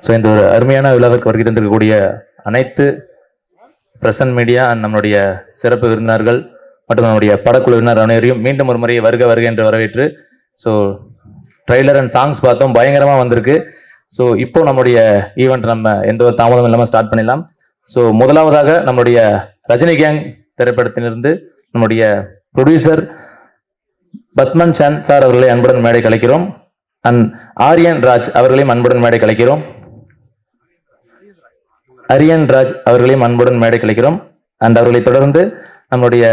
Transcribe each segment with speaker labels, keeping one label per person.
Speaker 1: So இந்த ஒரு அருமையான விழாவிற்கு வருகை தந்திருக்கக்கூடிய அனைத்து பிரசன்ட் மீடியா அண்ட் நம்மளுடைய சிறப்பு விருந்தினர்கள் மற்றும் நம்முடைய படக்குழுவினர் அனைவரையும் மீண்டும் ஒரு முறை வருக வருக என்று வரவேற்று, ஸோ ட்ரெய்லர் அண்ட் சாங்ஸ் பார்த்தோம், பயங்கரமாக வந்திருக்கு. ஸோ இப்போ நம்முடைய ஈவெண்ட் நம்ம எந்த ஒரு தாமதம் இல்லாமல் ஸ்டார்ட் பண்ணிடலாம். ஸோ முதலாவதாக நம்முடைய ரஜினி கேங் திரைப்படத்திலிருந்து நம்முடைய ப்ரொடியூசர் பத்மன் சந்த் சார் அவர்களை அன்புடன் மேடை கலைக்கிறோம். அண்ட் ஆரியன் ராஜ் அவர்களையும் அன்புடன் மேடை கலைக்கிறோம். அரியன் ராஜ் அவர்களையும் அன்புடன் மேடை கலைக்கிறோம். அண்ட் அவர்களை தொடர்ந்து நம்முடைய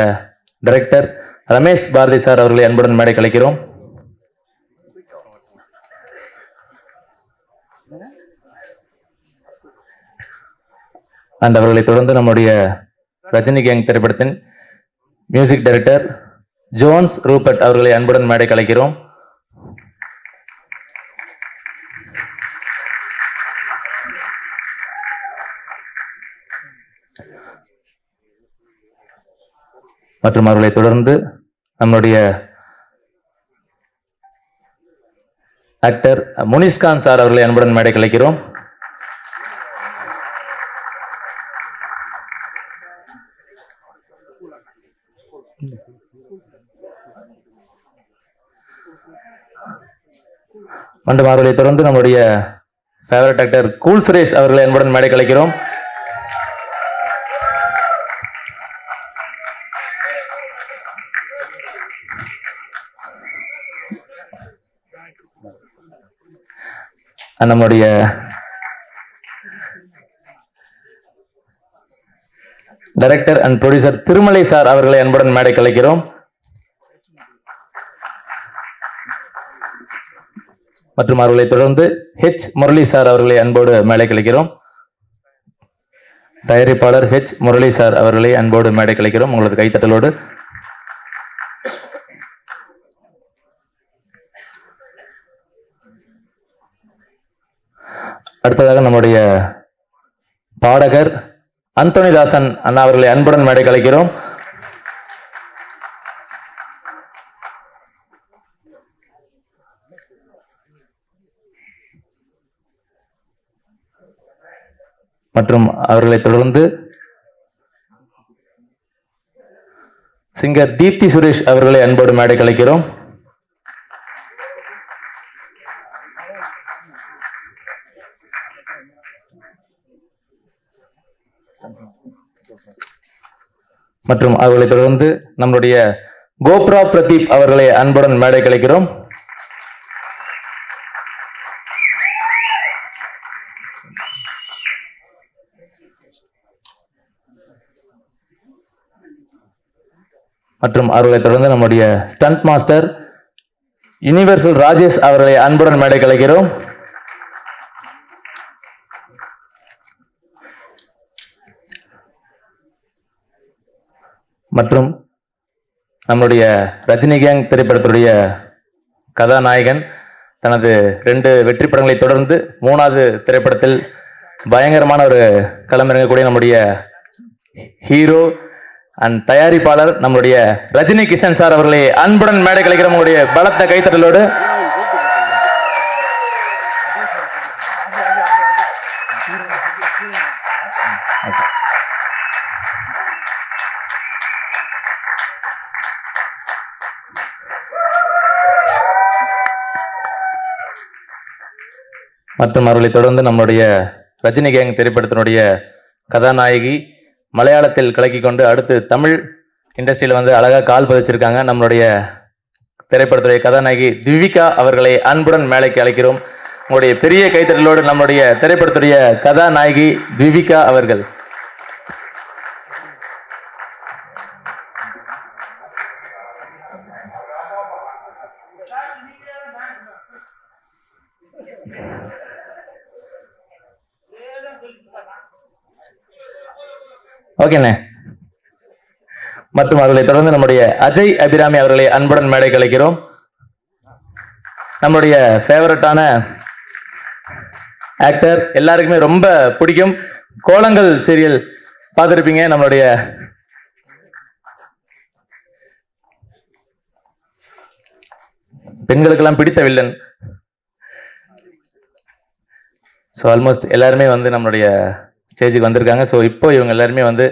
Speaker 1: டைரக்டர் ரமேஷ் பாரதி சார் அவர்களை அன்புடன் மேடை கலைக்கிறோம். அண்ட் அவர்களை தொடர்ந்து நம்முடைய ரஜினி கேங் திரைப்படத்தின் மியூசிக் டைரக்டர் ஜோன்ஸ் ரூபர்ட் அவர்களை அன்புடன் மேடை கலைக்கிறோம். மற்றும் அவர்களை தொடர்ந்து நம்முடைய ஆக்டர் முனிஷ்கான் சார் அவர்களை அன்புடன் மேடை கலைக்கிறோம். மற்றும் அவர்களை தொடர்ந்து நம்முடைய ஃபேவரட் ஆக்டர் கூல் சுரேஷ் அவர்களை அன்புடன் மேடை கலைக்கிறோம். நம்முடைய director and producer Thirumalai sir அவர்களை அன்புடன் மேடை கலைக்கிறோம். மற்றும் அவர்களை தொடர்ந்து ஹெச் முரளி சார் அவர்களை அன்போடு மேடை கலைக்கிறோம். தயாரிப்பாளர் ஹெச் முரளி சார் அவர்களை அன்போடு மேடை கலைக்கிறோம். உங்களது கைத்தட்டலோடு. அடுத்ததாக நம்முடைய பாடகர் அந்தோனிதாசன் அண்ணா அவர்களை அன்புடன் மேடை கலைக்கிறோம். மற்றும் அவர்களை தொடர்ந்து சிங்கர் தீப்தி சுரேஷ் அவர்களை அன்போடு மேடை கலைக்கிறோம். மற்றும் அவர்களை தொடர்ந்து நம்முடைய கோப்ரா பிரதீப் அவர்களை அன்புடன் மேடை கலைக்கிறோம். மற்றும் அவர்களை தொடர்ந்து நம்முடைய ஸ்டண்ட் மாஸ்டர் யுனிவர்சல் ராஜேஷ் அவர்களை அன்புடன் மேடை கலைக்கிறோம். மற்றும் நம்முடைய ரஜினி கேங் திரைப்படத்துடைய கதாநாயகன் தனது 2 வெற்றி படங்களை தொடர்ந்து 3வது திரைப்படத்தில் பயங்கரமான ஒரு களமிறங்கக்கூடிய நம்முடைய ஹீரோ அண்ட் தயாரிப்பாளர் நம்முடைய ரஜினி கிஷன் சார் அவர்களை அன்புடன் மேடை கலைக்கிற உங்களுடைய பலத்த கைத்தட்டலோடு. மற்றும் அவர்களை தொடர்ந்து நம்முடைய ரஜினி கேங் திரைப்படத்தினுடைய கதாநாயகி மலையாளத்தில் கலக்கி கொண்டு அடுத்து தமிழ் இண்டஸ்ட்ரியில் வந்து அழகா கால் பதிச்சிருக்காங்க. நம்மளுடைய திரைப்படத்துடைய கதாநாயகி திவிகா அவர்களை அன்புடன் மேடைக்கு அழைக்கிறோம். உங்களுடைய பெரிய கைத்தட்டலோடு நம்முடைய திரைப்படத்துடைய கதாநாயகி திவிகா அவர்கள். ஓகேண்ணே. மற்றும் அவர்களை தொடர்ந்து நம்முடைய அஜய் அபிராமி அவர்களை அன்புடன் மேடை கலைக்கிறோம். நம்முடைய ஃபேவரட்டான ஆக்டர், எல்லாருக்குமே ரொம்ப பிடிக்கும், கோலங்கள் சீரியல் பார்த்துருப்பீங்க, நம்மளுடைய பெண்களுக்கெல்லாம் பிடித்த வில்லன் ஸோ ஆல்மோஸ்ட் எல்லாருமே வந்து நம்மளுடைய ஸ்டேஜுக்கு வந்திருக்காங்க. ஸோ இப்போ இவங்க எல்லாருமே வந்து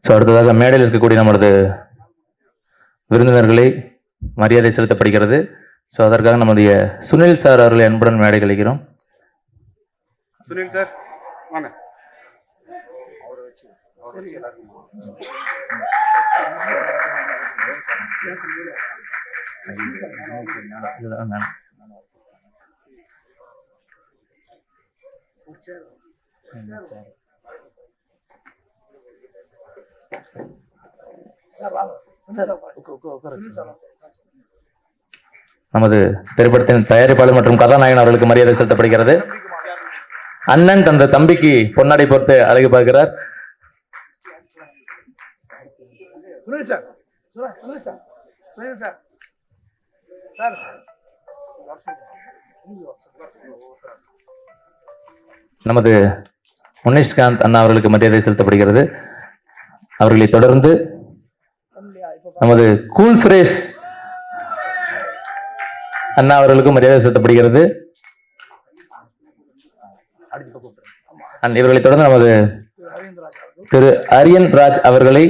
Speaker 1: ஸோ அடுத்ததாக மேடையில் இருக்கக்கூடிய நமது விருந்தினர்களை மரியாதை செலுத்தப்படுகிறது. ஸோ அதற்காக நம்முடைய சுனில் சார் அவர்களை அன்புடன் மேடை கழிக்கிறோம்.
Speaker 2: சுனில் சார் வாங்க.
Speaker 1: நமது திரைப்படத்தின் தயாரிப்பாளர் மற்றும் கதாநாயகன் அவர்களுக்கு மரியாதை செலுத்தப்படுகிறது. அண்ணன் தந்த தம்பிக்கு பொன்னாடை பொறுத்து அழகு பார்க்கிறார். நமது முனிஷ்காந்த் அண்ணா அவர்களுக்கு மரியாதை செலுத்தப்படுகிறது. அவர்களை தொடர்ந்து நமது கூல் சுரேஷ் அண்ணா அவர்களுக்கும் மரியாதை செலுத்தப்படுகிறது. இவர்களை தொடர்ந்து நமது திரு அரியன் ராஜ் அவர்களை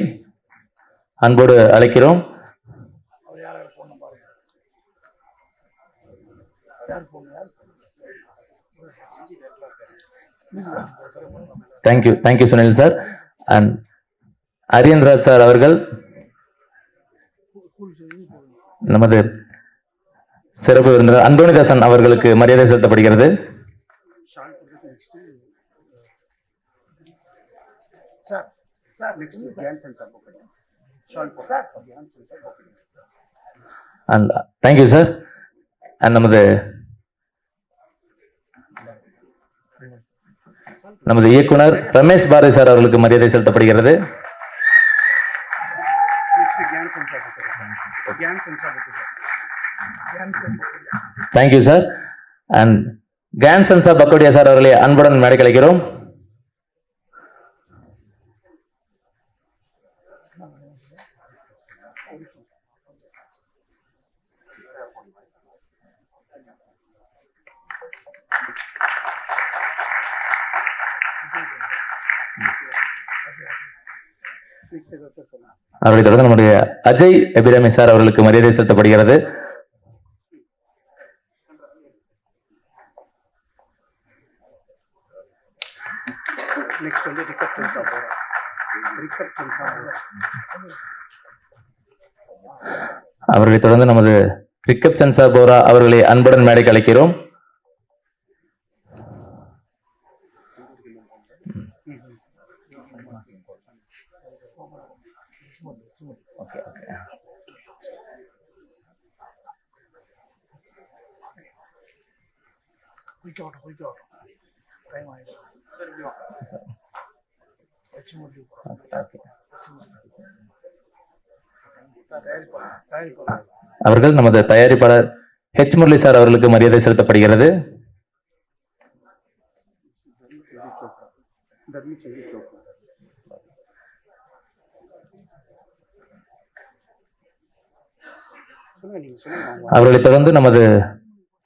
Speaker 1: அன்போடு அழைக்கிறோம். Thank you Sunil sir. And Ariyan Raj sir அவர்கள் நமது சிறப்பு விருந்தினர் அந்தோணிதாசன் அவர்களுக்கு மரியாதை செலுத்தப்படுகிறது. And thank you sir. அண்ட் நமது இயக்குனர் ரமேஷ் பாரதி சார் அவர்களுக்கு மரியாதை செலுத்தப்படுகிறது. Thank you sir. அண்ட் கேன்சன் சார் பக்கோடியா சார் அவர்களை அன்புடன் மேடை கழிக்கிறோம். அவர்களை தொடர்ந்து நம்முடைய அஜய் அபிராமி சார் அவர்களுக்கு மரியாதை செலுத்தப்படுகிறது. அவர்களை தொடர்ந்து நமது ரிக்கப் சென்சா போரா அவர்களை அன்புடன் மேடைக்கு அழைக்கிறோம். அவர்கள் நமது தயாரிப்பாளர் ஹெச் முரளி சார் அவர்களுக்கு மரியாதை செலுத்தப்படுகிறது. அவர்களை தொடர்ந்து நமது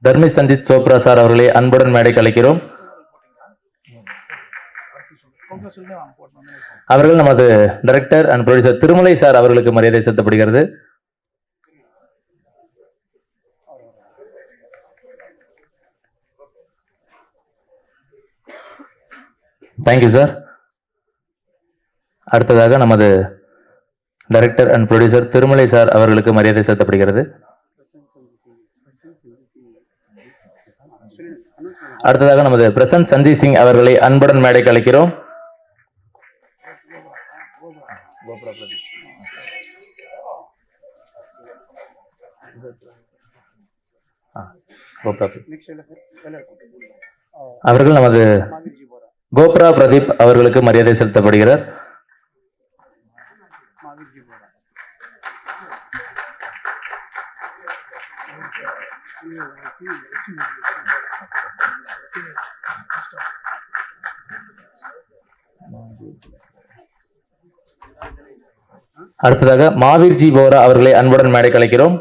Speaker 1: தர்மி சஞ்சித் சோப்ரா சார் அவர்களை அன்புடன் மேடைக்கு அழைக்கிறோம். அவர்கள் நமது director and producer Thirumalai sir அவர்களுக்கு மரியாதை செலுத்தப்படுகிறது. Thank you sir. அடுத்ததாக நமது director and producer Thirumalai sir அவர்களுக்கு மரியாதை செலுத்தப்படுகிறது. அடுத்ததாக நமது பிரசன்ட் சஞ்சய் சிங் அவர்களை அன்புடன் மேடைக்கு அழைக்கிறோம். அவர்கள் நமது கோப்ரா பிரதீப் அவர்களுக்கு மரியாதை செலுத்தப்படுகிறார். அடுத்ததாக மாவீர்ஜி போரா அவர்களை அன்புடன் மேடை கலைக்கிறோம்.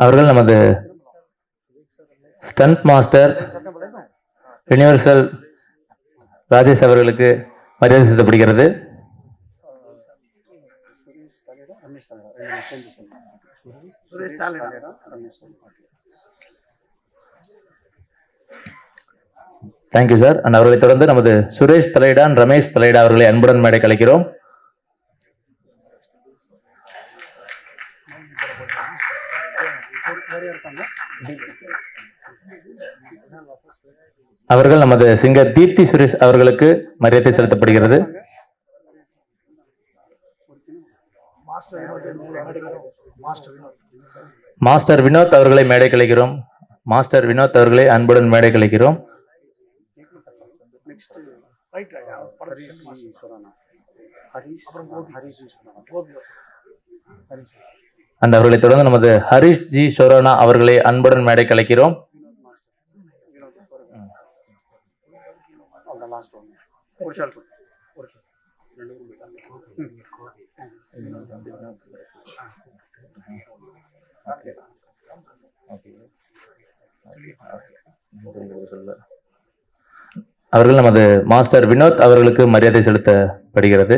Speaker 1: அவர்கள் நமது ஸ்டண்ட் மாஸ்டர் யுனிவர்சல் ராஜேஷ் அவர்களுக்கு மரியாதை செலுத்தப்படுகிறது. Thank you sir. அண்ட் அவர்களை தொடர்ந்து நமது சுரேஷ் தலைடா ரமேஷ் தலைடா அவர்களை அன்புடன் மேடை கலைக்கிறோம். அவர்கள் நமது சிங்கர் தீப்தி சுரேஷ் அவர்களுக்கு மரியாதை செலுத்தப்படுகிறது. மாஸ்டர் வினோத் அவர்களை மேடை கலைக்கிறோம். மாஸ்டர் வினோத் அவர்களை அன்புடன் மேடை கலைக்கிறோம். அந்த அவர்களை தொடர்ந்து நமது ஹரிஷ் ஜி ஷோரானா அவர்களை அன்புடன் மேடை கலைக்கிறோம். அவர்கள் நமது மாஸ்டர் வினோத் அவர்களுக்கு மரியாதை செலுத்தப்படுகிறது.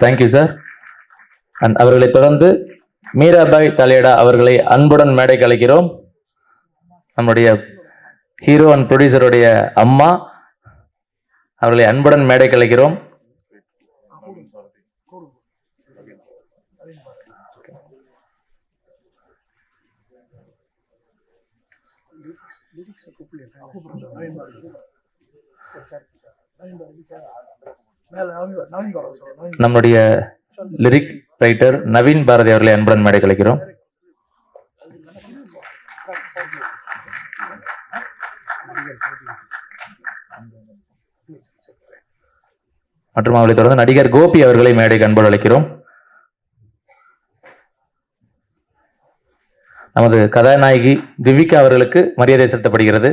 Speaker 1: Thank you sir. அண்ட் அவர்களை தொடர்ந்து மீராபாய் தலையடா அவர்களை அன்புடன் மேடை கலைக்கிறோம். நம்முடைய ஹீரோ அண்ட் ப்ரொடியூசருடைய அம்மா அவர்களை அன்புடன் மேடை கலைக்கிறோம். நம்முடைய லிரிக் ரைட்டர் நவீன் பாரதி அவர்களை அன்புடன் மேடை கலைக்கிறோம். மற்றும் அவர்களை தொடர்ந்து நடிகர் கோபி அவர்களை மேடைக்கு அன்போடு அழைக்கிறோம். நமது கதாநாயகி திவ்விகா அவர்களுக்கு மரியாதை செலுத்தப்படுகிறது.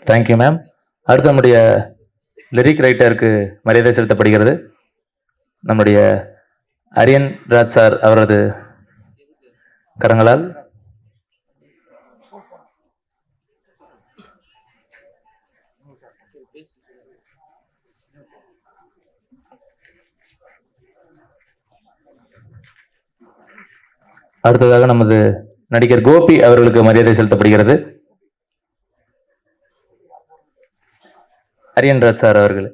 Speaker 1: Thank you ma'am. அடுத்து நம்முடைய லிரிக் ரைட்டருக்கு மரியாதை செலுத்தப்படுகிறது. நம்முடைய அரியன் ராஜ் சார் அவரது கரங்களால். அடுத்ததாக நமது நடிகர் கோபி அவர்களுக்கு மரியாதை செலுத்தப்படுகிறது. அரியன் ராஜ் சார் அவர்கள்.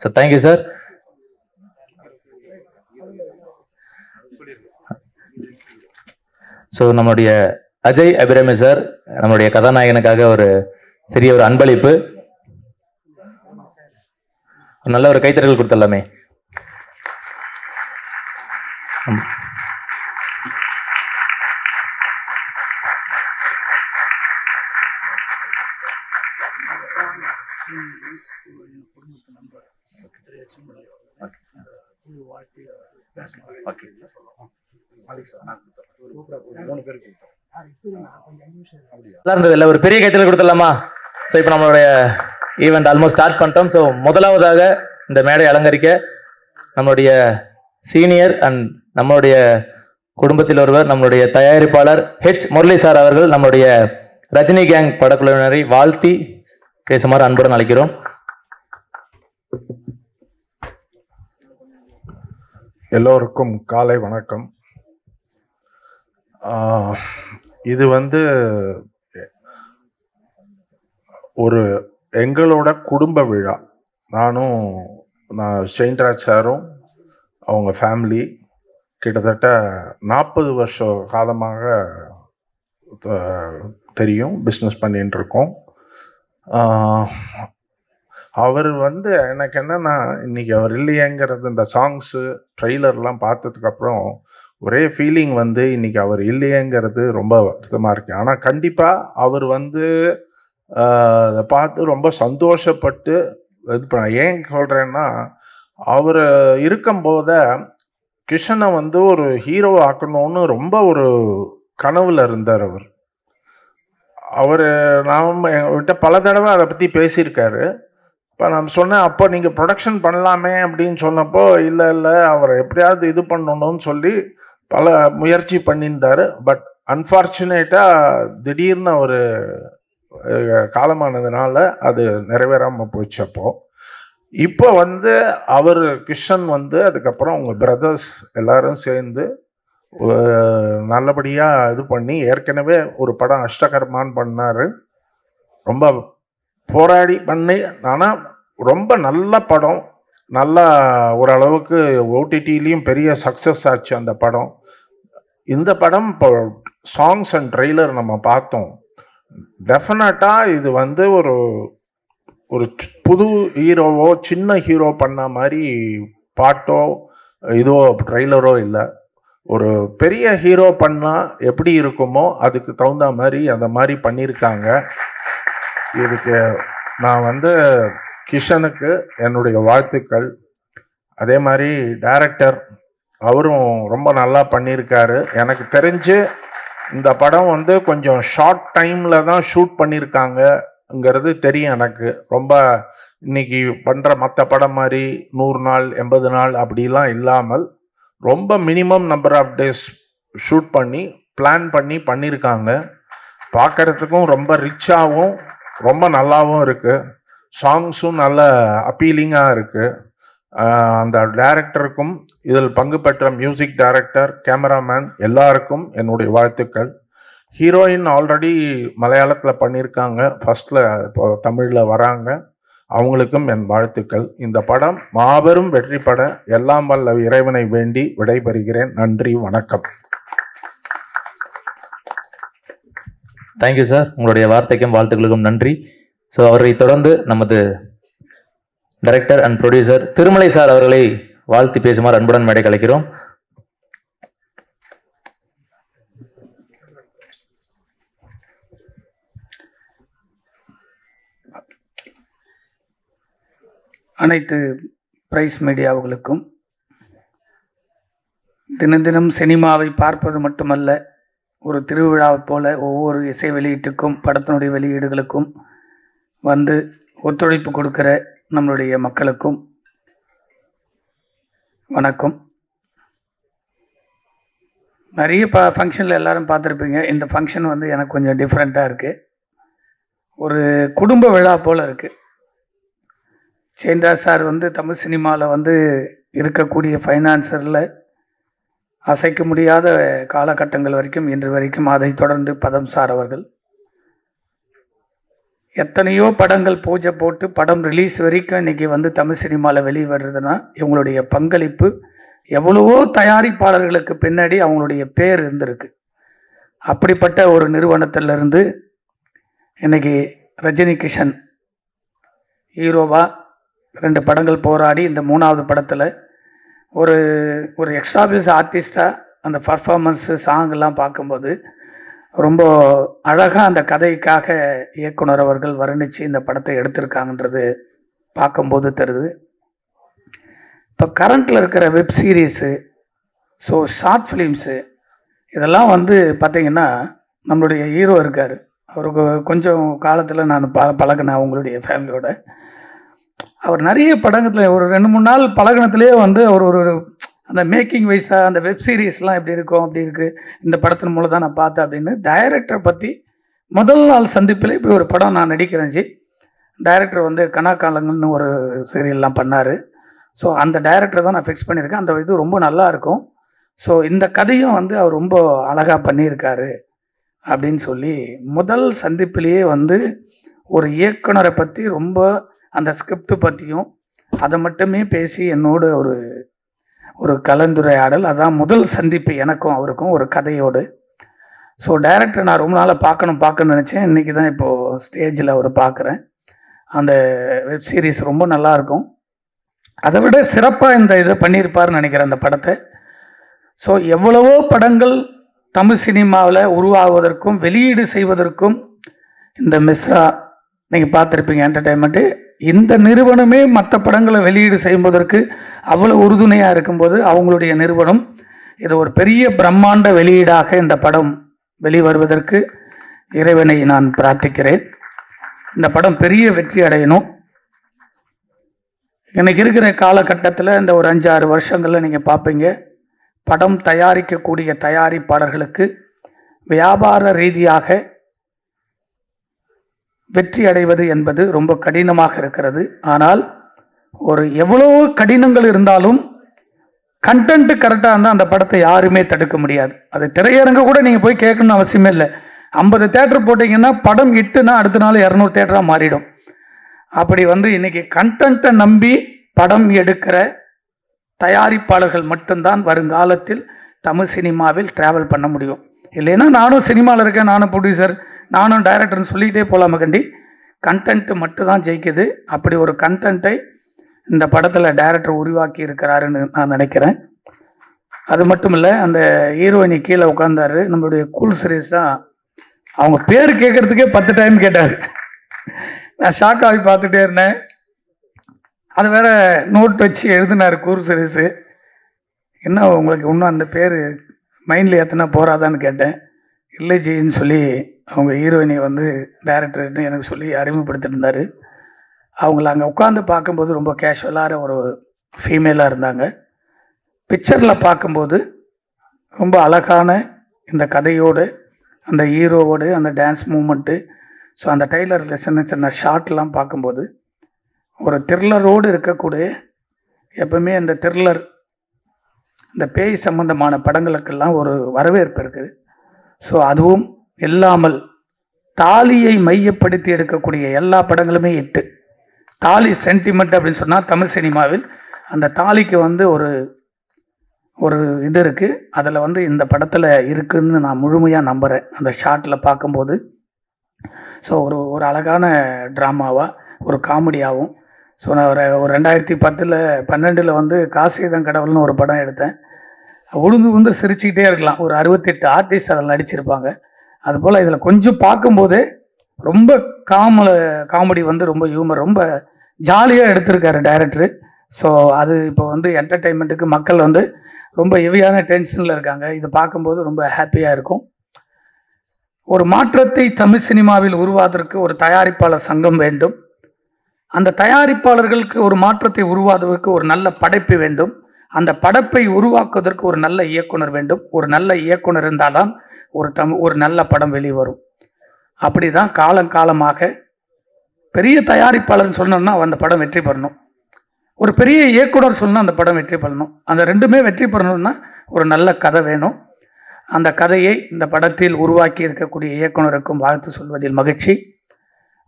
Speaker 1: So thank you sir. So நம்முடைய அஜய் அபிராமி சார் நம்முடைய கதாநாயகனுக்காக ஒரு சிறிய ஒரு அன்பளிப்பு, நல்ல ஒரு கைத்தறல் கொடுத்துடலாமே. ஒரு பெரிய கைத்தறல் கொடுத்துடலாமா? ஸோ இப்போ நம்மளுடைய ஈவெண்ட் ஆல்மோஸ்ட் ஸ்டார்ட் பண்ணிட்டோம். ஸோ முதலாவதாக இந்த மேடை அலங்கரிக்க நம்மளுடைய சீனியர் அண்ட் நம்மளுடைய குடும்பத்தில் ஒருவர் நம்மளுடைய தயாரிப்பாளர் முரளி சார் அவர்கள் நம்மளுடைய ரஜினி கேங் படக்குழுவினரை வாழ்த்தி பேசுமாறு அன்புடன் அழைக்கிறோம்.
Speaker 3: எல்லோருக்கும் காலை வணக்கம். இது ஒரு எங்களோட குடும்ப விழா. நான் செயின்ராஜ் சாரும் அவங்க ஃபேமிலி கிட்டத்தட்ட 40 வருஷ காலமாக தெரியும், பிஸ்னஸ் பண்ணிட்டு இருக்கோம். அவர் எனக்கு என்னன்னா, இன்னைக்கு அவர் இல்லையேங்கிறது இந்த சாங்ஸு ட்ரெய்லர்லாம் பார்த்ததுக்கப்புறம் ஒரே ஃபீலிங் இன்னைக்கு அவர் இல்லையேங்கிறது ரொம்ப வருத்தமாக இருக்கு. ஆனால் கண்டிப்பாக அவர் அதை பார்த்து ரொம்ப சந்தோஷப்பட்டு இது பண்ண. ஏன் சொல்கிறேன்னா, அவர் இருக்கும்போத கிஷனை ஒரு ஹீரோ ஆக்கணும்னு ரொம்ப ஒரு கனவுல இருந்தார் அவர். நாம் என்கிட்ட பல தடவை அதை பற்றி பேசியிருக்காரு. இப்போ நான் சொன்னேன், அப்போ நீங்கள் ப்ரொடக்ஷன் பண்ணலாமே அப்படின்னு சொன்னப்போ, இல்லை அவர் எப்படியாவது இது பண்ணணும்னு சொல்லி பல முயற்சி பண்ணியிருந்தார். பட் அன்ஃபார்ச்சுனேட்டாக திடீர்னு அவர் காலமானதுனால அது நிறைவேறாமல் போச்சு. இப்போ அவர் கிஷன் அதுக்கப்புறம் அவங்க பிரதர்ஸ் எல்லாரும் சேர்ந்து நல்லபடியாக இது பண்ணி, ஏற்கனவே ஒரு படம் அஷ்டகர்மான்னு பண்ணார். ரொம்ப போராடி பண்ணி, ஆனால் ரொம்ப நல்ல படம். நல்லா ஓரளவுக்கு ஓடிடிலையும் பெரிய சக்ஸஸ் ஆச்சு அந்த படம். இந்த படம் இப்போ சாங்ஸ் அண்ட் ட்ரெய்லர் நம்ம பார்த்தோம். டெஃபினட்டாக இது ஒரு புது ஹீரோவோ சின்ன ஹீரோ பண்ண மாதிரி பாட்டோ இதோ ட்ரெய்லரோ இல்லை. ஒரு பெரிய ஹீரோ பண்ணால் எப்படி இருக்குமோ அதுக்கு தகுந்த மாதிரி அந்த மாதிரி பண்ணியிருக்காங்க. இதுக்கு நான் கிஷனுக்கு என்னுடைய வாழ்த்துக்கள். அதே மாதிரி டைரக்டர் அவரும் ரொம்ப நல்லா பண்ணியிருக்காரு. எனக்கு தெரிஞ்சு இந்த படம் கொஞ்சம் ஷார்ட் டைமில் தான் ஷூட் பண்ணியிருக்காங்கங்கிறது தெரியும் எனக்கு. ரொம்ப இன்னைக்கு பண்ணுற மற்ற படம் மாதிரி 100 நாள் 80 நாள் அப்படிலாம் இல்லாமல் ரொம்ப minimum number of days shoot பண்ணி பிளான் பண்ணி பண்ணியிருக்காங்க. பார்க்குறதுக்கும் ரொம்ப ரிச்சாகவும் ரொம்ப நல்லாவும் இருக்குது. சாங்ஸும் நல்ல அப்பீலிங்காக இருக்குது. அந்த டைரக்டருக்கும் இதில் பங்கு பெற்ற மியூசிக் டைரக்டர், கேமராமேன் எல்லாருக்கும் என்னுடைய வாழ்த்துக்கள். ஹீரோயின் ஆல்ரெடி மலையாளத்தில் பண்ணியிருக்காங்க, ஃபர்ஸ்டில் இப்போ தமிழில் வராங்க. அவங்களுக்கும் என் வாழ்த்துக்கள். இந்த படம் மாபெரும் வெற்றி பட எல்லாம் வல்ல இறைவனை வேண்டி விடைபெறுகிறேன். நன்றி, வணக்கம்.
Speaker 1: Thank you sir. உங்களுடைய வார்த்தைக்கும் வாழ்த்துக்களுக்கும் நன்றி. ஸோ அவரை தொடர்ந்து நமது director and producer Thirumalai sir அவர்களை வாழ்த்தி பேசுமாறு அன்புடன் மேடை கலைக்கிறோம்.
Speaker 4: அனைத்து பிரைஸ் மீடியாவுகளுக்கும், தினம் தினம் சினிமாவை பார்ப்பது மட்டுமல்ல, ஒரு திருவிழாவை போல ஒவ்வொரு இசை வெளியீட்டுக்கும் படத்தினுடைய வெளியீடுகளுக்கும் ஒத்துழைப்பு கொடுக்கிற நம்மளுடைய மக்களுக்கும் வணக்கம். நிறைய ஃபங்க்ஷனில் எல்லாரும் பார்த்துருப்பீங்க. இந்த ஃபங்க்ஷன் எனக்கு கொஞ்சம் டிஃப்ரெண்ட்டாக இருக்குது. ஒரு குடும்ப விழா போல் இருக்குது. செயின்ராஜ் சார் தமிழ் சினிமாவில் இருக்கக்கூடிய ஃபைனான்சரில் அசைக்க முடியாத காலகட்டங்கள் வரைக்கும் இன்று வரைக்கும், அதை தொடர்ந்து பதம் சார் அவர்கள் எத்தனையோ படங்கள் பூஜை போட்டு படம் ரிலீஸ் வரைக்கும் இன்றைக்கி தமிழ் சினிமாவில் வெளியே வருதுன்னா இவங்களுடைய பங்களிப்பு எவ்வளவோ தயாரிப்பாளர்களுக்கு பின்னாடி அவங்களுடைய பேர் இருந்திருக்கு. அப்படிப்பட்ட ஒரு நிறுவனத்திலிருந்து இன்றைக்கி ரஜினி கிஷன் ஹீரோவாக 2 படங்கள் போராடி இந்த 3வது படத்தில் ஒரு எக்ஸ்ட்ராபிள்ஸ் ஆர்டிஸ்டாக அந்த பர்ஃபார்மன்ஸு சாங்கெல்லாம் பார்க்கும்போது ரொம்ப அழகாக அந்த கதைக்காக இயக்குனர் அவர்கள் வர்ணித்து இந்த படத்தை எடுத்திருக்காங்கன்றது பார்க்கும்போது தருது. இப்போ கரண்ட்டில் இருக்கிற வெப் சீரீஸு, ஷார்ட் ஃபிலிம்ஸு இதெல்லாம் பார்த்திங்கன்னா நம்மளுடைய ஹீரோ இருக்கார், ஒரு கொஞ்சம் காலத்தில் நான் பழகினேன் அவங்களுடைய ஃபேமிலியோட. அவர் நிறைய படங்கத்தில் ஒரு 2-3 நாள் பழகினத்துலேயே வந்து அவர் ஒரு அந்த மேக்கிங் வைஸாக அந்த வெப் சீரிஸ்லாம் எப்படி இருக்கும், அப்படி இருக்குது, இந்த படத்தின் மூலம் தான் நான் பார்த்தேன் அப்படின்னு டைரக்டரை பற்றி முதல் நாள் சந்திப்பில் இப்படி ஒரு படம் நான் நடிக்கிறேன் ஜி. டைரக்டர் வந்து கனாக்காலங்கள்னு ஒரு சீரியல்லாம் பண்ணார். ஸோ அந்த டைரக்டர் தான் நான் ஃபிக்ஸ் பண்ணியிருக்கேன். அந்த இது ரொம்ப நல்லா இருக்கும். ஸோ இந்த கதையும் வந்து அவர் ரொம்ப அழகாக பண்ணியிருக்காரு அப்படின்னு சொல்லி முதல் சந்திப்பிலேயே வந்து ஒரு இயக்குனரை பற்றி ரொம்ப அந்த ஸ்கிரிப்ட் பற்றியும் அதை மட்டுமே பேசி என்னோடு ஒரு கலந்துரையாடல். அதான் முதல் சந்திப்பு எனக்கும் அவருக்கும் ஒரு கதையோடு. ஸோ டைரக்டர் நான் ரொம்ப நாளாக பார்க்கணும்னு நினச்சேன். இன்றைக்கி தான் இப்போது ஸ்டேஜில் அவர் பார்க்குறேன். அந்த வெப் சீரிஸ் ரொம்ப நல்லாயிருக்கும். அதை விட சிறப்பாக இந்த இதை பண்ணியிருப்பார்னு நினைக்கிறேன் அந்த படத்தை. ஸோ எவ்வளவோ படங்கள் தமிழ் சினிமாவில் உருவாகுவதற்கும் வெளியீடு செய்வதற்கும் இந்த மிஸ்ரா நீங்கள் பார்த்துருப்பீங்க என்டர்டெயின்மெண்ட்டு, இந்த நிறுவனமே மற்ற படங்களை வெளியீடு செய்வதற்கு அவ்வளோ உறுதுணையாக இருக்கும்போது அவங்களுடைய நிறுவனம் இது ஒரு பெரிய பிரம்மாண்ட வெளியீடாக இந்த படம் வெளிவருவதற்கு இறைவனை நான் பிரார்த்திக்கிறேன். இந்த படம் பெரிய வெற்றி அடையணும். எனக்கு இருக்கிற காலகட்டத்தில் இந்த ஒரு 5-6 வருஷங்களில் நீங்கள் பார்ப்பீங்க, படம் தயாரிக்கக்கூடிய தயாரிப்பாளர்களுக்கு வியாபார ரீதியாக வெற்றி அடைவது என்பது ரொம்ப கடினமாக இருக்கிறது. ஆனால் ஒரு எவ்வளோ கடினங்கள் இருந்தாலும் கண்டென்ட் கரெக்டாக இருந்தால் அந்த படத்தை யாருமே தடுக்க முடியாது. அது திரையரங்க கூட நீங்கள் போய் கேட்கணும்னு அவசியமே இல்லை. 50 தேட்டர் போட்டிங்கன்னா படம் இட்டுனா அடுத்த நாள் 200 தேட்டராக மாறிடும். அப்படி வந்து இன்னைக்கு கண்டென்ட்டை நம்பி படம் எடுக்கிற தயாரிப்பாளர்கள் மட்டும்தான் வருங்காலத்தில் தமிழ் சினிமாவில் ட்ராவல் பண்ண முடியும். இல்லைன்னா நானும் சினிமாவில் இருக்கேன், நானும் ப்ரொடியூசர், நானும் டைரக்டர்னு சொல்லிக்கிட்டே போகலாம கண்டி. கண்டென்ட்டு மட்டும்தான் ஜெயிக்குது. அப்படி ஒரு கண்டென்ட்டை இந்த படத்தில் டைரக்டர் உருவாக்கி இருக்கிறாருன்னு நான் நினைக்கிறேன். அது மட்டும் இல்லை, அந்த ஹீரோயினி கீழே உட்காந்தாரு நம்மளுடைய கூல் சுரேஷ் தான். அவங்க பேர் கேட்கறதுக்கே 10 டைம் கேட்டார். நான் ஷாக் ஆகி பார்த்துட்டே இருந்தேன். அது வேற நோட் வச்சு எழுதினார் கூல் சுரேஷ். என்ன உங்களுக்கு இன்னும் அந்த பேர் மைண்டில் ஏற்றினா போறாதான்னு கேட்டேன். இல்லை ஜின்னு சொல்லி அவங்க ஹீரோயினை வந்து டைரக்டர்னு எனக்கு சொல்லி அறிமுகப்படுத்திருந்தார். அவங்கள அங்கே உட்காந்து பார்க்கும்போது ரொம்ப கேஷுவலான ஒரு ஃபீமேலாக இருந்தாங்க. பிக்சரில் பார்க்கும்போது ரொம்ப அழகான இந்த கதையோடு அந்த ஹீரோவோடு அந்த டான்ஸ் மூமெண்ட்டு, ஸோ அந்த டைலரில் சின்ன சின்ன ஷார்ட்லாம் பார்க்கும்போது ஒரு த்ரில்லரோடு இருக்கக்கூடிய, எப்பவுமே இந்த த்ரில்லர் இந்த பேய் சம்பந்தமான படங்களுக்கெல்லாம் ஒரு வரவேற்பு இருக்குது. ஸோ அதுவும் இல்லாமல் தாலியை மையப்படுத்தி எடுக்கக்கூடிய எல்லா படங்களுமே இட்டு தாலி சென்டிமெண்ட் அப்படின்னு சொன்னால் தமிழ் சினிமாவில் அந்த தாலிக்கு வந்து ஒரு இது இருக்குது. அதில் வந்து இந்த படத்தில் இருக்குதுன்னு நான் முழுமையாக நம்புகிறேன் அந்த ஷார்ட்டில் பார்க்கும்போது. ஸோ ஒரு அழகான ட்ராமாவாக ஒரு காமெடியாகவும். ஸோ நான் ஒரு 2010-12 வந்து காசிதம் கடவுள்னு ஒரு படம் எடுத்தேன். உழுந்து சிரிச்சுக்கிட்டே இருக்கலாம். ஒரு 68 ஆர்டிஸ்ட் அதில் நடிச்சிருப்பாங்க. அதுபோல் இதில் கொஞ்சம் பார்க்கும்போதே ரொம்ப காமெடி வந்து ரொம்ப ஹியூமர், ரொம்ப ஜாலியாக எடுத்திருக்காரு டைரக்டரு. ஸோ அது இப்போ வந்து என்டர்டெயின்மெண்ட்டுக்கு மக்கள் வந்து ரொம்ப ஹெவியான டென்ஷனில் இருக்காங்க. இது பார்க்கும்போது ரொம்ப ஹாப்பியாக இருக்கும். ஒரு மாற்றத்தை தமிழ் சினிமாவில் உருவாவதற்கு ஒரு தயாரிப்பாளர் சங்கம் வேண்டும். அந்த தயாரிப்பாளர்களுக்கு ஒரு மாற்றத்தை உருவாக்குவதற்கு ஒரு நல்ல படைப்பு வேண்டும். அந்த படைப்பை உருவாக்குவதற்கு ஒரு நல்ல இயக்குனர் வேண்டும். ஒரு நல்ல இயக்குனர் இருந்தால்தான் ஒரு நல்ல படம் வெளிவரும். அப்படி தான் காலங்காலமாக பெரிய தயாரிப்பாளர் சொன்னோம்னா அந்த படம் வெற்றி பெறணும். ஒரு பெரிய இயக்குனர் சொன்னால் அந்த படம் வெற்றி பெறணும். அந்த ரெண்டுமே வெற்றி பெறணும்னா ஒரு நல்ல கதை வேணும். அந்த கதையை இந்த படத்தில் உருவாக்கி இருக்கக்கூடிய இயக்குனருக்கும் வாழ்த்து சொல்வதில் மகிழ்ச்சி.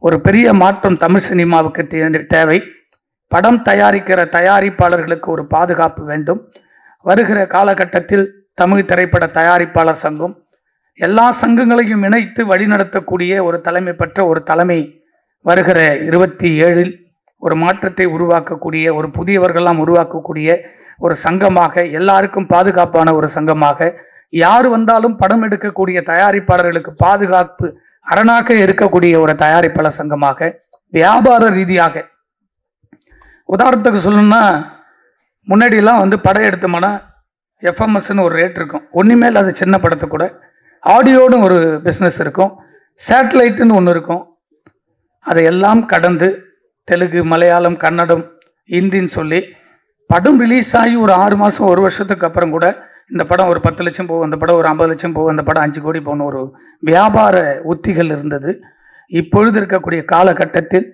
Speaker 4: ஒரு பெரிய மாற்றம் தமிழ் சினிமாவுக்கு தேவை. படம் தயாரிக்கிற தயாரிப்பாளர்களுக்கு ஒரு பாதுகாப்பு வேண்டும். வருகிற காலகட்டத்தில் தமிழ் திரைப்பட தயாரிப்பாளர் சங்கம் எல்லா சங்கங்களையும் இணைத்து வழிநடத்தக்கூடிய ஒரு தலைமை பெற்ற ஒரு தலைமை வருகிற 27 ஒரு மாற்றத்தை உருவாக்கக்கூடிய, ஒரு புதியவர்களெல்லாம் உருவாக்கக்கூடிய ஒரு சங்கமாக, எல்லாருக்கும் பாதுகாப்பான ஒரு சங்கமாக, யார் வந்தாலும் படம் எடுக்கக்கூடிய தயாரிப்பாளர்களுக்கு பாதுகாப்பு அரணாக இருக்கக்கூடிய ஒரு தயாரிப்பாளர் சங்கமாக, வியாபார ரீதியாக. உதாரணத்துக்கு சொல்லணும்னா, முன்னாடியெல்லாம் வந்து படம் எடுத்தோம்னா எஃப்எம்எஸ்ன்னு ஒரு ரேட் இருக்கும். ஒன்றுமே இல்லாத சின்ன படத்தை கூட ஆடியோன்னு ஒரு பிஸ்னஸ் இருக்கும். சேட்டலைட்டுன்னு ஒன்று இருக்கும். அதையெல்லாம் கடந்து தெலுங்கு, மலையாளம், கன்னடம், ஹிந்தின்னு சொல்லி படம் ரிலீஸ் ஆகி ஒரு 6 மாதம் 1 வருஷத்துக்கு அப்புறம் கூட இந்த படம் ஒரு 10 லட்சம் போகும், அந்த படம் ஒரு 50 லட்சம் போகும், அந்த படம் 5 கோடி போகணும், ஒரு வியாபார உத்திகள் இருந்தது. இப்பொழுது இருக்கக்கூடிய காலகட்டத்தில்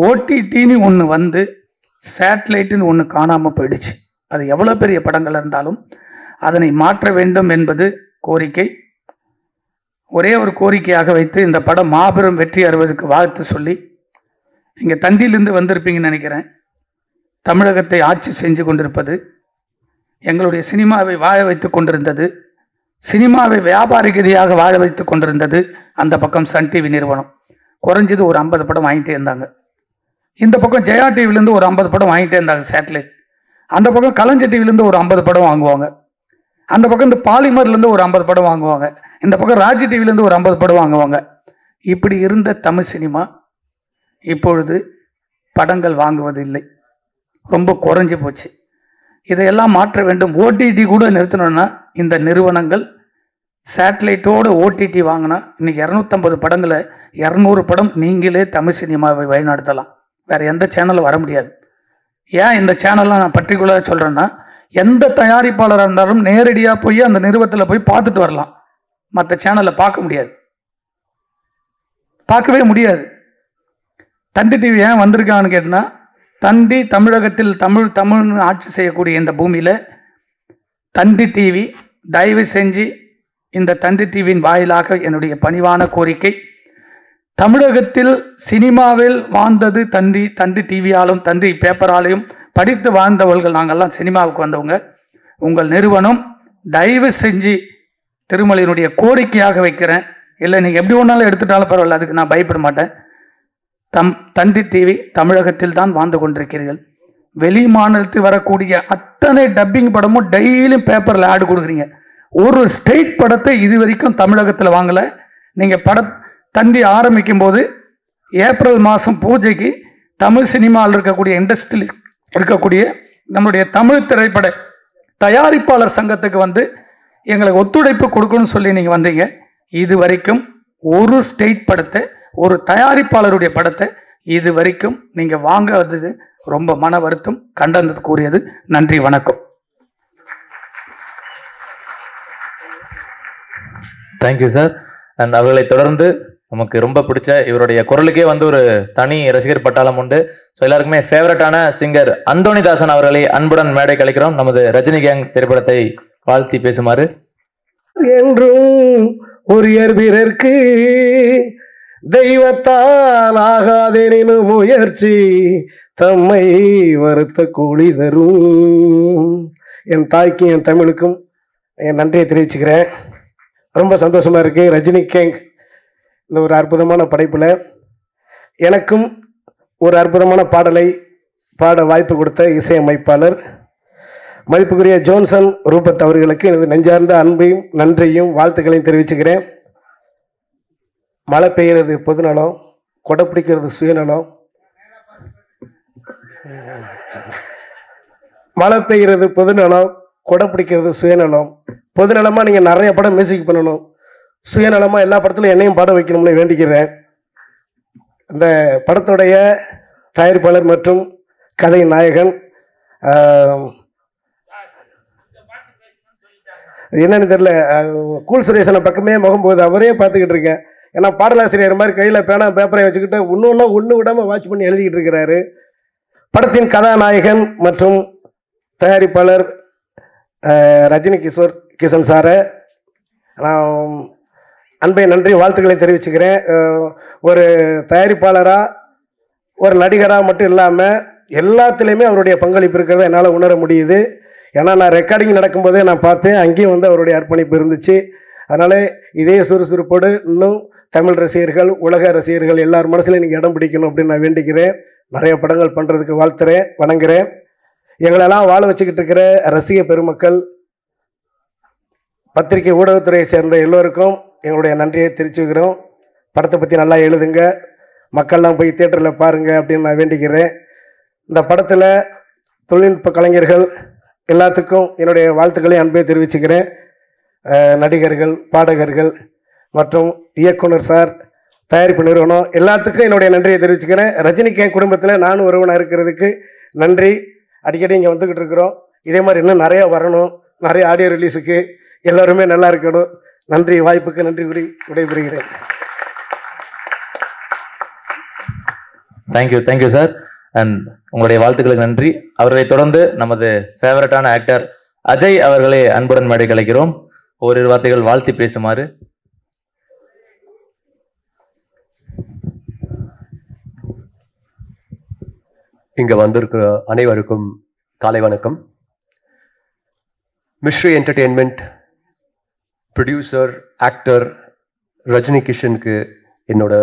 Speaker 4: ஓடிடின்னு ஒன்று வந்து சேட்டலைட்டுன்னு ஒன்று காணாமல் போயிடுச்சு. அது எவ்வளோ பெரிய படங்கள் இருந்தாலும் அதனை மாற்ற வேண்டும் என்பது கோரிக்கை. ஒரே ஒரு கோரிக்கையாக வைத்து இந்த படம் மாபெரும் வெற்றி அறுவதற்கு வாழ்த்து சொல்லி, இங்கே தந்தியிலிருந்து வந்திருப்பீங்கன்னு நினைக்கிறேன். தமிழகத்தை ஆட்சி செஞ்சு கொண்டிருப்பது, எங்களுடைய சினிமாவை வாழ வைத்து கொண்டிருந்தது, சினிமாவை வியாபார ரீதியாக வாழ வைத்து கொண்டிருந்தது அந்த பக்கம் சன் டிவி நிறுவனம். குறைஞ்சது ஒரு 50 படம் வாங்கிட்டே இருந்தாங்க. இந்த பக்கம் ஜெயா டிவிலேருந்து ஒரு 50 படம் வாங்கிட்டே இருந்தாங்க சேட்டலைட். அந்த பக்கம் கலைஞர் டிவிலேருந்து ஒரு 50 படம் வாங்குவாங்க. அந்த பக்கம் இந்த பாலிமர்லேருந்து ஒரு 50 படம் வாங்குவாங்க. இந்த பக்கம் ராஜ் டிவிலேருந்து ஒரு 50 படம் வாங்குவாங்க. இப்படி இருந்த தமிழ் சினிமா இப்பொழுது படங்கள் வாங்குவதில்லை, ரொம்ப குறைஞ்சி போச்சு. இதையெல்லாம் மாற்ற வேண்டும். ஓடிடி கூட நிறுத்தணும்னா இந்த நிறுவனங்கள் சேட்டலைட்டோடு ஓடிடி வாங்கினா இன்னைக்கு 250 படங்களை 200 படம் நீங்களே தமிழ் சினிமாவை வழிநடத்தலாம். வேறு எந்த சேனலும் வர முடியாது. ஏன் இந்த சேனல்லாம் நான் பர்டிகுலராக சொல்கிறேன்னா, எந்த தயாரிப்பாளராக இருந்தாலும் நேரடியாக போய் அந்த நிறுவனத்தில் போய் பார்த்துட்டு வரலாம். மற்ற சேனலில் பார்க்க முடியாது, பார்க்கவே முடியாது. தந்தி டிவி ஏன் வந்திருக்காங்கன்னு கேட்டால், தந்தி தமிழகத்தில் தமிழ்னு ஆட்சி செய்யக்கூடிய இந்த பூமியில் தந்தி டிவி தயவு செஞ்சு இந்த தந்தி டிவியின் வாயிலாக என்னுடைய பணிவான கோரிக்கை, தமிழகத்தில் சினிமாவில் வாழ்ந்தது தந்தி டிவியாலும் தந்தி பேப்பராலையும் படித்து வாழ்ந்தவர்கள் நாங்கள்லாம் சினிமாவுக்கு வந்தவங்க. உங்கள் நிறுவனம் தயவு செஞ்சு திருமலையினுடைய கோரிக்கையாக வைக்கிறேன். இல்லை நீங்கள் எப்படி ஒன்றாலும் எடுத்துட்டாலும் பரவாயில்ல, அதுக்கு நான் பயப்பட மாட்டேன். தந்தி டிவி தமிழகத்தில் தான் வாழ்ந்து கொண்டிருக்கிறீர்கள். வெளி மாநிலத்தில் வரக்கூடிய அத்தனை டப்பிங் படமும் டெய்லியும் பேப்பரில் ஆடு கொடுக்குறீங்க. ஒரு ஸ்டேட் படத்தை இது வரைக்கும் தமிழகத்தில் வாங்கலை. நீங்கள் தந்தி ஆரம்பிக்கும் போது ஏப்ரல் மாதம் பூஜைக்கு தமிழ் சினிமாவில் இருக்கக்கூடிய இண்டஸ்ட்ரியில் இருக்கக்கூடிய நம்முடைய தமிழ் திரைப்பட தயாரிப்பாளர் சங்கத்துக்கு வந்து எங்களுக்கு ஒத்துழைப்பு கொடுக்கணும்னு சொல்லி நீங்கள் வந்தீங்க. இது வரைக்கும் ஒரு ஸ்டேட் படத்தை, ஒரு தயாரிப்பாளருடைய படத்தை இது வரைக்கும் நீங்கள் வாங்காதது ரொம்ப மன வருத்தம், கண்டனத்துக்குரியது. நன்றி, வணக்கம்.
Speaker 1: Thank you sir. அண்ட் அவர்களை தொடர்ந்து நமக்கு ரொம்ப பிடிச்ச இவருடைய குரலுக்கே வந்து ஒரு தனி ரசிகர் பட்டாளம் உண்டு. ஸோ எல்லாருக்குமே ஃபேவரட்டான சிங்கர் அந்தோணிதாசன் அவர்களை அன்புடன் மேடை கழிக்கிறோம். நமது ரஜினி கேங் திரைப்படத்தை வாழ்த்தி பேசுமாறு.
Speaker 5: என்றும் ஒரு பிறர்க்கு தெய்வத்தால் ஆகாதெனும் முயற்சி தம்மை வருத்த கூலி தரும். என் தாய்க்கும் என் தமிழுக்கும் என் நன்றியை தெரிவிச்சுக்கிறேன். ரொம்ப சந்தோஷமா இருக்கு. ரஜினி கேங் இந்த ஒரு அற்புதமான படைப்பில் எனக்கும் ஒரு அற்புதமான பாடலை பாட வாய்ப்பு கொடுத்த இசையமைப்பாளர் மதிப்புக்குரிய ஜோன்சன் ரூபத் அவர்களுக்கு எனது நெஞ்சார்ந்த அன்பையும் நன்றியும் வாழ்த்துக்களையும் தெரிவிச்சுக்கிறேன். மழை பெய்கிறது பொதுநலம், கொடை பிடிக்கிறது சுயநலம். மழை பெய்கிறது பொதுநலம், கொடை பிடிக்கிறது சுயநலம். பொதுநலமாக நீங்கள் நிறைய படம் மியூசிக் பண்ணணும், சுயநலமாக எல்லா படத்துலையும் என்னையும் பாட வைக்கணும்னு வேண்டிக்கிறேன். இந்த படத்துடைய தயாரிப்பாளர் மற்றும் கதை நாயகன் என்னன்னு தெரியல, கூல் சுரேசனை பக்கமே முகம் போகுது, அவரே பார்த்துக்கிட்டு இருக்கேன். ஏன்னா பாடலாசிரியர் மாதிரி கையில் பேனா பேப்பரை வச்சுக்கிட்டு ஒன்று விடாமல் வாட்ச் பண்ணி எழுதிக்கிட்டு இருக்கிறாரு. படத்தின் கதாநாயகன் மற்றும் தயாரிப்பாளர் ரஜினி கிஷன் சாரை நான் அன்பை நன்றி வாழ்த்துக்களை தெரிவிச்சுக்கிறேன். ஒரு தயாரிப்பாளராக ஒரு நடிகராக மட்டும் இல்லாமல் எல்லாத்துலேயுமே அவருடைய பங்களிப்பு இருக்கிறத என்னால் உணர முடியுது. ஏன்னா நான் ரெக்கார்டிங் நடக்கும்போதே நான் பார்த்தேன், அங்கேயும் வந்து அவருடைய அர்ப்பணிப்பு இருந்துச்சு. அதனால் இதே சுறுசுறுப்போடு இன்னும் தமிழ் ரசிகர்கள், உலக ரசிகர்கள் எல்லார் மனசுலையும் நீங்கள் இடம் பிடிக்கணும் அப்படின்னு நான் வேண்டிக்கிறேன். நிறைய படங்கள் பண்ணுறதுக்கு வாழ்த்துறேன், வணங்குறேன். எங்களெல்லாம் வாழ வச்சுக்கிட்டு இருக்கிற ரசிக பெருமக்கள், பத்திரிகை ஊடகத்துறையை சேர்ந்த எல்லோருக்கும் எங்களுடைய நன்றியை தெரிவிச்சுக்கிறோம். படத்தை பற்றி நல்லா எழுதுங்க, மக்கள்லாம் போய் தியேட்டரில் பாருங்கள் அப்படின்னு நான் வேண்டிக்கிறேன். இந்த படத்தில் தொழில்நுட்ப கலைஞர்கள் எல்லாத்துக்கும் என்னுடைய வாழ்த்துக்களையும் அன்பை தெரிவிச்சுக்கிறேன். நடிகர்கள், பாடகர்கள் மற்றும் இயக்குனர் சார் தயாரிப்பு நிறுவனம் எல்லாத்துக்கும் என்னுடைய நன்றியை தெரிவிச்சுக்கிறேன். ரஜினிகாந்த் குடும்பத்தில் நானும் ஒருவனாக இருக்கிறதுக்கு நன்றி. அடிக்கடி இங்கே வந்துக்கிட்டு இருக்கிறோம். இதே மாதிரி இன்னும் நிறையா வரணும், நிறைய ஆடியோ ரிலீஸுக்கு எல்லோருமே நல்லா இருக்கணும். நன்றி, வாய்ப்புக்கு நன்றி கூறி விடைபெறுகிறேன்.
Speaker 1: Thank you sir. அண்ட் உங்களுடைய வாழ்த்துக்களுக்கு நன்றி. அவர்களை தொடர்ந்து நமது ஃபேவரட்டான ஆக்டர் அஜய் அவர்களை அன்புடன் மேடை கலைக்கிறோம். ஓரிரு வார்த்தைகள் வாழ்த்தி பேசுமாறு.
Speaker 6: இங்க வந்திருக்கிற அனைவருக்கும் காலை வணக்கம். Mystery entertainment producer actor Rajini கிஷனுக்கு என்னோட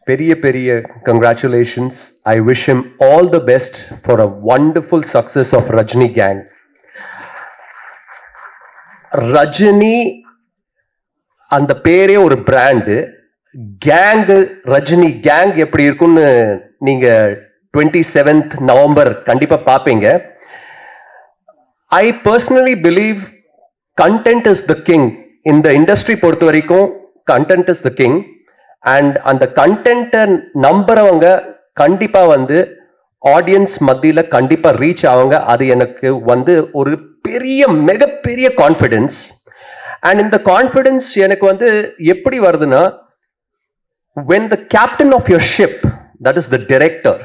Speaker 6: பெரிய பெரிய congratulations. I wish him all the best for a wonderful success of Rajini gang. Rajini அந்த பேரே ஒரு பிராண்டு. கேங்கு ரஜினி கேங் எப்படி இருக்குன்னு நீங்க 27th நவம்பர் கண்டிப்பா பார்ப்பீங்க. I personally believe content is the king. இந்த இண்டஸ்ட்ரி பொறுத்த வரைக்கும் content is the king. And அந்த கண்டென்ட்டை நம்புறவங்க கண்டிப்பா வந்து ஆடியன்ஸ் மத்தியில கண்டிப்பா ரீச் ஆவாங்க. அது எனக்கு வந்து ஒரு பெரிய மிகப்பெரிய கான்ஃபிடென்ஸ். அண்ட் இந்த கான்ஃபிடென்ஸ் எனக்கு வந்து எப்படி வருதுன்னா, when the captain of your ship, that is the director,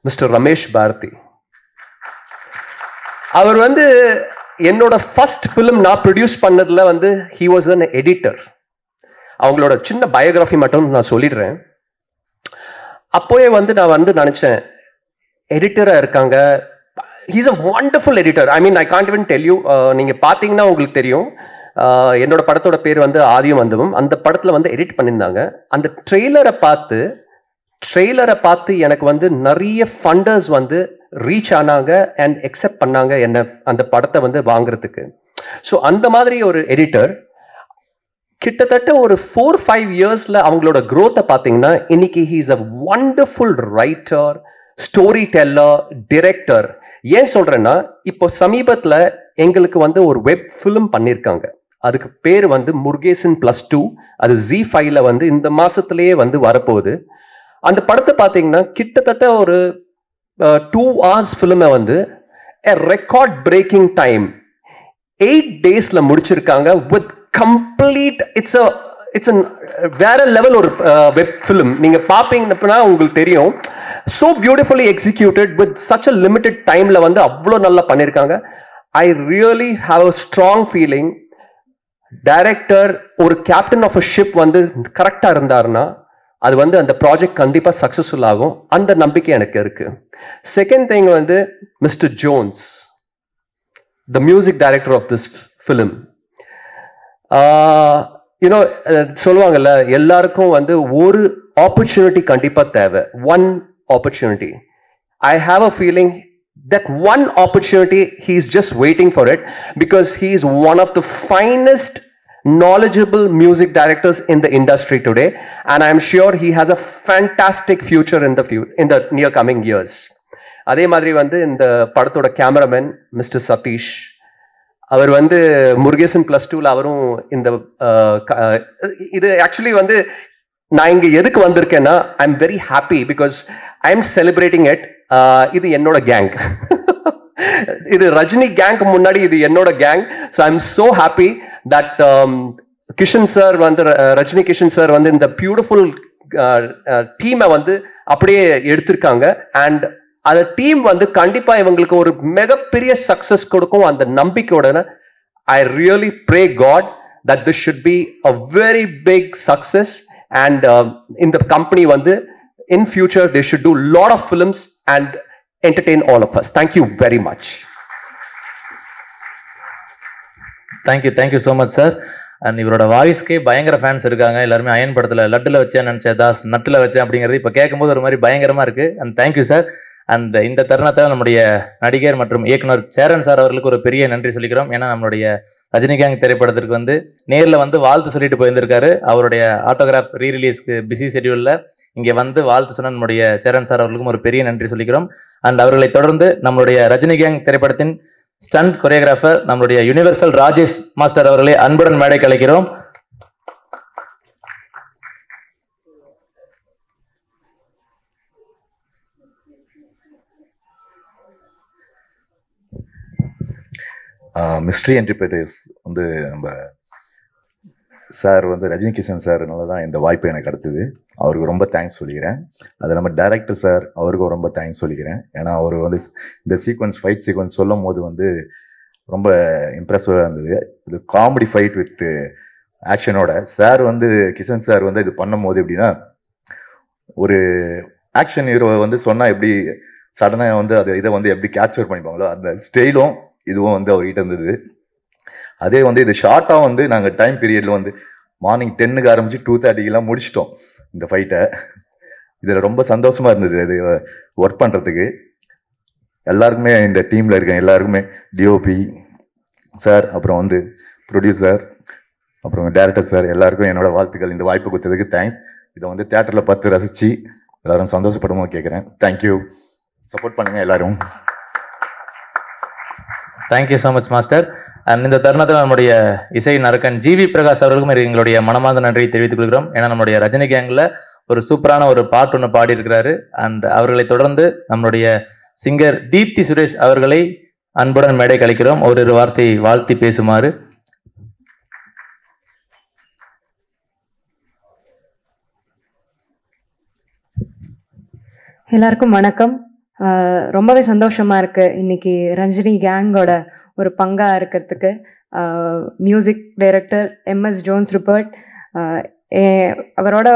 Speaker 6: Mr. Ramesh Bharati, அவர் வந்து என்னோட ஃபர்ஸ்ட் ஃபிலிம் நான் ப்ரொடியூஸ் பண்ணதுல வந்து he was an editor. அவங்களோட சின்ன பயோகிராஃபி மட்டும் நான் சொல்லிடுறேன். அப்போயே வந்து நான் வந்து நினைச்சேன், எடிட்டரா இருக்காங்க. he's a wonderful editor. I mean, I can't even tell you. நீங்க பாத்தீங்கன்னா உங்களுக்கு தெரியும். என்னோட படத்தோட பேர் வந்து ஆதியும் அந்தமும். அந்த படத்துல வந்து எடிட் பண்ணியிருந்தாங்க. அந்த ட்ரெய்லரை பார்த்து எனக்கு வந்து நிறைய ஃபண்டர்ஸ் வந்து ரீச் ஆனாங்க அண்ட் அக்செப்ட் பண்ணாங்க என்ன அந்த படத்தை வந்து வாங்குறதுக்கு. ஸோ அந்த மாதிரி ஒரு எடிட்டர் கிட்டத்தட்ட ஒரு 4-5 இயர்ஸ்ல அவங்களோட growth பார்த்தீங்கன்னா இன்னைக்கு he's a wonderful writer, story teller, director. ஏன் சொல்றேன்னா, இப்போ சமீபத்துல எங்களுக்கு வந்து ஒரு வெப் ஃபிலிம் பண்ணியிருக்காங்க. அதுக்கு பேர் வந்து முருகேசன் +2. அது ZEE5ல வந்து இந்த மாசத்திலேயே வந்து வரப்போகுது. அந்த படத்தை பார்த்தீங்கன்னா கிட்டத்தட்ட ஒரு 2 hours ஃபிலிமை வந்து ரெக்கார்ட் பிரேக்கிங் டைம் 8 daysல முடிச்சிருக்காங்க. வித் கம்ப்ளீட் இட்ஸ் வேற லெவல் ஒரு வெப் ஃபிலிம். நீங்க பார்ப்பீங்கன்னா உங்களுக்கு தெரியும். so beautifully executed with such a limited timeல வந்து அவ்வளோ நல்லா பண்ணியிருக்காங்க. I really have a strong feeling director ஒரு கேப்டன் ஆஃப் அ ஷிப் வந்து கரெக்டா இருந்தாருன்னா அது வந்து அந்த ப்ராஜெக்ட் கண்டிப்பா சக்சஸ்ஃபுல் ஆகும். அந்த நம்பிக்கை எனக்கு இருக்கு. செகண்ட் திங் வந்து mister Jones, the music director of this film. You know சொல்லுவாங்கல்ல, எல்லாருக்கும் வந்து ஒரு ஆப்பர்ச்சுனிட்டி கண்டிப்பா தேவை. One opportunity. I have a feeling that one opportunity he is just waiting for it, because he is one of the finest knowledgeable music directors in the industry today, and I am sure he has a fantastic future in the near coming years. அதே மாதிரி வந்து இந்த படத்தோட cameraman mister Satish, அவர் வந்து முருகேசன் +2ல அவரும் இந்த இது actually வந்து நான் இங்க எதுக்கு வந்திருக்கேன்னா, I am very happy because I am celebrating it. இது என்னோட கேங். இது ரஜினி கேங்க் முன்னாடி இது என்னோட gang. So I am so happy that Kishan sir வந்து ரஜினி கிஷன் சார் வந்து இந்த பியூட்டிஃபுல் டீமை வந்து அப்படியே எடுத்திருக்காங்க. அண்ட் அந்த டீம் வந்து கண்டிப்பா இவங்களுக்கு ஒரு மிகப்பெரிய சக்சஸ் கொடுக்கும் அந்த நம்பிக்கையோட. I really pray God that this should be a very big success, and in the company வந்து in future they should do lot of films and entertain all of us. Thank you very much.
Speaker 1: thank you so much sir. And இவரோட வாய்ஸ்க்கே பயங்கர fans இருக்காங்க. எல்லாருமே iron படத்துல லட்டுல வச்சேன் நினைச்சேன், தாஸ் நட்டுல வச்சேன் அப்படிங்கிறது இப்போ கேட்கும்போது ஒரு மாதிரி பயங்கரமா இருக்கு. And thank you sir. அந்த இந்த தருணத்தில் நம்முடைய நடிகர் மற்றும் இயக்குனர் சேரன் சார் அவர்களுக்கு ஒரு பெரிய நன்றி சொல்லிக்கிறோம். ஏன்னா நம்மளுடைய ரஜினிகாந்த் திரைப்படத்திற்கு வந்து நேரில் வந்து வாழ்த்து சொல்லிட்டு போயிருந்திருக்காரு. அவருடைய ஆட்டோகிராஃப் ரீரிலீஸ்க்கு பிஸி ஷெடியூலில் இங்கே வந்து வாழ்த்து சொன்ன நம்முடைய சேரன் சார் அவர்களுக்கும் ஒரு பெரிய நன்றி சொல்லிக்கிறோம். அண்ட் அவர்களை தொடர்ந்து நம்மளுடைய ரஜினிகாந்த் திரைப்படத்தின் ஸ்டண்ட் கொரியோகிராஃபர் நம்மளுடைய யுனிவர்சல் ராஜேஷ் மாஸ்டர் அவர்களை அன்புடன் மேடை கலைக்கிறோம்.
Speaker 7: மிஸ்ட்ரி என்டர்பிரைஸ் வந்து நம்ம சார் வந்து ரஜினி கிஷன் சார்னால தான் இந்த வாய்ப்பு எனக்கு கிடைத்தது. அவருக்கு ரொம்ப தேங்க்ஸ் சொல்லிக்கிறேன். அது நம்ம டைரக்டர் சார் அவருக்கும் ரொம்ப தேங்க்ஸ் சொல்லிக்கிறேன். ஏன்னா அவர் வந்து இந்த ஃபைட் சீக்வன்ஸ் சொல்லும் போது வந்து ரொம்ப இம்ப்ரெசிவாக இருந்தது. இது காமெடி ஃபைட் வித் ஆக்ஷனோட சார் வந்து கிஷன் சார் வந்து இது பண்ணும் போது எப்படின்னா ஒரு ஆக்ஷன் ஹீரோ வந்து சொன்னால் எப்படி சடனாக வந்து இதை வந்து எப்படி கேப்சர் பண்ணிப்பாங்களோ அந்த ஸ்டைலும் இதுவும் வந்து அவர்கிட்ட இருந்தது. அதே வந்து இது ஷார்ட்டாக வந்து நாங்கள் டைம் பீரியடில் வந்து மார்னிங் 10க்கு ஆரம்பித்து 2:30 முடிச்சிட்டோம் இந்த ஃபைட்டை. இதில் ரொம்ப சந்தோஷமாக இருந்தது இது ஒர்க் பண்ணுறதுக்கு. எல்லாருக்குமே இந்த டீமில் இருக்கேன் எல்லாருக்குமே டிஓபி சார், அப்புறம் வந்து ப்ரொடியூசர், அப்புறம் டேரக்டர் சார் எல்லாருக்கும் என்னோட வாழ்த்துக்கள். இந்த வாய்ப்பு கொடுத்ததுக்கு தேங்க்ஸ். இதை வந்து தேட்டரில் பார்த்து ரசித்து எல்லாரும் சந்தோஷப்படுமோ கேட்குறேன். தேங்க்யூ. சப்போர்ட் பண்ணுங்கள் எல்லாரும்.
Speaker 1: Thank you so much master. And இந்த தருணத்தில் நம்முடைய இசை நரக்கன் ஜிவி பிரகாஷ் அவர்களுக்கும் எங்களுடைய மனமார்ந்த நன்றியை தெரிவித்துக் கொள்கிறோம். ஏன்னா நம்மளுடைய ரஜினி கேங்கில் ஒரு சூப்பரான ஒரு பாட்டு ஒன்று பாடி இருக்கிறாரு. அண்ட் அவர்களை தொடர்ந்து நம்மளுடைய சிங்கர் தீப்தி சுரேஷ் அவர்களை அன்புடன் மேடை கழிக்கிறோம். ஒரு வார்த்தை வாழ்த்தி பேசுமாறு.
Speaker 8: எல்லாருக்கும் வணக்கம். ரொம்பவே சந்தோஷமா இருக்கு இன்னைக்கு ரஞ்சினி கேங்கோட ஒரு பங்கா இருக்கிறதுக்கு. Music director MS Jones Rupert, அவரோட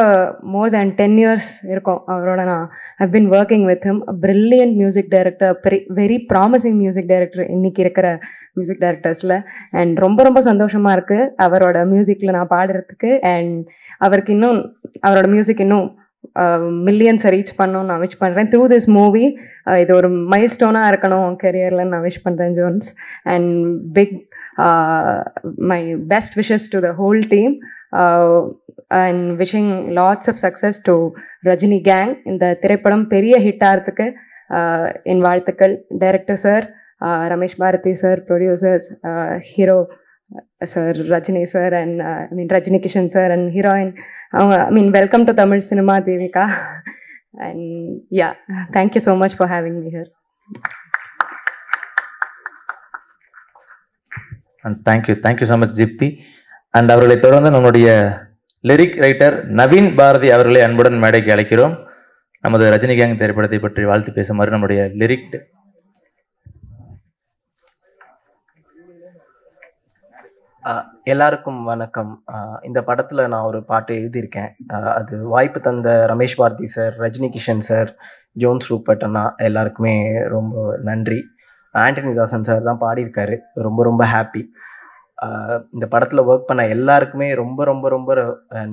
Speaker 8: மோர் தேன் 10 years இருக்கும் அவரோட. நான் have been working with him. Brilliant music director, very promising music director இன்னைக்கு இருக்கிற மியூசிக் டைரக்டர்ஸில். அண்ட் ரொம்ப ரொம்ப சந்தோஷமா இருக்கு அவரோட மியூசிக்கில் நான் பாடுறதுக்கு. அண்ட் அவருக்கு இன்னும் அவரோட மியூசிக் இன்னும் மில்லியன்ஸை ரீச் பண்ணணும்னு நான் விஷ் பண்ணுறேன். த்ரூ திஸ் மூவி இது ஒரு மைல் ஸ்டோனாக இருக்கணும் கெரியரில் நான் விஷ் பண்ணுறேன் Jones. And big my best wishes to the whole team and wishing lots of success to Rajini gang. இந்த திரைப்படம் பெரிய ஹிட் ஆகிறதுக்கு என் வாழ்த்துக்கள். Director sir, Ramesh Bharathi sir, producers, hero sir Rajini sir, and Rajini Kishan sir, and heroine. Welcome to Tamil cinema, Devika. And yeah, thank you so much for having me here.
Speaker 1: And thank you so much Jipti. And அவர்களை தொடர்ந்து நம்முடைய lyric writer Naveen Bharathi அவர்களை அன்புடன் மேடைக்கு அழைக்கிறோம். நமது Rajini gang திரைப்படத்தை பற்றி வாழ்த்து பேசுமாறு நம்முடைய லிரிக்.
Speaker 9: எல்லாருக்கும் வணக்கம். இந்த படத்தில் நான் ஒரு பாட்டு எழுதியிருக்கேன். அது வாய்ப்பு தந்த ரமேஷ் பாரதி சார், ரஜினி கிஷன் சார், ஜோன்ஸ் ரூப்பர்ட் அண்ணா எல்லாருக்குமே ரொம்ப நன்றி. ஆண்டனி தாசன் சார் தான் பாடியிருக்காரு. ரொம்ப ரொம்ப ஹாப்பி. இந்த படத்தில் ஒர்க் பண்ண எல்லாருக்குமே ரொம்ப ரொம்ப ரொம்ப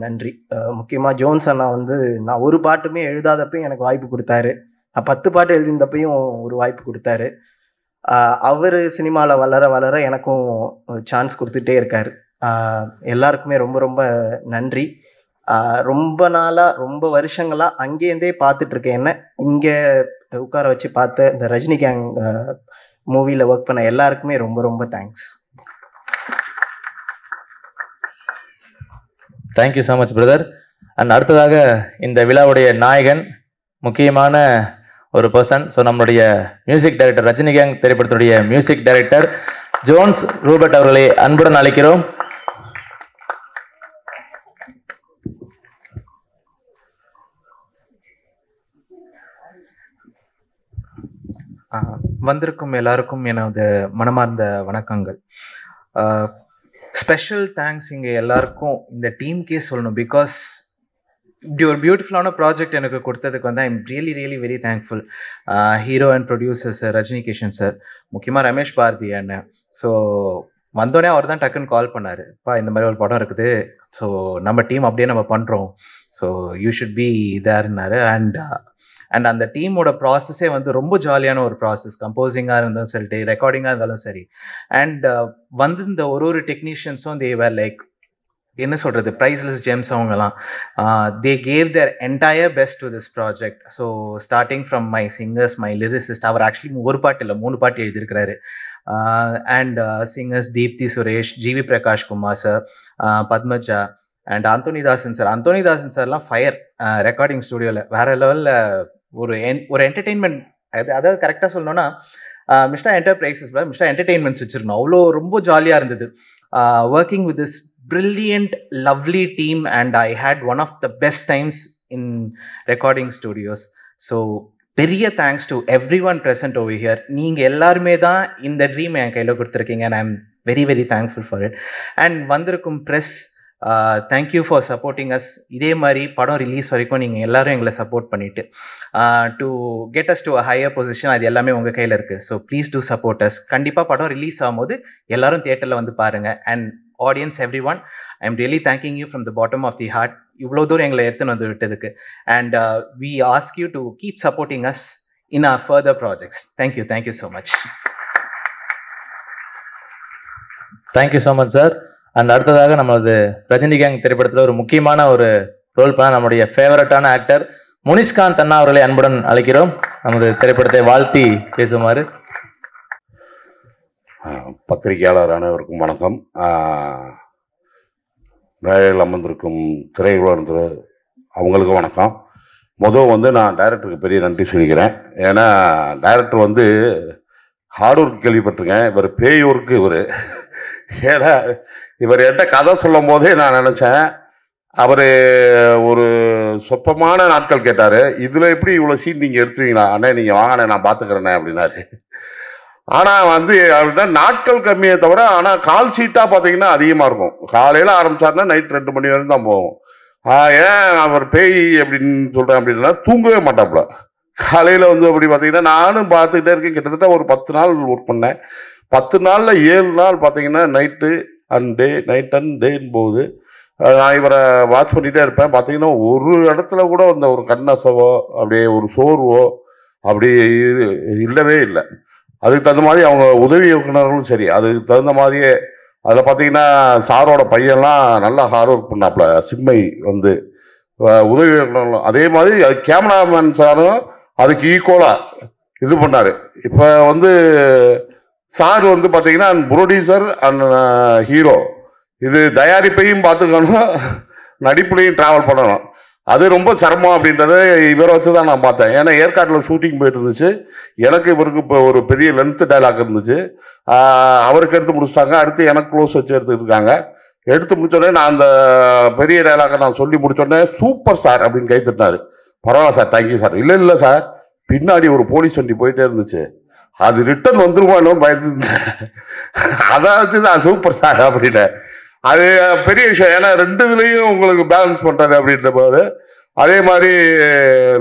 Speaker 9: நன்றி. முக்கியமாக ஜோன்ஸ் அண்ணா வந்து நான் ஒரு பாட்டுமே எழுதாதப்பையும் எனக்கு வாய்ப்பு கொடுத்தாரு. நான் 10 பாட்டு எழுதியிருந்தப்பையும் ஒரு வாய்ப்பு கொடுத்தாரு. அவர் சினிமாவில் வளர வளர எனக்கும் சான்ஸ் கொடுத்துட்டே இருக்கார். எல்லாருக்குமே ரொம்ப ரொம்ப நன்றி. ரொம்ப நாளாக ரொம்ப வருஷங்களாக அங்கேருந்தே பார்த்துட்ருக்கேன். என்ன இங்கே உட்கார வச்சு பார்த்த இந்த ரஜினி கேங் மூவியில் ஒர்க் பண்ண எல்லாருக்குமே ரொம்ப ரொம்ப thanks.
Speaker 1: Thank you so much brother. And அடுத்ததாக இந்த விழாவுடைய நாயகன், முக்கியமான ஒரு பர்சன். ஸோ நம்மளுடைய மியூசிக் டைரக்டர், ரஜினி கேங் திரைப்படத்துடைய மியூசிக் டைரக்டர் ஜோன்ஸ் ரூபர்ட் அவர்களை அன்புடன் அழைக்கிறோம்.
Speaker 10: வந்திருக்கும் எல்லாருக்கும் எனது மனமார்ந்த வணக்கங்கள். ஸ்பெஷல் தேங்க்ஸ் இங்கே எல்லாருக்கும் இந்த டீம்கே சொல்லணும். பிகாஸ் இப்படி ஒரு பியூட்டிஃபுல்லான ப்ராஜெக்ட் எனக்கு கொடுத்ததுக்கு வந்து I'm really very thankful. Hero and producer sir Rajini Kishan sir, முக்கியமாக ரமேஷ் பாரதி அண்ணன். ஸோ வந்தோடனே அவர் தான் டக்குன்னு கால் பண்ணார், அப்பா இந்த மாதிரி ஒரு படம் இருக்குது, ஸோ நம்ம டீம் அப்படியே நம்ம பண்ணுறோம், ஸோ யூ ஷுட் பி தேர்னாரு. அண்ட் அந்த டீமோட ப்ராசஸே வந்து ரொம்ப ஜாலியான ஒரு ப்ராசஸ். கம்போசிங்காக இருந்தாலும் சரி, ரெக்கார்டிங்காக இருந்தாலும் சரி. அண்ட் வந்து இந்த ஒரு டெக்னீஷியன்ஸும் தே வேர் லைக் என்ன சொல்கிறது, ப்ரைஸ்லெஸ் ஜெம்ஸ். அவங்கலாம் they gave their entire best to this project. So starting from my singers, my lyricist, அவர் ஆக்சுவலி ஒரு பாட்டு இல்லை 3 பாட்டு எழுதியிருக்கிறாரு. And singers Deepthi Suresh, GV Prakash Kumar sir, Padmaja and Anthony Dasan sir. Anthony Dasan சார்லாம் ஃபயர் ரெக்கார்டிங் ஸ்டுடியோவில் வேற லெவலில் ஒரு என்டர்டெயின்மெண்ட். அதாவது கரெக்டாக சொல்லணும்னா மிஸ்டர் என்டர்பிரைசஸ் மிஸ்டர் என்டர்டெயின்மெண்ட்ஸ் வச்சிருந்தோம். அவ்வளோ ரொம்ப ஜாலியாக இருந்தது working with this brilliant lovely team, and I had one of the best times in recording studios. So பெரிய thanks to everyone present over here. நீங்கள் எல்லாருமே தான் இந்த ட்ரீம் என் கையில் கொடுத்துருக்கீங்க. And I am very very thankful for it. And வந்திருக்கும் press, thank you for supporting us. இதே மாதிரி படம் ரிலீஸ் வரைக்கும் நீங்கள் எல்லாரும் எங்களை சப்போர்ட் பண்ணிவிட்டு to get us to a higher position, அது எல்லாமே உங்கள் கையில் இருக்குது. So please do support us. கண்டிப்பாக படம் ரிலீஸ் ஆகும்போது எல்லாரும் தியேட்டரில் வந்து பாருங்கள். And audience, everyone, I'm really thanking you from the bottom of the heart. இவ்வளோ தூரம் எங்களை எடுத்துன்னு வந்து விட்டதுக்கு. And we ask you to keep supporting us in our further projects. Thank you so much.
Speaker 1: Thank you so much sir. And அடுத்ததாக நமது Rajini gang திரைப்படத்தில் ஒரு முக்கியமான ஒரு ரோல் பண்ண நம்முடைய ஃபேவரட்டான ஆக்டர் முனிஷ்காந்த் அண்ணா அவர்களை அன்புடன் அழைக்கிறோம் நமது திரைப்படத்தை வாழ்த்தி பேசுமாறு.
Speaker 11: பத்திரிகையாளர் அனைவருக்கும் வணக்கம். மேடையில் அமர்ந்திருக்கும் திரையுலக அவங்களுக்கும் வணக்கம். முதல் நான் டைரக்டருக்கு பெரிய நன்றி சொல்லிக்கிறேன். ஏன்னா டைரக்டர் ஹார்ட் ஒர்க் கேள்விப்பட்டிருக்கேன், இவர் பேய் ஒர்க்கு இவர். ஏன்னா இவர் என்கிட்ட கதை சொல்லும் போதே நான் நினச்சேன், அவர் ஒரு சொற்பமான நாட்கள் கேட்டார், இதில் எப்படி இவ்வளோ சீன் நீங்கள் எடுத்துவீங்களா அண்ணே, நீங்கள் வாங்கினே நான் பார்த்துக்கிறேண்ணே அப்படின்னாரு. ஆனால் அப்படின்னா நாட்கள் கம்மியே தவிர, ஆனால் கால் சீட்டாக பார்த்தீங்கன்னா அதிகமாக இருக்கும். காலையில் ஆரம்பிச்சாருன்னா நைட் 2 மணி வரைக்கும் தான் போகும். ஏன் அவர் பேய் அப்படின்னு சொல்கிறேன் அப்படின்னா, தூங்கவே மாட்டாப்புல. காலையில் அப்படி பார்த்தீங்கன்னா நானும் பார்த்துக்கிட்டே இருக்கேன். கிட்டத்தட்ட ஒரு 10 நாள் ஒர்க் பண்ணேன். 10 நாளில் 7 நாள் பார்த்தீங்கன்னா நைட் அண்ட் டேன்னு போகுது. நான் இவரை வாட்ச் பண்ணிகிட்டே இருப்பேன். பார்த்தீங்கன்னா ஒரு இடத்துல கூட ஒரு கண்ணசவோ அப்படியே ஒரு சோர்வோ அப்படி இல்லவே இல்லை. அதுக்கு தகுந்த மாதிரி அவங்க உதவி இயக்குனர்களும் சரி, அதுக்கு தகுந்த மாதிரியே அதில் பார்த்தீங்கன்னா சாரோட பையன்லாம் நல்லா ஹார்ட் ஒர்க் பண்ணாப்புல. சிம்மை உதவி இயக்குனர்களும் அதே மாதிரி, அது கேமராமேன் சாரும் அதுக்கு ஈக்குவலாக இது பண்ணார். இப்போ சார் பார்த்தீங்கன்னா ப்ரொடியூசர் அண்ட் ஹீரோ, இது தயாரிப்பையும் பார்த்துக்கணும், நடிப்புலையும் ட்ராவல் பண்ணணும். அது ரொம்ப சிரமம் அப்படின்றத இவரை வச்சு தான் நான் பார்த்தேன். ஏன்னா ஏற்காட்டில் ஷூட்டிங் போயிட்டு இருந்துச்சு. எனக்கு இவருக்கு இப்போ ஒரு பெரிய லென்த்து டைலாக் இருந்துச்சு. அவருக்கு எடுத்து முடிச்சிட்டாங்க. அடுத்து எனக்கு க்ளோஸ் வச்சு எடுத்துக்கிட்டாங்க. எடுத்து முடிச்சோடனே நான் அந்த பெரிய டைலாக்கை நான் சொல்லி முடிச்சோடனே சூப்பர் சார் அப்படின்னு கை தட்டினாரு. பரவாயில்ல சார், தேங்க்யூ சார். இல்லை சார், பின்னாடி ஒரு போலீஸ் வண்டி போயிட்டே இருந்துச்சு, அது ரிட்டர்ன் வந்துருவானு பயந்து அதை வச்சு தான் சூப்பர் சார் அப்படின்னு. அது பெரிய விஷயம். ஏன்னா 2 இதுலையும் உங்களுக்கு பேலன்ஸ் பண்ணுறது அப்படின்ற போது. அதே மாதிரி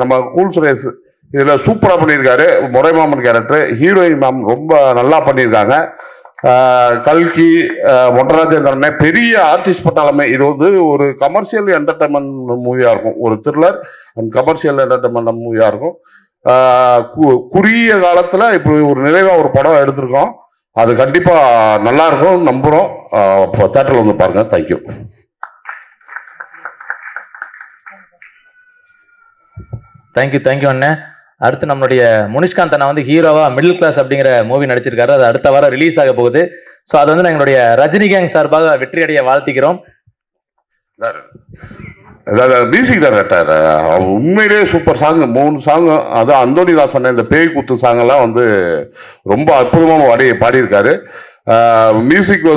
Speaker 11: நம்ம கூல் சுரேஷ் இதில் சூப்பராக பண்ணியிருக்காரு. முறைமாமன் கேரக்டர், ஹீரோயின் மேம் ரொம்ப நல்லா பண்ணியிருக்காங்க. கல்கி, மொட்டராஜேந்திரனே பெரிய ஆர்டிஸ்ட் பட்டாலுமே இது ஒரு கமர்ஷியல் என்டர்டைன்மெண்ட் மூவியாக இருக்கும். ஒரு த்ரில்லர் அண்ட் கமர்ஷியல் என்டர்டைன்மெண்ட் மூவியாக இருக்கும். குறுகிய காலத்தில் இப்படி ஒரு நிறைவாக ஒரு படம் எடுத்திருக்கோம். அது கண்டிப்பாக நல்லா இருக்கும் நம்புகிறோம். தேட்டரில் பாருங்க. தேங்க்யூ.
Speaker 1: தேங்க்யூ அண்ணே. அடுத்து நம்மளுடைய முனிஷ்காந்த் அண்ணா ஹீரோவா மிடில் கிளாஸ் அப்படிங்கிற மூவி நடிச்சிருக்காரு. அது அடுத்த வாரம் ரிலீஸ் ஆக போகுது. ஸோ அது எங்களுடைய ரஜினி கேங் சார்பாக வெற்றியடைய வாழ்த்திக்கிறோம்.
Speaker 11: மியூசிக் டைரக்டர் உண்மையிலேயே சூப்பர் சாங், 3 சாங். அது அந்தோனிதாசன் இந்த பேய் குத்து சாங்கெல்லாம் ரொம்ப அற்புதமாக பாடியிருக்காரு. மியூசிக்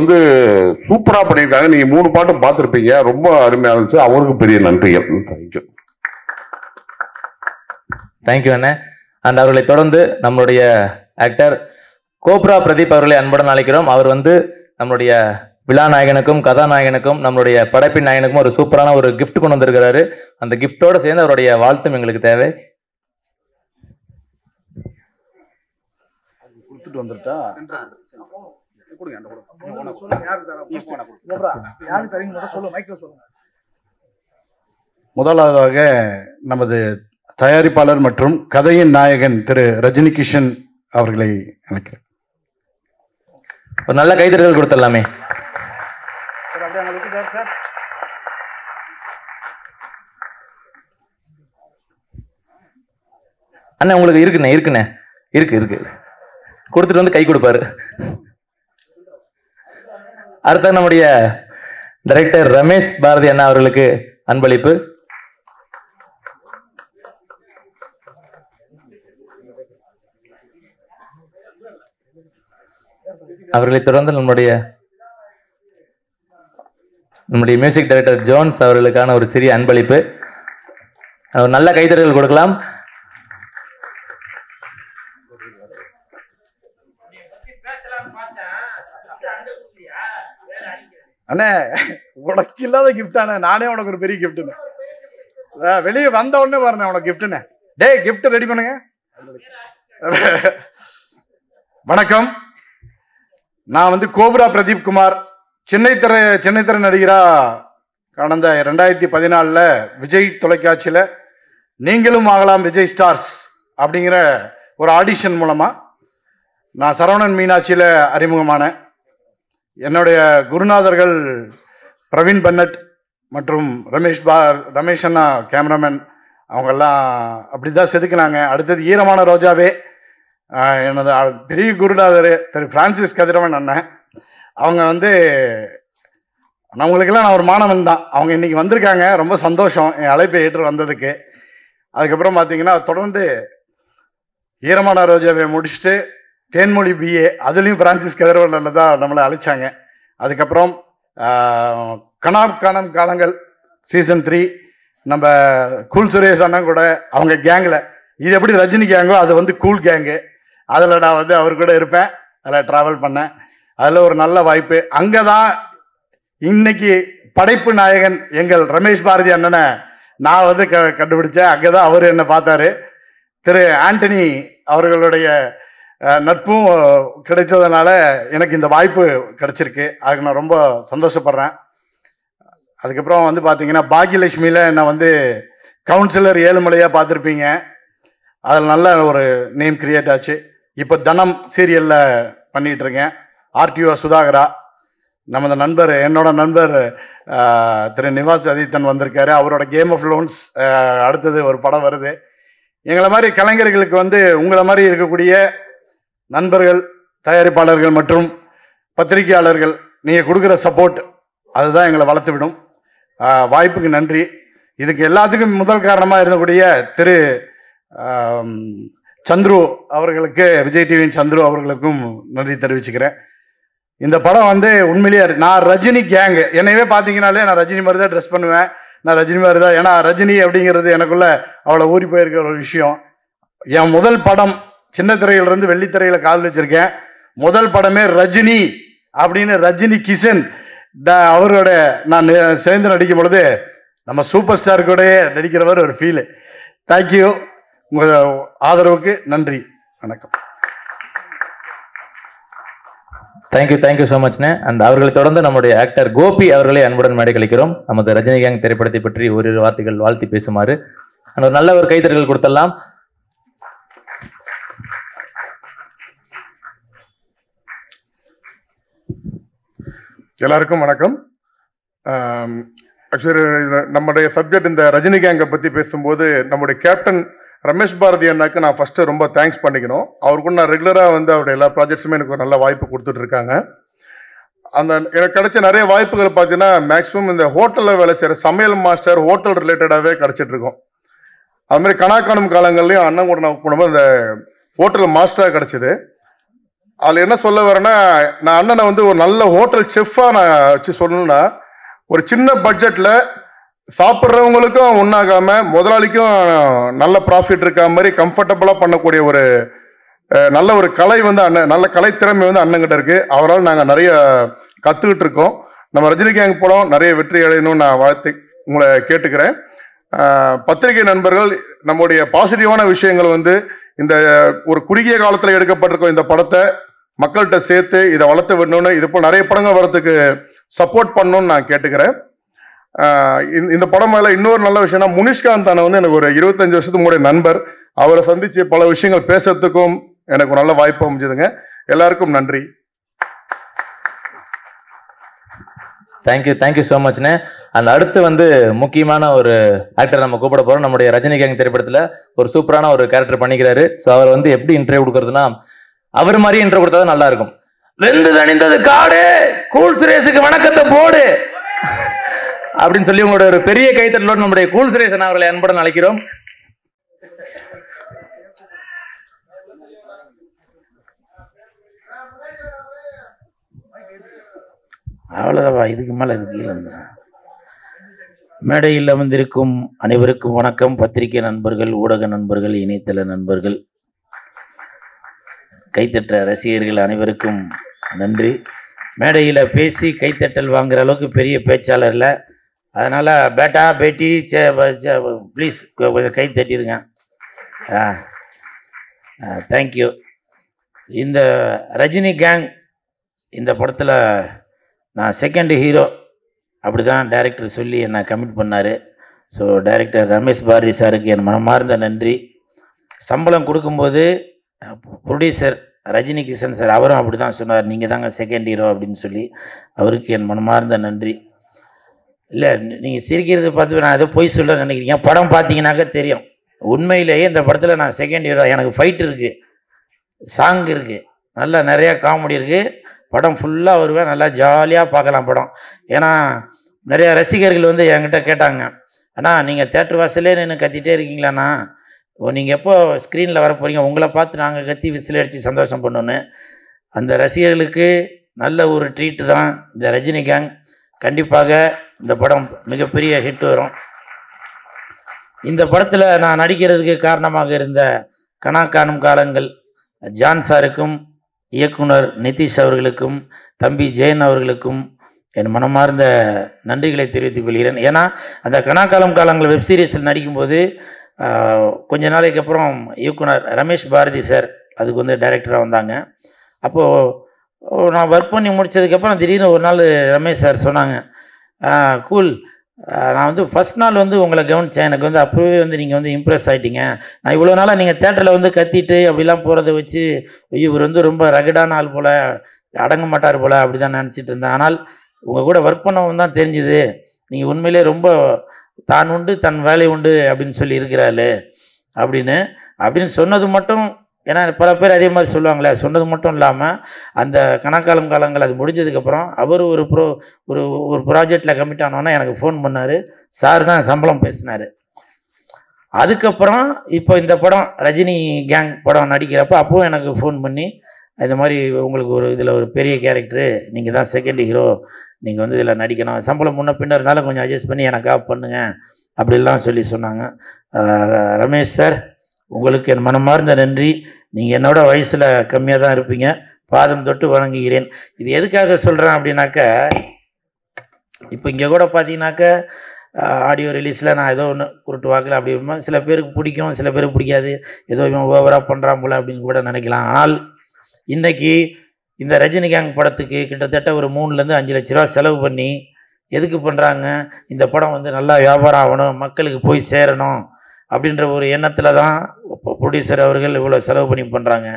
Speaker 11: சூப்பராக பண்ணியிருக்காங்க. நீங்கள் 3 பாட்டும் பார்த்துருப்பீங்க, ரொம்ப அருமையாக இருந்துச்சு. அவருக்கு பெரிய நன்றிகள்.
Speaker 1: தேங்க்யூ அண்ணே. அண்ட் அவர்களை தொடர்ந்து நம்மளுடைய ஆக்டர் கோப்ரா பிரதீப் அவர்களை அன்புடன் அழைக்கிறோம். அவர் நம்மளுடைய விழா நாயகனுக்கும் கதாநாயகனுக்கும் நம்மளுடைய படைப்பின் நாயகனுக்கும் ஒரு சூப்பரான ஒரு கிஃப்ட் கொண்டு வந்திருக்கிறாரு. அந்த கிஃப்டோட சேர்ந்து அவருடைய வாழ்த்தும் எங்களுக்கு தேவை.
Speaker 12: முதலாவதாக நமது தயாரிப்பாளர் மற்றும் கதையின் நாயகன் திரு ரஜினி கிஷன் அவர்களை அழைக்கிறேன்.
Speaker 1: ஒரு நல்ல கைதட்டல் கொடுத்துடலாமே. அண்ணா உங்களுக்கு இருக்குண்ணே இருக்கு கொடுத்துட்டு கை கொடுப்பாரு. அடுத்த நம்முடைய டைரக்டர் ரமேஷ் பாரதி அண்ணா அவர்களுக்கு அன்பளிப்பு. அவர்களை தொடர்ந்து நம்முடைய மியூசிக் டைரக்டர் ஜோன்ஸ் அவர்களுக்கான ஒரு சிறிய அன்பளிப்பு. ஒரு நல்ல கைத்தறல் கொடுக்கலாம்.
Speaker 12: அண்ணே உனக்கு இல்லாத கிஃப்டானே, நானே உனக்கு ஒரு பெரிய கிஃப்ட்டுண்ணே. வெளியே வந்த உடனே வரேன் உனக்கு கிஃப்ட்டுண்ணே. டேய் கிஃப்ட் ரெடி பண்ணுங்க. வணக்கம், நான் வந்து கோப்ரா பிரதீப் குமார். சென்னை திரை நடிகரா கடந்த 2014 விஜய் தொலைக்காட்சியில் நீங்களும் ஆகலாம் விஜய் ஸ்டார்ஸ் அப்படிங்கிற ஒரு ஆடிஷன் மூலமாக நான் சரவணன் மீனாட்சியில் அறிமுகமானேன். என்னுடைய குருநாதர்கள் பிரவீன் பன்னட் மற்றும் ரமேஷ் அண்ணா கேமராமேன், அவங்கெல்லாம் அப்படி தான் செதுக்குனாங்க. அடுத்தது ஈரமான ரோஜாவே எனது பெரிய குருநாதர் திரு பிரான்சிஸ் கதிரவன் அண்ணன். அவங்க வந்து நம்மளுக்கெல்லாம் நான் ஒரு மாணவன் தான். அவங்க இன்னைக்கு வந்திருக்காங்க, ரொம்ப சந்தோஷம் என் அழைப்பை ஏற்று வந்ததுக்கு. அதுக்கப்புறம் பார்த்தீங்கன்னா தொடர்ந்து ஈரமான ரோஜாவை முடிச்சுட்டு தேன்மொழி பிஏ, அதுலேயும் பிரான்சிஸ் கதிரவன் தான் நம்மளை அழைச்சாங்க. அதுக்கப்புறம் கனாப் காலங்கள் சீசன் 3 நம்ம கூல் சுரேஷ் அண்ணன் கூட அவங்க கேங்கில், இது எப்படி ரஜினி கேங்கோ அது வந்து கூல் கேங்கு, அதில் நான் வந்து அவர் கூட இருப்பேன், அதில் ட்ராவல் பண்ணேன். அதில் ஒரு நல்ல வாய்ப்பு. அங்கே தான் இன்னைக்கு படைப்பு நாயகன் எங்கள் ரமேஷ் பாரதி அண்ணனை நான் வந்து கண்டுபிடிச்சேன். அங்கே தான் அவர் என்னை பார்த்தாரு. திரு ஆண்டனி அவர்களுடைய நட்பும் கிடைத்ததுனால எனக்கு இந்த வாய்ப்பு கிடைச்சிருக்கு. அதுக்கு நான் ரொம்ப சந்தோஷப்படுறேன். அதுக்கப்புறம் வந்து பார்த்தீங்கன்னா பாக்யலட்சுமியில் என்னை வந்து கவுன்சிலர் ஏழுமலையாக பார்த்துருப்பீங்க. அதில் நல்ல ஒரு நேம் கிரியேட் ஆச்சு. இப்போ தனம் சீரியலில் பண்ணிகிட்டு இருக்கேன். ஆர்டிஓ சுதாகரா, நமது நண்பர், என்னோட நண்பர் திரு நிவாஸ் அதித்தன் வந்திருக்காரு. அவரோட கேம் ஆஃப் லோன்ஸ் அடுத்தது ஒரு படம் வருது. எங்களை மாதிரி கலைஞர்களுக்கு வந்து உங்களை மாதிரி இருக்கக்கூடிய நண்பர்கள், தயாரிப்பாளர்கள் மற்றும் பத்திரிகையாளர்கள் நீங்கள் கொடுக்குற சப்போர்ட் அதுதான் எங்களை வளர்த்து விடும். வாய்ப்புக்கு நன்றி. இதுக்கு எல்லாத்துக்கும் முதல் காரணமாக இருந்தக்கூடிய திரு சந்துரு அவர்களுக்கு, விஜய் டிவியின் சந்துரு அவர்களுக்கும் நன்றி தெரிவிச்சுக்கிறேன். இந்த படம் வந்து உண்மையிலேயே நான் ரஜினி கேங்கு, என்னையவே பார்த்தீங்கன்னாலே நான் ரஜினி மாதிரி தான் ட்ரெஸ் பண்ணுவேன். நான் ரஜினி மாதிரி தான், ஏன்னா ரஜினி அப்படிங்கிறது எனக்குள்ள அவ்வளோ ஊறி போயிருக்கிற ஒரு விஷயம். என் முதல் படம் சின்ன திரையிலிருந்து வெள்ளித்திரையில் கால் வச்சிருக்கேன். முதல் படமே ரஜினி அப்படின்னு ரஜினி கிஷன் அவரோட நான் சேர்ந்து நடிக்கும் பொழுது நம்ம சூப்பர் ஸ்டார் கூட நடிக்கிறவர் ஒரு ஃபீலு. தேங்க்யூ, உங்கள் ஆதரவுக்கு நன்றி, வணக்கம்.
Speaker 1: Thank you so மச்ண்ணே. அண்ட் அவர்களை தொடர்ந்து நம்முடைய ஆக்டர் கோபி அவர்களை அன்புடன் மேடை கழிக்கிறோம். நமது ரஜினி கேங் திரைப்படத்தை பற்றி ஓரிரு வார்த்தைகள் வாழ்த்தி பேசுமாறு ஒரு நல்ல ஒரு கைத்தறல் கொடுத்தலாம்.
Speaker 3: எல்லாருக்கும் வணக்கம். ஆக்சுவலி நம்முடைய சப்ஜெக்ட் இந்த ரஜினி கேங்கை பற்றி பேசும்போது நம்முடைய கேப்டன் ரமேஷ் பாரதி அண்ணாக்கு நான் ஃபஸ்ட்டு ரொம்ப தேங்க்ஸ் பண்ணிக்கணும். அவருக்கு நான் ரெகுலராக வந்து அவருடைய எல்லா ப்ராஜெக்ட்ஸுமே எனக்கு ஒரு நல்ல வாய்ப்பு கொடுத்துட்ருக்காங்க. அந்த எனக்கு கிடைச்ச நிறைய வாய்ப்புகள் பார்த்தீங்கன்னா மேக்ஸிமம் இந்த ஹோட்டலில் வேலை செய்கிற சமையல் மாஸ்டர், ஹோட்டல் ரிலேட்டடாகவே கிடச்சிட்ருக்கோம். அதுமாதிரி கணக்காணும் காலங்கள்லையும் அண்ணன் கூட நான் போனபோது இந்த ஹோட்டல் மாஸ்டராக கிடச்சிது. அதில் என்ன சொல்ல வரேன்னா, நான் அண்ணனை வந்து ஒரு நல்ல ஹோட்டல் செஃப்பாக நான் வச்சு சொல்லணும்னா, ஒரு சின்ன பட்ஜெட்டில் சாப்பிட்றவங்களுக்கும் ஒன்றாகாமல் முதலாளிக்கும் நல்ல ப்ராஃபிட் இருக்க மாதிரி கம்ஃபர்டபுளாக பண்ணக்கூடிய ஒரு நல்ல ஒரு கலை வந்து அண்ணன், நல்ல கலைத்திறமை வந்து அண்ணங்கிட்ட இருக்குது. அவரால் நாங்கள் நிறைய கற்றுக்கிட்டு இருக்கோம். நம்ம ரஜினி கேங் படம் நிறைய வெற்றி அடையணும்னு நான் வாழ்த்து உங்களை கேட்டுக்கிறேன். பத்திரிகை நண்பர்கள், நம்முடைய பாசிட்டிவான விஷயங்கள் வந்து இந்த ஒரு குறுகிய காலத்தில் எடுக்கப்பட்டிருக்கோம் இந்த படத்தை மக்கள்கிட்ட சேர்த்து இதை வளர்த்து விடணும்னு, இது போல் நிறைய படங்கள் வரத்துக்கு சப்போர்ட் பண்ணணும்னு நான் கேட்டுக்கிறேன். இந்த படம் மேலே இன்னொரு நல்ல விஷயம்னா, முனிஷ்காந்த் அண்ணன் வந்து எனக்கு ஒரு 25 வருஷத்துக்கு முன்னாடி நண்பர். அவரை சந்தித்து பல விஷயங்கள் பேசுறதுக்கும் எனக்கு ஒரு நல்ல வாய்ப்பு அமைஞ்சதுங்க. எல்லாருக்கும் நன்றி.
Speaker 1: தேங்க்யூ ஸோ மச்ண்ணே. அந்த அடுத்து வந்து முக்கியமான ஒரு ஆக்டர் நம்ம கூப்பிட போகிறோம். நம்முடைய ரஜினி கேங் திரைப்படத்தில் ஒரு சூப்பரான ஒரு கேரக்டர் பண்ணிக்கிறாரு. ஸோ அவர் வந்து எப்படி இன்டர்வியூ கொடுக்கறதுன்னா, அவர் மாதிரி இன்டர்வியூ கொடுத்தா தான் நல்லா இருக்கும். வெந்து தணிந்தது காடு, கூல் சுரேஷுக்கு வணக்கத்தை போடு அப்படின்னு சொல்லி உங்களோட ஒரு பெரிய கைத்தட்டலோடு நம்முடைய கூல் சுரேஷன் அவர்களை அன்புடன் அழைக்கிறோம்.
Speaker 13: அவ்வளோதான், இதுக்கு மேலே இதுக்கு இல்லை. மேடையில் அமர்ந்திருக்கும் அனைவருக்கும் வணக்கம். பத்திரிகை நண்பர்கள், ஊடக நண்பர்கள், இணையதள நண்பர்கள், கைத்தட்ட ரசிகர்கள் அனைவருக்கும் நன்றி. மேடையில் பேசி கைத்தட்டல் வாங்குற அளவுக்கு பெரிய பேச்சாளர் இல்லை, அதனால் பேட்டா பேட்டி ப்ளீஸ் கொஞ்சம் கை தட்டிடுங்க. தேங்க்யூ. இந்த ரஜினி கேங் இந்த படத்தில் நான் செகண்ட் ஹீரோ அப்படி தான் டைரக்டர் சொல்லி என்னை கமிட் பண்ணார். ஸோ டைரக்டர் ரமேஷ் பாரதி சாருக்கு என் மனமார்ந்த நன்றி. சம்பளம் கொடுக்கும்போது ப்ரொடியூசர் ரஜினி கிஷன் சார் அவரும் அப்படி தான் சொன்னார், நீங்கள் தாங்க செகண்ட் ஹீரோ அப்படின்னு சொல்லி. அவருக்கு என் மனமார்ந்த நன்றி. இல்லை, நீங்கள் சிரிக்கிறது பார்த்து நான் ஏதோ பொய் சொல்ல நினைக்கிறீங்க. படம் பார்த்தீங்கன்னாக்க தெரியும், உண்மையிலேயே இந்த படத்தில் நான் செகண்ட் ஹீரோ. எனக்கு ஃபைட் இருக்குது, சாங் இருக்குது, நல்லா நிறையா காமெடி இருக்குது. படம் ஃபுல்லாக வருவேன், நல்லா ஜாலியாக பார்க்கலாம் படம். ஏன்னா நிறையா ரசிகர்கள் வந்து என்கிட்ட கேட்டாங்க, அண்ணா நீங்கள் தேட்டர் வாசலே நின்று கத்திட்டே இருக்கீங்களாண்ணா, நீங்கள் எப்போ ஸ்க்ரீனில் வர போகிறீங்க, உங்களை பார்த்து நாங்கள் கத்தி விசில் அடித்து சந்தோஷம் பண்ணோன்னு. அந்த ரசிகர்களுக்கு நல்ல ஒரு ட்ரீட்டு தான் இந்த ரஜினி கேங். கண்டிப்பாக இந்த படம் மிகப்பெரிய ஹிட் வரும். இந்த படத்தில் நான் நடிக்கிறதுக்கு காரணமாக இருந்த கனா காணும் காலங்கள் ஜான் சாருக்கும், இயக்குனர் நிதிஷ் அவர்களுக்கும், தம்பி ஜெயன் அவர்களுக்கும் என் மனமார்ந்த நன்றிகளை தெரிவித்துக் கொள்கிறேன். ஏன்னா அந்த கனாக்காலம் காலங்கள் வெப் சீரிஸில் நடிக்கும்போது கொஞ்ச நாளைக்கு அப்புறம் இயக்குனர் ரமேஷ் பாரதி சார் அதுக்கு வந்து டைரக்டராக வந்தாங்க. அப்போது நான் ஒர்க் பண்ணி முடித்ததுக்கப்புறம் திடீர்னு ஒரு நாள் ரமேஷ் சார் சொன்னாங்க, கூல், நான் வந்து ஃபஸ்ட் நாள் வந்து உங்களை கவனித்தேன், எனக்கு வந்து அப்போவே வந்து நீங்கள் வந்து இம்ப்ரெஸ் ஆகிட்டீங்க. நான் இவ்வளோ நாளாக நீங்கள் தேட்டரில் வந்து கத்திட்டு அப்படிலாம் போகிறத வச்சு ஐயோ இவர் வந்து ரொம்ப ரகடான ஆள் போல், அடங்க மாட்டார் போல் அப்படி தான் நினச்சிட்டு இருந்தேன். ஆனால் உங்கள் கூட ஒர்க் பண்ணவும் தான் தெரிஞ்சுது, நீங்கள் உண்மையிலே ரொம்ப தான் உண்டு தன் வேலை உண்டு அப்படின்னு சொல்லி இருக்கிறாள் அப்படின்னு சொன்னது மட்டும். ஏன்னா பல பேர் அதே மாதிரி சொல்லுவாங்களே, சொன்னது மட்டும் இல்லாமல் அந்த கணக்காலம் காலங்கள் அது முடிஞ்சதுக்கப்புறம் அவர் ஒரு ஒரு ப்ராஜெக்டில் கமிட் ஆனோன்னா எனக்கு ஃபோன் பண்ணார். சார் தான் சம்பளம் பேசினார். அதுக்கப்புறம் இப்போ இந்த படம் ரஜினி கேங் படம் நடிக்கிறப்ப அப்போவும் எனக்கு ஃபோன் பண்ணி இந்த மாதிரி உங்களுக்கு ஒரு இதில் ஒரு பெரிய கேரக்டரு, நீங்கள் தான் செகண்ட் ஹீரோ, நீங்கள் வந்து இதில் நடிக்கணும், சம்பளம் முன்ன பின்ன இருந்தாலும் கொஞ்சம் அட்ஜஸ்ட் பண்ணி எனக்காக பண்ணுங்க அப்படிலாம் சொல்லி சொன்னாங்க. ரமேஷ் சார், உங்களுக்கு என் மனமார்ந்த நன்றி. நீங்கள் என்னோட வயசில் கம்மியாக தான் இருப்பீங்க, பாதம் தொட்டு வணங்குகிறேன். இது எதுக்காக சொல்கிறேன் அப்படின்னாக்க, இப்போ இங்கே கூட பார்த்தீங்கன்னாக்க ஆடியோ ரிலீஸில் நான் ஏதோ ஒன்று குருட்டு வாக்கில் அப்படி இருப்பேன். சில பேருக்கு பிடிக்கும், சில பேருக்கு பிடிக்காது, ஏதோ இவன் ஓவராக பண்ணுறான் போல அப்படின்னு கூட நினைக்கலாம். ஆனால் இன்றைக்கி இந்த ரஜினி கேங் படத்துக்கு கிட்டத்தட்ட ஒரு 3 to 5 லட்ச ரூபா செலவு பண்ணி எதுக்கு பண்ணுறாங்க, இந்த படம் வந்து நல்லா வியாபாரம் ஆகணும், மக்களுக்கு போய் சேரணும் அப்படின்ற ஒரு எண்ணத்தில் தான் ப்ரொடியூசர் அவர்கள் இவ்வளோ செலவு பண்ணி பண்ணுறாங்க.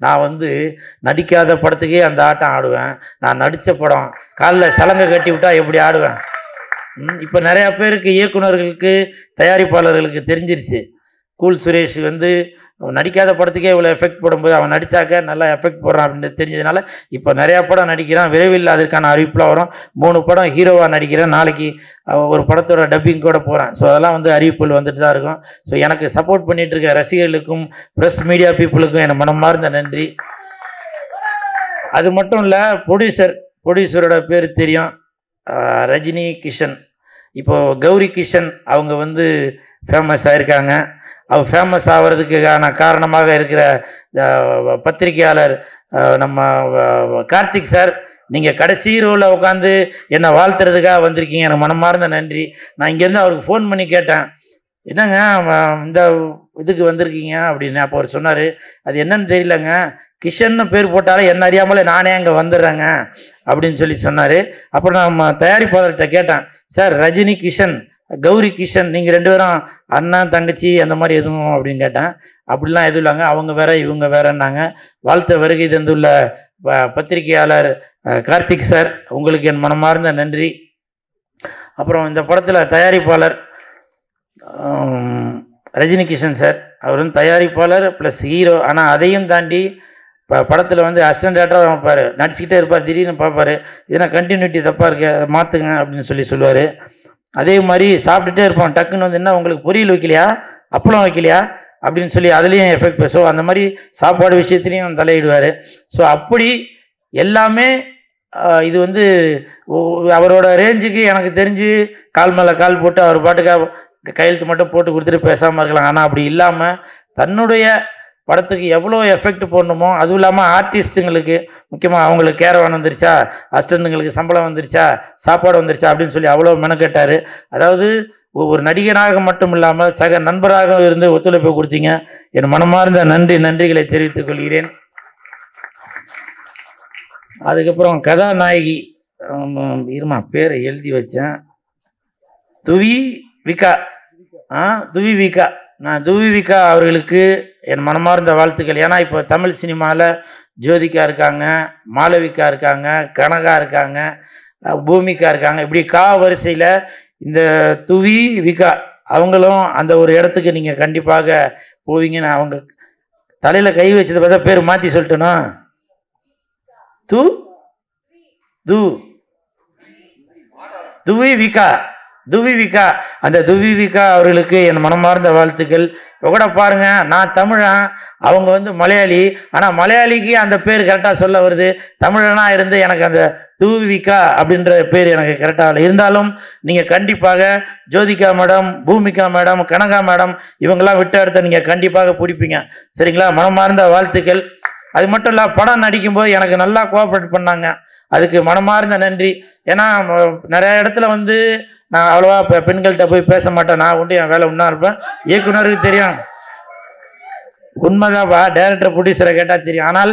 Speaker 13: நான் வந்து நடிக்காத படத்துக்கே அந்த ஆட்டம் ஆடுவேன். நான் நடித்த படம் காலில் சலங்கை கட்டி விட்டால் எப்படி ஆடுவேன். இப்போ நிறையா பேருக்கு, இயக்குநர்களுக்கு, தயாரிப்பாளர்களுக்கு தெரிஞ்சிருச்சு, கூல் சுரேஷ் வந்து நடிக்காத படத்துக்கே இவ்வளோ எஃபெக்ட் போடும்போது அவன் நடித்தாக்க நல்லா எஃபெக்ட் போடுறான் அப்படின்னு தெரிஞ்சதுனால இப்போ நிறையா படம் நடிக்கிறான். விரைவில் அதற்கான அறிவிப்புலாம் வரும். 3 படம் ஹீரோவாக நடிக்கிறேன். நாளைக்கு ஒரு படத்தோட டப்பிங் கூட போகிறேன். ஸோ அதெல்லாம் வந்து அறிவிப்புகள் வந்துட்டு தான் இருக்கும். ஸோ எனக்கு சப்போர்ட் பண்ணிகிட்டு இருக்க ரசிகர்களுக்கும் ப்ரெஸ் மீடியா பீப்புளுக்கும் என் மனமார்ந்த நன்றி. அது மட்டும் இல்லை, ப்ரொடியூசரோட பேர் தெரியும், ரஜினி கிஷன். இப்போது கௌரி கிஷன் அவங்க வந்து ஃபேமஸ் ஆகிருக்காங்க. அவர் ஃபேமஸ் ஆகிறதுக்கான காரணமாக இருக்கிற பத்திரிகையாளர் நம்ம கார்த்திக் சார், நீங்கள் கடைசி ரோவில் உட்காந்து என்னை வாழ்த்துறதுக்காக வந்திருக்கீங்க, எனக்கு மனமார்ந்த நன்றி. நான் இங்கேருந்து அவருக்கு ஃபோன் பண்ணி கேட்டேன், என்னங்க இந்த இதுக்கு வந்திருக்கீங்க அப்படின்னு. அப்போ அவர் சொன்னார், அது என்னன்னு தெரியலங்க, கிஷன்னு பேர் போட்டாலும் என்ன அறியாமலே நானே அங்கே வந்துடுறேங்க அப்படின்னு சொல்லி சொன்னார். அப்புறம் நம்ம தயாரிப்பாளர்கிட்ட கேட்டேன், சார் ரஜினி கிஷன், கௌரி கிஷன், நீங்கள் 2 பேரும் அண்ணன் தங்கச்சி அந்த மாதிரி எதுவும் அப்படின்னு கேட்டேன். அப்படிலாம் எதுவும் இல்லைங்க, அவங்க வேற இவங்க வேறன்னாங்க. வாழ்த்த வருகை தந்துள்ள பத்திரிகையாளர் கார்த்திக் சார், உங்களுக்கு என் மனமார்ந்த நன்றி. அப்புறம் இந்த படத்தில் தயாரிப்பாளர் ரஜினி கிஷன் சார், அவர் வந்து தயாரிப்பாளர் ப்ளஸ் ஹீரோ. ஆனால் அதையும் தாண்டி படத்தில் வந்து அசிஸ்டன்ட் டேரக்டராக வைப்பார், நடிச்சுக்கிட்டே இருப்பார். திடீர்னு பார்ப்பார், இதெல்லாம் கண்டினியூட்டி தப்பாக இருக்கு, அதை மாற்றுங்க அப்படின்னு சொல்லுவார். அதே மாதிரி சாப்பிட்டுட்டே இருப்பான், டக்குன்னு வந்து என்ன உங்களுக்கு பொரியல் வைக்கலையா, அப்பளம் வைக்கலையா அப்படின்னு சொல்லி அதுலேயும் எஃபெக்ட் பேசும். அந்த மாதிரி சாப்பாடு விஷயத்துலையும் தலையிடுவார். ஸோ அப்படி எல்லாமே இது வந்து அவரோட ரேஞ்சுக்கு எனக்கு தெரிஞ்சு கால் மேலே கால் போட்டு அவர் பாட்டுக்காக கையெழுத்து மட்டும் போட்டு கொடுத்துட்டு பேசாமல் இருக்கலாம். ஆனால் அப்படி இல்லாமல் தன்னுடைய படத்துக்கு எவ்வளோ எஃபெக்ட் போடணுமோ, அதுவும் இல்லாமல் ஆர்டிஸ்ட்டுங்களுக்கு முக்கியமாக அவங்களுக்கு கேரவான் வந்துருச்சா, அசிஸ்டண்ட்டுங்களுக்கு சம்பளம் வந்துருச்சா, சாப்பாடு வந்துருச்சா அப்படின்னு சொல்லி அவ்வளோ மெனக்கெட்டார். அதாவது ஒரு நடிகனாக மட்டும் இல்லாமல் சக நண்பராக இருந்து ஒத்துழைப்பு கொடுத்தீங்க. என் மனமார்ந்த நன்றிகளை தெரிவித்துக் கொள்கிறேன். அதுக்கப்புறம் கதாநாயகி இருமா பேரை எழுதி வச்சேன், துவி விகா. துவி விகா, நான் துவி விகா அவர்களுக்கு என் மனமார்ந்த வாழ்த்துக்கள். ஏன்னா இப்போ தமிழ் சினிமாவில் ஜோதிகா இருக்காங்க, மாளவிகா இருக்காங்க, கனகா இருக்காங்க, பூமிகா இருக்காங்க. இப்படி வரிசையில் இந்த துவி விகா அவங்களும் அந்த ஒரு இடத்துக்கு நீங்கள் கண்டிப்பாக போவீங்கன்னு அவங்க தலையில் கை வச்சதை பார்த்தா பேர் மாற்றி சொல்லிட்டேனா? துவி விகா அந்த துவி விகா அவர்களுக்கு என் மனமார்ந்த வாழ்த்துக்கள். இப்போ கூட பாருங்க, நான் தமிழன், அவங்க வந்து மலையாளி. ஆனால் மலையாளிக்கு அந்த பேர் கரெக்டாக சொல்ல வருது. தமிழனா இருந்து எனக்கு அந்த துவி விகா அப்படின்ற பேர் எனக்கு கரெக்டாக இருந்தாலும் நீங்கள் கண்டிப்பாக Jyothika madam, Bhoomika madam, Kanaka madam இவங்கெல்லாம் விட்ட இடத்த நீங்கள் கண்டிப்பாக பிடிப்பீங்க. சரிங்களா? மனமார்ந்த வாழ்த்துக்கள். அது மட்டும் இல்லை, படம் நடிக்கும்போது எனக்கு நல்லா கோஆப்ரேட் பண்ணாங்க. அதுக்கு மனமார்ந்த நன்றி. ஏன்னா நிறைய இடத்துல வந்து நான் அவ்வளோவா பெண்கள்கிட்ட போய் பேச மாட்டேன். நான் உண்டு என் வேலை ஒன்றா இருப்பேன். இயக்குனருக்கு தெரியும், உண்மைதான்ப்பா. டைரக்டர் ப்ரொடியூசரை கேட்டால் தெரியும். ஆனால்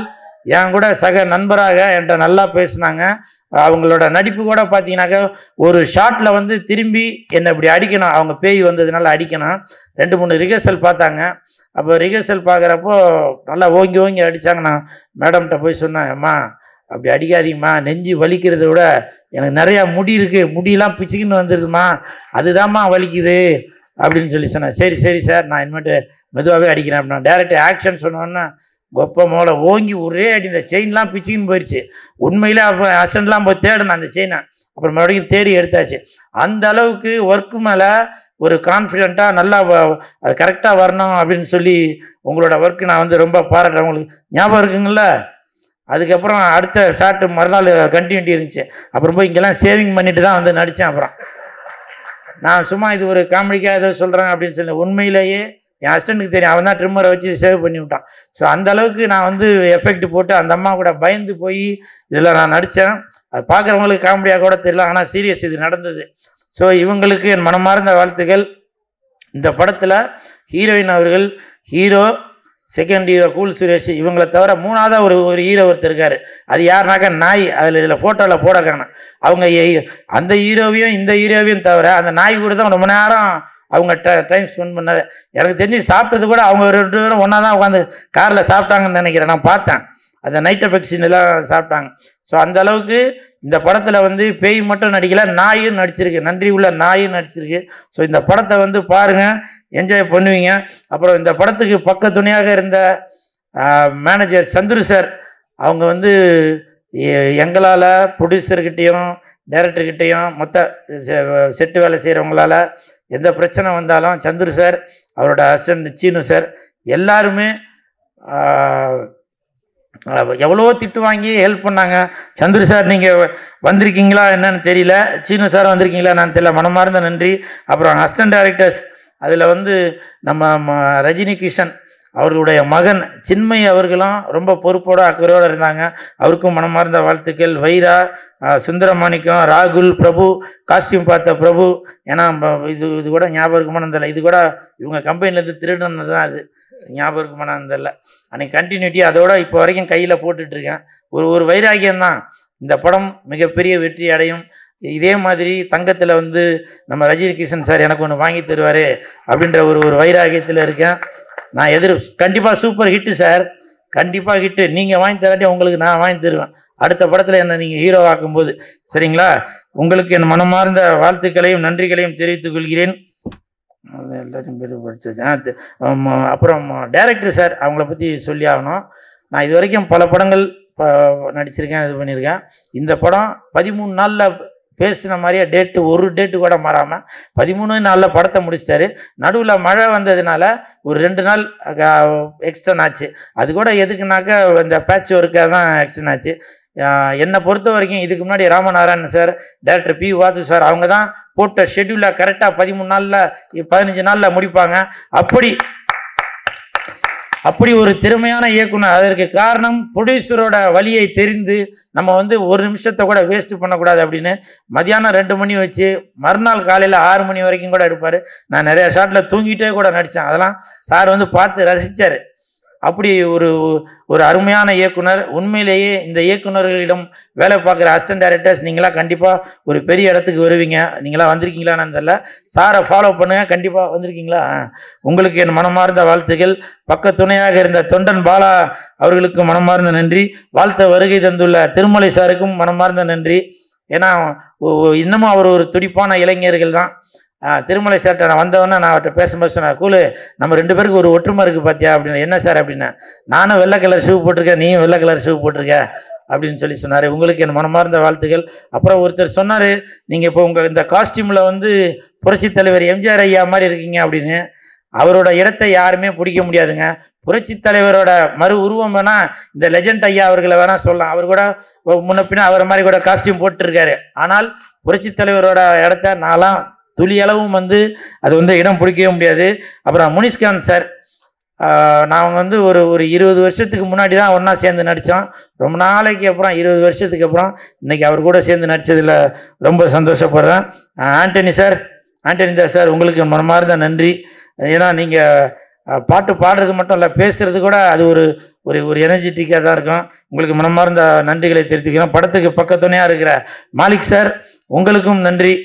Speaker 13: என் கூட சக நண்பராக என்கிட்ட நல்லா பேசினாங்க. அவங்களோட நடிப்பு கூட பார்த்தீங்கன்னாக்கா ஒரு ஷாட்டில் வந்து திரும்பி என்னை இப்படி அடிக்கணும், அவங்க பேய் வந்ததுனால அடிக்கணும். 2-3 ரிஹர்சல் பார்த்தாங்க. அப்போ ரிஹர்சல் பார்க்குறப்போ நல்லா ஓங்கி ஓங்கி அடித்தாங்க. நான் மேடம்கிட்ட போய் சொன்னேன், அம்மா அப்படி அடிக்காதீங்கம்மா, நெஞ்சு வலிக்கிறத விட எனக்கு நிறையா முடி இருக்குது, முடியெல்லாம் பிச்சுக்கின்னு வந்துடுதுமா, அதுதான்மா வலிக்குது அப்படின்னு சொல்லி சொன்னேன். சரி சார், நான் இனிமேட்டு மெதுவாகவே அடிக்கிறேன் அப்படின்னா. டேரக்டர் ஆக்ஷன் சொன்னோன்னா கொப்ப மோளை ஓங்கி ஒரே அடி, இந்த செயின்லாம் பிச்சுக்கின்னு போயிடுச்சு. உண்மையிலே அப்போ அசன்ட்லாம் போய் தேடணும் அந்த செயினை. அப்புறம் மறுபடியும் தேடி எடுத்தாச்சு. அந்த அளவுக்கு ஒர்க்கு மேலே ஒரு கான்ஃபிடென்ட்டாக நல்லா அது கரெக்டாக வரணும் அப்படின்னு சொல்லி உங்களோட ஒர்க்கு நான் வந்து ரொம்ப பாராட்டுறேன். உங்களுக்கு ஞாபகம் இருக்குங்கள? அதுக்கப்புறம் அடுத்த ஷார்ட்டு மறுநாள் கண்டினியூட்டி இருந்துச்சு. அப்புறம் போய் இங்கெல்லாம் சேவிங் பண்ணிட்டு தான் வந்து நடித்தேன். அப்புறம் நான் சும்மா இது ஒரு காமெடிக்காக ஏதோ சொல்கிறேன் அப்படின்னு சொல்லி உண்மையிலேயே என் ஹஸ்பண்டுக்கு தெரியும், அவன் தான் ட்ரிம்மரை வச்சு சேவ் பண்ணி விட்டான். ஸோ அந்த அளவுக்கு நான் வந்து எஃபெக்ட் போட்டு அந்த அம்மா கூட பயந்து போய் இதில் நான் நடித்தேன். அது பார்க்குறவங்களுக்கு காமெடியாக கூட தெரியல, ஆனால் சீரியஸ் இது நடந்தது. ஸோ இவங்களுக்கு என் மனமார்ந்த வாழ்த்துக்கள். இந்த படத்தில் ஹீரோயின் அவர்கள், hero, second hero cool Suresh, இவங்களை தவிர மூணாவதாக ஒரு ஹீரோ ஒருத்தர் இருக்கார். அது யாருனாக்கா நாய். இதில் ஃபோட்டோவில் போட காணும். அவங்க அந்த ஹீரோவையும் இந்த ஹீரோவையும் தவிர அந்த நாய் கூட தான் ரொம்ப நேரம் அவங்க டைம் ஸ்பெண்ட் பண்ணது. எனக்கு தெரிஞ்சு சாப்பிட்டது கூட அவங்க 2 பேரும் ஒன்றா தான் உட்காந்து காரில் சாப்பிட்டாங்கன்னு நினைக்கிறேன். நான் பார்த்தேன் அந்த நைட் எஃபெக்ட் சீன்லாம் சாப்பிட்டாங்க. ஸோ அந்த அளவுக்கு இந்த படத்தில் வந்து பேய் மட்டும் நடிக்கல, நாயும் நடிச்சிருக்கு, நன்றி உள்ள நாயும் நடிச்சிருக்கு. ஸோ இந்த படத்தை வந்து பாருங்கள், என்ஜாய் பண்ணுவீங்க. அப்புறம் இந்த படத்துக்கு பக்க துணையாக இருந்த மேனேஜர் சந்துரு சார், அவங்க வந்து எங்களால் ப்ரொடியூசர்கிட்டையும் டைரக்டர்கிட்டையும் மொத்த செட்டு வேலை செய்கிறவங்களால எந்த பிரச்சனை வந்தாலும் சந்துரு சார், அவரோட அசிஸ்டன்ட் சீனு சார் எல்லாருமே எவ்வளோ திட்டு வாங்கி ஹெல்ப் பண்ணாங்க. சந்துரு சார் நீங்கள் வந்திருக்கீங்களா என்னன்னு தெரியல, சீனு சார் வந்திருக்கீங்களா என்னன்னு தெரியல, மனமார்ந்த நன்றி. அப்புறம் அசிஸ்டன்ட் டைரக்டர்ஸ், அதில் வந்து நம்ம ரஜினி கிஷன் அவர்களுடைய மகன் சின்மய் அவர்களும் ரொம்ப பொறுப்போடு அக்கறையோடு இருந்தாங்க. அவருக்கும் மனமார்ந்த வாழ்த்துக்கள். வைரா, சுந்தரமாணிக்கம், ராகுல், பிரபு, காஸ்டியூம் பார்த்த பிரபு, ஏன்னா இது கூட ஞாபகம் இருக்குமானதில்லை, இது கூட இவங்க கம்பெனிலேருந்து திருடுனது தான், அது ஞாபகம் இருக்குமானதில்லை. அன்றைக்கி கண்டினியூட்டி அதோட இப்போ வரைக்கும் கையில் போட்டுட்ருக்கேன். ஒரு வைராகியம்தான். இந்த படம் மிகப்பெரிய வெற்றி அடையும். இதே மாதிரி தங்கத்தில் வந்து நம்ம ரஜினி கிஷன் சார் எனக்கு ஒன்று வாங்கி தருவார் அப்படின்ற ஒரு வைராகியத்தில் இருக்கேன். நான் கண்டிப்பாக சூப்பர் ஹிட்டு சார், கண்டிப்பாக ஹிட்டு. நீங்கள் வாங்கி தராட்டி உங்களுக்கு நான் வாங்கி தருவேன் அடுத்த படத்தில் என்னை நீங்கள் ஹீரோ ஆக்கும்போது. சரிங்களா? உங்களுக்கு என் மனமார்ந்த வாழ்த்துக்களையும் நன்றிகளையும் தெரிவித்துக் கொள்கிறேன். எல்லாத்தையும் பேர் படிச்சு. அப்புறம் டைரக்டர் சார், அவங்கள பற்றி சொல்லி ஆகணும். நான் இது வரைக்கும் பல படங்கள் நடிச்சிருக்கேன், இது பண்ணியிருக்கேன். இந்த படம் 13 நாளில் பேசின மாதிரியே ஒரு டேட்டு கூட மாறாமல் 13 நாளில் படத்தை முடிச்சிட்டாரு. நடுவில் மழை வந்ததுனால ஒரு 2 நாள் எக்ஸ்டன் ஆச்சு. அது கூட எதுக்குனாக்கா இந்த பேட்ச் ஒர்க்காக தான் எக்ஸ்டன் ஆச்சு. என்னை பொறுத்த வரைக்கும் இதுக்கு முன்னாடி Ramanarayanan sir, director P Vasu sir, அவங்க தான் போட்ட ஷெட்யூலை கரெக்டாக 13 நாளில் 15 நாளில் முடிப்பாங்க. அப்படி ஒரு திறமையான இயக்குனர். அதற்கு காரணம் ப்ரொடியூசரோட வழியை தெரிந்து நம்ம வந்து ஒரு நிமிஷத்தை கூட வேஸ்ட் பண்ணக்கூடாது அப்படின்னு மதியானம் 2 மணி வச்சு மறுநாள் காலையில் 6 மணி வரைக்கும் கூட எடுப்பார். நான் நிறைய ஷாட்டில் தூங்கிட்டே கூட நடித்தேன். அதெல்லாம் சார் வந்து பார்த்து ரசித்தார். அப்படி ஒரு அருமையான இயக்குனர். உண்மையிலேயே இந்த இயக்குனர்களிடம் வேலை பார்க்குற அசிஸ்டன்ட் டைரக்டர்ஸ் நீங்களாம் கண்டிப்பாக ஒரு பெரிய இடத்துக்கு வருவீங்க. நீங்களாம் வந்திருக்கீங்களான்னு தெரியல. சாரை ஃபாலோ பண்ணுங்க. கண்டிப்பாக வந்திருக்கீங்களா? உங்களுக்கு என் மனமார்ந்த வாழ்த்துக்கள். பக்க துணையாக இருந்த தொண்டன் பாலா அவர்களுக்கு மனமார்ந்த நன்றி. வாழ்த்த வருகை தந்துள்ள திருமலை சாருக்கும் மனமார்ந்த நன்றி. ஏன்னா இன்னமும் அவர் ஒரு துடிப்பான இளைஞர்கள் தான். திருமலை சார்கிட்ட நான் வந்தவொடனே நான் அவர்கிட்ட பேசும்போது சொன்னேன், கூலு நம்ம 2 பேருக்கு ஒரு ஒற்றுமை இருக்குது பார்த்தியா அப்படின்னு. என்ன சார் அப்படின்னா, நானும் வெள்ளை கலர் ஷூ போட்டிருக்கேன், நீயும் வெள்ளை கலர் ஷூ போட்டிருக்க அப்படின்னு சொல்லி சொன்னார். உங்களுக்கு என் மனமார்ந்த வாழ்த்துக்கள். அப்புறம் ஒருத்தர் சொன்னார், நீங்கள் இப்போ உங்கள் இந்த காஸ்டியூமில் வந்து புரட்சி தலைவர் எம்ஜிஆர் ஐயா மாதிரி இருக்கீங்க அப்படின்னு. அவரோட இடத்தை யாருமே பிடிக்க முடியாதுங்க. புரட்சி தலைவரோட மறு உருவம் வேணா இந்த லெஜண்ட் ஐயா அவர்களை வேணா சொல்லலாம். அவர் கூட முன்ன பின்ன அவரை மாதிரி கூட காஸ்டியூம் போட்டுருக்காரு. ஆனால் புரட்சி தலைவரோட இடத்த நான்லாம் துளி அளவும் வந்து அது வந்து இடம் பிடிக்கவே முடியாது. அப்புறம் முனிஷ்காந்த் சார், நான் வந்து ஒரு 20 வருஷத்துக்கு முன்னாடி தான் ஒன்றா சேர்ந்து நடித்தோம். ரொம்ப நாளைக்கு அப்புறம் 20 வருஷத்துக்கு அப்புறம் இன்றைக்கி அவர் கூட சேர்ந்து நடித்ததில் ரொம்ப சந்தோஷப்படுறேன். ஆண்டனி சார், ஆண்டனி தாஸ் சார், உங்களுக்கு மனமார்ந்த நன்றி. ஏன்னா நீங்கள் பாட்டு பாடுறது மட்டும் இல்லை, பேசுகிறது கூட அது ஒரு எனர்ஜெட்டிக்காக தான் இருக்கும். உங்களுக்கு மனமார்ந்த நன்றிகளை தெரிவித்துக்கிறோம். படத்துக்கு பக்கத்துணையாக இருக்கிற மாலிக் சார், உங்களுக்கும் நன்றி.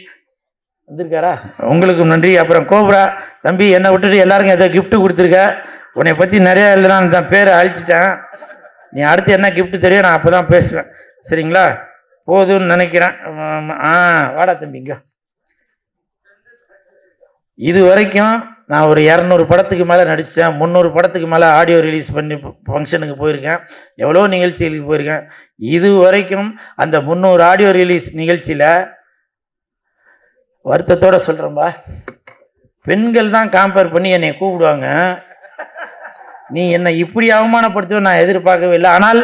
Speaker 13: வந்திருக்காரா? உங்களுக்கும் நன்றி. அப்புறம் கோப்ரா தம்பி, என்னை விட்டுட்டு எல்லாருக்கும் ஏதோ கிஃப்ட் கொடுத்துருக்க. உன்னை பற்றி நிறையா எழுதுனான்னு தான் பேரை அழிச்சிட்டேன். நீ அடுத்து என்ன கிஃப்ட் தெரியும், நான் அப்போ தான் பேசுவேன். சரிங்களா? போதும்னு நினைக்கிறேன். வாடா தம்பிங்க. இது வரைக்கும் நான் ஒரு 200 படத்துக்கு மேலே நடிச்சிட்டேன். 300 படத்துக்கு மேலே ஆடியோ ரிலீஸ் பண்ணி ஃபங்க்ஷனுக்கு போயிருக்கேன். எவ்வளோ நிகழ்ச்சிகளுக்கு போயிருக்கேன். இது வரைக்கும் அந்த 300 ஆடியோ ரிலீஸ் நிகழ்ச்சியில் வருத்தத்தோடு சொல்கிறேன்பா, பெண்கள் தான் காம்பேர் பண்ணி என்னை கூப்பிடுவாங்க. நீ என்னை இப்படி அவமானப்படுத்துவ நான் எதிர்பார்க்கவே இல்லை. ஆனால்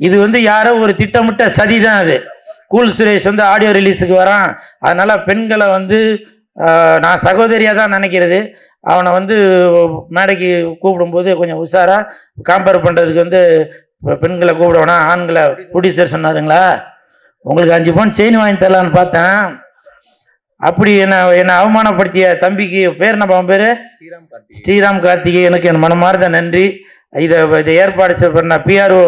Speaker 13: இது வந்து யாரோ ஒரு திட்டமிட்ட சதி தான். அது கூல் சுரேஷ் வந்து ஆடியோ ரிலீஸுக்கு வரான், அதனால் பெண்களை வந்து நான் சகோதரியாக தான் நினைக்கிறது. அவனை வந்து மேடைக்கு கூப்பிடும்போது கொஞ்சம் உஷாராக காம்பேர் பண்ணுறதுக்கு வந்து பெண்களை கூப்பிடுவானா ஆண்களை ப்ரொடியூசர் சொன்னாருங்களா, உங்களுக்கு 5 பவுன் செயின் வாங்கி தரலான்னு பார்த்தேன். அப்படி என்னை அவமானப்படுத்திய தம்பிக்கு பேர் என்ன பேர்? ஸ்ரீராம் கார்த்திகை. எனக்கு என் மனமார்ந்த நன்றி. இதை ஏற்பாடு பண்ண பிஆர்ஓ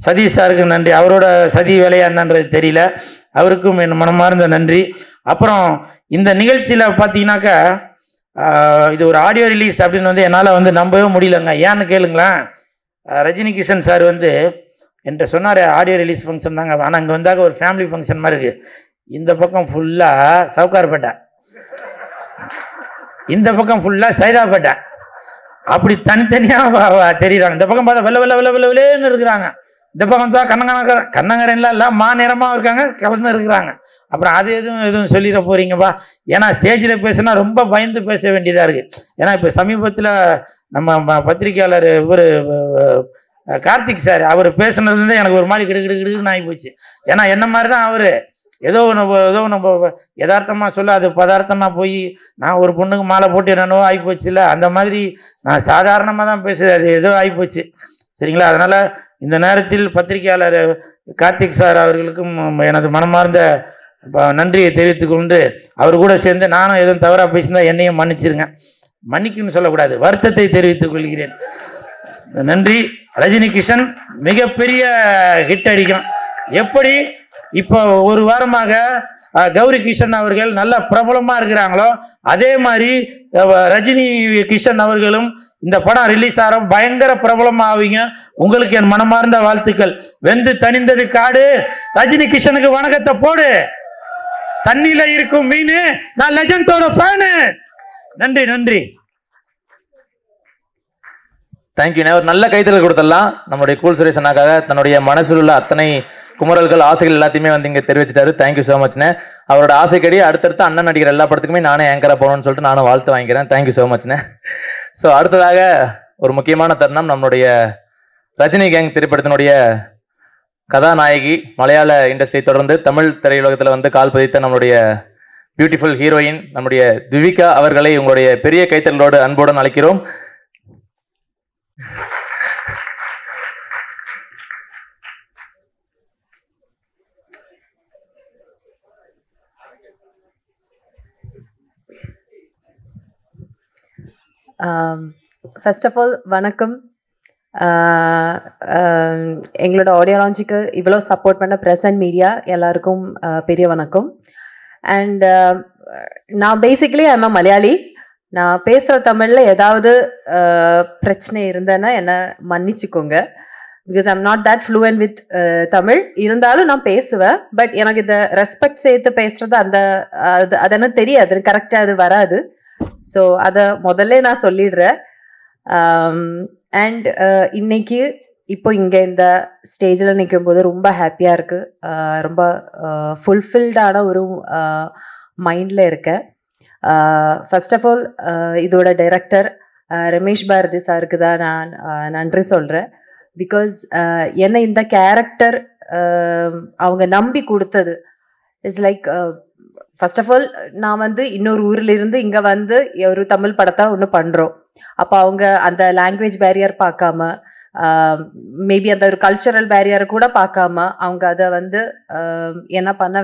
Speaker 13: சதீஷ் சாருக்கு நன்றி. அவரோட சதி வேலையா என்னன்றது தெரியல, அவருக்கும் என் மனமார்ந்த நன்றி. அப்புறம் இந்த நிகழ்ச்சியில் பார்த்தீங்கன்னாக்கா இது ஒரு ஆடியோ ரிலீஸ் அப்படின்னு வந்து என்னால் வந்து நம்பவே முடியலங்க. ஏன்னு கேளுங்களேன், ரஜினி கிஷன் சார் வந்து என்கிட்ட சொன்னார் ஆடியோ ரிலீஸ் ஃபங்க்ஷன் தாங்க, ஆனால் அங்கே வந்தாக்க ஒரு ஃபேமிலி ஃபங்க்ஷன் மாதிரி இருக்குது. இந்த பக்கம் ஃபுல்லாக சவுகார்பேட்டை, இந்த பக்கம் ஃபுல்லாக சைதாப்பேட்டை, அப்படி தனித்தனியாக தெரியுறாங்க. இந்த பக்கம் பார்த்தா வெள்ள வெள்ள வெள்ள வெள்ள வெள்ளேன்னு இருக்கிறாங்க. இந்த பக்கம் தான் கண்ணங்கரன்லாம் இல்லை, மாநிறமாக இருக்காங்க, கலந்து இருக்கிறாங்க. அப்புறம் அது எதுவும் சொல்லிட போறீங்கப்பா. ஏன்னா ஸ்டேஜில் பேசுனா ரொம்ப பயந்து பேச வேண்டியதாக இருக்குது. ஏன்னா இப்போ சமீபத்தில் நம்ம பத்திரிகையாளர் இவர் கார்த்திக் சார் அவர் பேசுனதுலேருந்து எனக்கு ஒரு மாதிரி கிடுகிடுன்னு ஆகி போச்சு. ஏன்னா என்ன மாதிரி தான் அவர் ஏதோ நம்ம யதார்த்தமாக சொல்ல அது பதார்த்தமாக போய் நான் ஒரு பொண்ணுக்கு மாலை போட்டு என்னென்னவோ ஆகிப்போச்சு இல்லை, அந்த மாதிரி நான் சாதாரணமாக தான் பேசுகிறேன், அது ஏதோ ஆகிப்போச்சு. சரிங்களா? அதனால் இந்த நேரத்தில் பத்திரிகையாளர் கார்த்திக் சார் அவர்களுக்கும் எனது மனமார்ந்த நன்றியை தெரிவித்துக் கொண்டு அவர் கூட சேர்ந்து நானும் எதுவும் தவறாக பேசினா என்னையும் மன்னிச்சிருங்க. மன்னிக்குன்னு சொல்லக்கூடாது, வருத்தத்தை தெரிவித்துக் கொள்கிறேன். நன்றி. ரஜினி கிஷன் மிகப்பெரிய ஹிட் அடிக்கும். எப்படி இப்போ ஒரு வாரமாக கௌரி கிஷன் அவர்கள் நல்ல பிரபலமா இருக்கிறாங்களோ அதே மாதிரி ரஜினி கிஷன் அவர்களும் இந்த படம் ரிலீஸ் ஆகும் பயங்கர பிரபலமா ஆவீங்க. உங்களுக்கு என் மனமார்ந்த வாழ்த்துக்கள். வெந்து தணிந்தது காடு. ரஜினி கிஷனுக்கு வணக்கத்தை போடு. தண்ணியில இருக்கும் மீன், நான் லெஜண்டோட ஃபேனு. நன்றி நன்றி.
Speaker 1: தேங்க்யூ. ஒரு நல்ல கைத்தறல் கொடுத்துடலாம். நம்முடைய கூல் சுரேஷ் அண்ணாக்காக தன்னுடைய மனசில் உள்ள அத்தனை குமரல்கள் ஆசைகள் எல்லாத்தையுமே வந்து இங்கே தெரிவிச்சிட்டாரு. Thank you so மச்ண்ணே. அவரோட ஆசைக்கடி அடுத்தடுத்து அண்ணன் நடிக்கிற எல்லா படத்துக்குமே நானே ஆங்கராக போகணும்னு சொல்லிட்டு நானும் வாழ்த்து வாங்கிக்கிறேன். Thank you so மச்ண்ணே. ஸோ அடுத்ததாக ஒரு முக்கியமான தருணம், நம்மளுடைய ரஜினி கேங் திரைப்படத்தினுடைய கதாநாயகி, மலையாள இண்டஸ்ட்ரி தொடர்ந்து தமிழ் திரையுலகத்தில் வந்து கால் பதித்த நம்மளுடைய பியூட்டிஃபுல் ஹீரோயின் நம்முடைய திவிகா அவர்களை உங்களுடைய பெரிய கைத்தறலோடு அன்புடன் அழைக்கிறோம்.
Speaker 14: ஃபர்ஸ்ட் ஆஃப் ஆல் வணக்கம். எங்களோட ஆடியோ லான்ச்சுக்கு இவ்வளோ சப்போர்ட் பண்ண ப்ரெஸ் அண்ட் மீடியா எல்லாருக்கும் பெரிய வணக்கம். அண்ட் நான் பேசிக்கலி ஐம் மலையாளி. நான் பேசுகிற தமிழில் ஏதாவது பிரச்சனை இருந்தேன்னா என்னை மன்னிச்சுக்கோங்க. Because I'm not that fluent with Tamil. இருந்தாலும் நான் பேசுவேன். பட் எனக்கு இந்த ரெஸ்பெக்ட் சேர்த்து பேசுறது அது என்ன தெரியாது, கரெக்டாக அது வராது. ஸோ அதை முதல்ல நான் சொல்லிடுறேன். அண்ட் இன்னைக்கு இப்போ இங்கே இந்த ஸ்டேஜில் நிற்கும் போது ரொம்ப ஹாப்பியாக இருக்குது. ரொம்ப ஃபுல்ஃபில்டான ஒரு மைண்டில் இருக்கேன். ஃபர்ஸ்ட் ஆஃப் ஆல் இதோட டைரக்டர் ரமேஷ் பாரதி சாருக்கு தான் நான் நன்றி சொல்கிறேன். பிகாஸ் என்னை இந்த கேரக்டர் அவங்க நம்பி கொடுத்தது it's like first of all நான் வந்து இன்னொரு ஊரில் இருந்து இங்கே வந்து ஒரு தமிழ் படத்தை ஒன்று பண்ணுறோம். அப்போ அவங்க அந்த லாங்குவேஜ் பேரியர் பார்க்காம, மேபி அந்த ஒரு கல்ச்சரல் பேரியரை கூட பார்க்காம அவங்க அதை வந்து என்ன பண்ண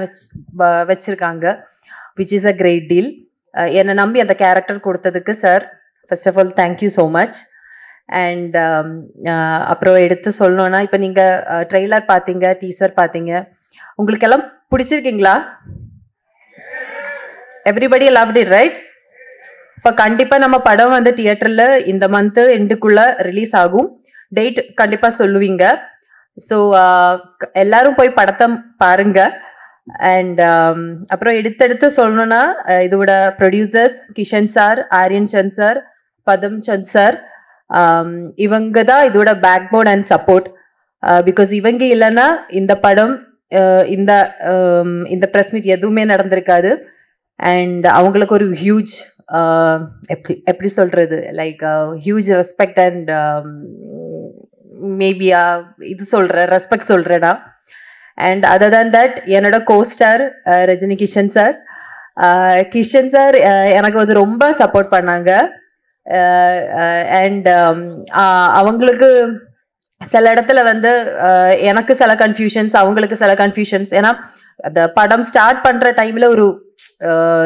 Speaker 14: வச்சிருக்காங்க, which is a great deal. என்னை நம்பி அந்த கேரக்டர் கொடுத்ததுக்கு sir first of all thank you so much. And அப்புறம் எடுத்து சொல்லணும்னா, இப்போ நீங்கள் ட்ரெய்லர் பார்த்தீங்க, டீசர் பார்த்தீங்க, உங்களுக்கு எல்லாம் பிடிச்சிருக்கீங்களா? Everybody loved it right? இப்போ கண்டிப்பாக நம்ம படம் வந்து தியேட்டரில் இந்த மந்த்து எண்டுக்குள்ள ரிலீஸ் ஆகும். டேட் கண்டிப்பாக சொல்லுவீங்க. ஸோ எல்லாரும் போய் படத்தை பாருங்க. அண்ட் அப்புறம் எடுத்து சொல்லணும்னா, இதோட producers Kishan sir, Aryan Chand sir, Padam Chand sir, இவங்க தான் இதோட backbone and support. Because இவங்க இல்லைன்னா இந்த படம் இந்த ப்ரெஸ் மீட் எதுவுமே நடந்திருக்காது. அண்ட் அவங்களுக்கு ஒரு ஹியூஜ் எப்படி சொல்றது, like huge respect and maybe இது சொல்றேன், ரெஸ்பெக்ட் சொல்றேன்னா. அண்ட் அதர் தேன் தட் என்னோட co-star Rajini Kishan sir. Kishan sir எனக்கு வந்து ரொம்ப சப்போர்ட் பண்ணாங்க. அண்ட் அவங்களுக்கு சில இடத்துல வந்து எனக்கு சில கன்ஃபியூஷன்ஸ், அவங்களுக்கு சில கன்ஃபியூஷன்ஸ். ஏன்னா அந்த படம் ஸ்டார்ட் பண்ற டைம்ல ஒரு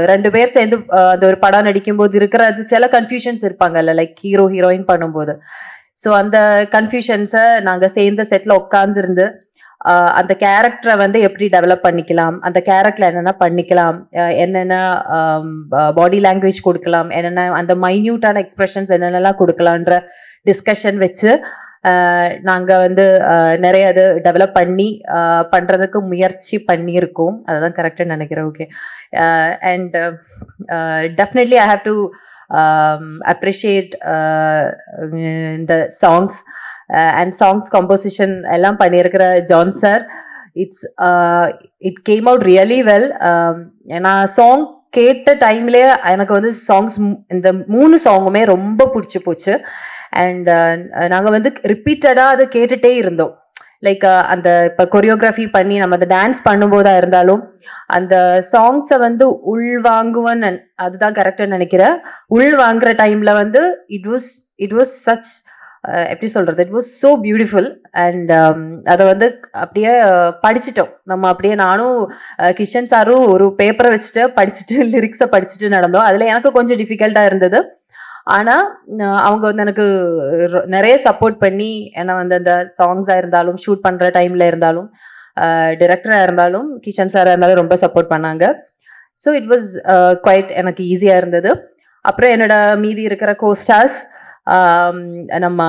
Speaker 14: 2 பேர் சேர்ந்து அந்த ஒரு படம் நடிக்கும் போது இருக்கிறது சில கன்ஃபியூஷன்ஸ் இருப்பாங்கல்ல, லைக் ஹீரோ ஹீரோயின் பண்ணும்போது. ஸோ அந்த கன்ஃபியூஷன்ஸை நாங்கள் சேர்ந்த செட்ல உட்காந்துருந்து அந்த கேரக்டரை வந்து எப்படி டெவலப் பண்ணிக்கலாம், அந்த கேரக்டர்ல என்னென்ன பண்ணிக்கலாம், என்னென்ன பாடி லாங்குவேஜ் கொடுக்கலாம், என்னென்ன அந்த மைன்யூட்டான எக்ஸ்பிரஷன்ஸ் என்னென்னலாம் கொடுக்கலான்ற டிஸ்கஷன் வச்சு நாங்கள் வந்து நிறைய அது டெவலப் பண்ணி பண்ணுறதுக்கு முயற்சி பண்ணியிருக்கோம். அதுதான் கரெக்டாக நினைக்கிறேன். Okay. And definitely I have to appreciate இந்த சாங்ஸ் அண்ட் சாங்ஸ் கம்போசிஷன் எல்லாம் பண்ணியிருக்கிற John sir. It came out really well. நான் சாங் கேட்ட டைம்லேயே எனக்கு வந்து சாங்ஸ் இந்த 3 சாங்குமே ரொம்ப பிடிச்சி போச்சு. அண்ட் நாங்கள் வந்து ரிப்பீட்டடாக அதை கேட்டுகிட்டே இருந்தோம். லைக் அந்த இப்போ கொரியோகிராஃபி பண்ணி நம்ம அந்த டான்ஸ் பண்ணும்போதா இருந்தாலும் அந்த சாங்ஸை வந்து உள்வாங்குவன், அதுதான் கரெக்டாக நினைக்கிறேன். உள் வாங்குற டைம்ல வந்து இட் வாஸ் சச் எப்படி சொல்றது, it was so beautiful. And அதை வந்து அப்படியே படிச்சிட்டோம் நம்ம. அப்படியே நானும் கிஷன் சாரும் ஒரு பேப்பரை வச்சுட்டு படிச்சுட்டு லிரிக்ஸை படிச்சுட்டு நடந்தோம். அதில் எனக்கு கொஞ்சம் டிஃபிகல்ட்டாக இருந்தது. ஆனால் அவங்க வந்து எனக்கு நிறைய சப்போர்ட் பண்ணி என்னை வந்து அந்த சாங்ஸாக இருந்தாலும், ஷூட் பண்ணுற டைமில் இருந்தாலும், டிரெக்டராக இருந்தாலும், கிஷன் சாராக இருந்தாலும் ரொம்ப சப்போர்ட் பண்ணாங்க. ஸோ இட் வாஸ் குவைட் எனக்கு ஈஸியாக இருந்தது. அப்புறம் என்னோட மீதி இருக்கிற கோஸ்டார்ஸ் நம்ம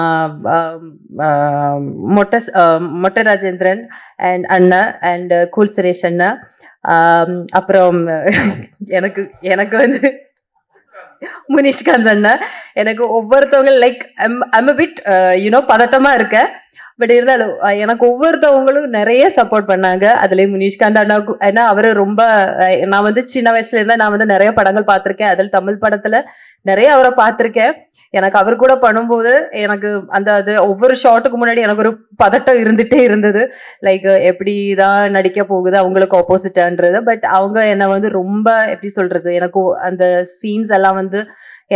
Speaker 14: மொட்டை ராஜேந்திரன் அண்ட் அண்ணா அண்ட் கூல் சுரேஷ் அண்ணா. அப்புறம் எனக்கு வந்து முனிஷ்காந்த் அண்ணா. எனக்கு ஒவ்வொருத்தவங்க லைக் ஐம் பிட் பதட்டமா இருக்கேன். பட் இருந்தாலும் எனக்கு ஒவ்வொருத்தவங்களும் நிறைய சப்போர்ட் பண்ணாங்க. அதுலேயும் முனிஷ்காந்த் அண்ணாவுக்கு, ஏன்னா அவரு ரொம்ப நான் வந்து சின்ன வயசுல இருந்தா நான் வந்து நிறைய படங்கள் பார்த்துருக்கேன். அதில் தமிழ் படத்துல நிறைய அவரை பார்த்துருக்கேன். எனக்கு அவர் கூட பண்ணும்போது எனக்கு அது ஒவ்வொரு ஷாட்டுக்கு முன்னாடி எனக்கு ஒரு பதட்டம் இருந்துட்டே இருந்தது. லைக் எப்படி தான் நடிக்க போகுது அவங்களுக்கு ஆப்போசிட்டான்றது. பட் அவங்க என்னை வந்து ரொம்ப எப்படி சொல்றது, எனக்கு அந்த சீன்ஸ் எல்லாம் வந்து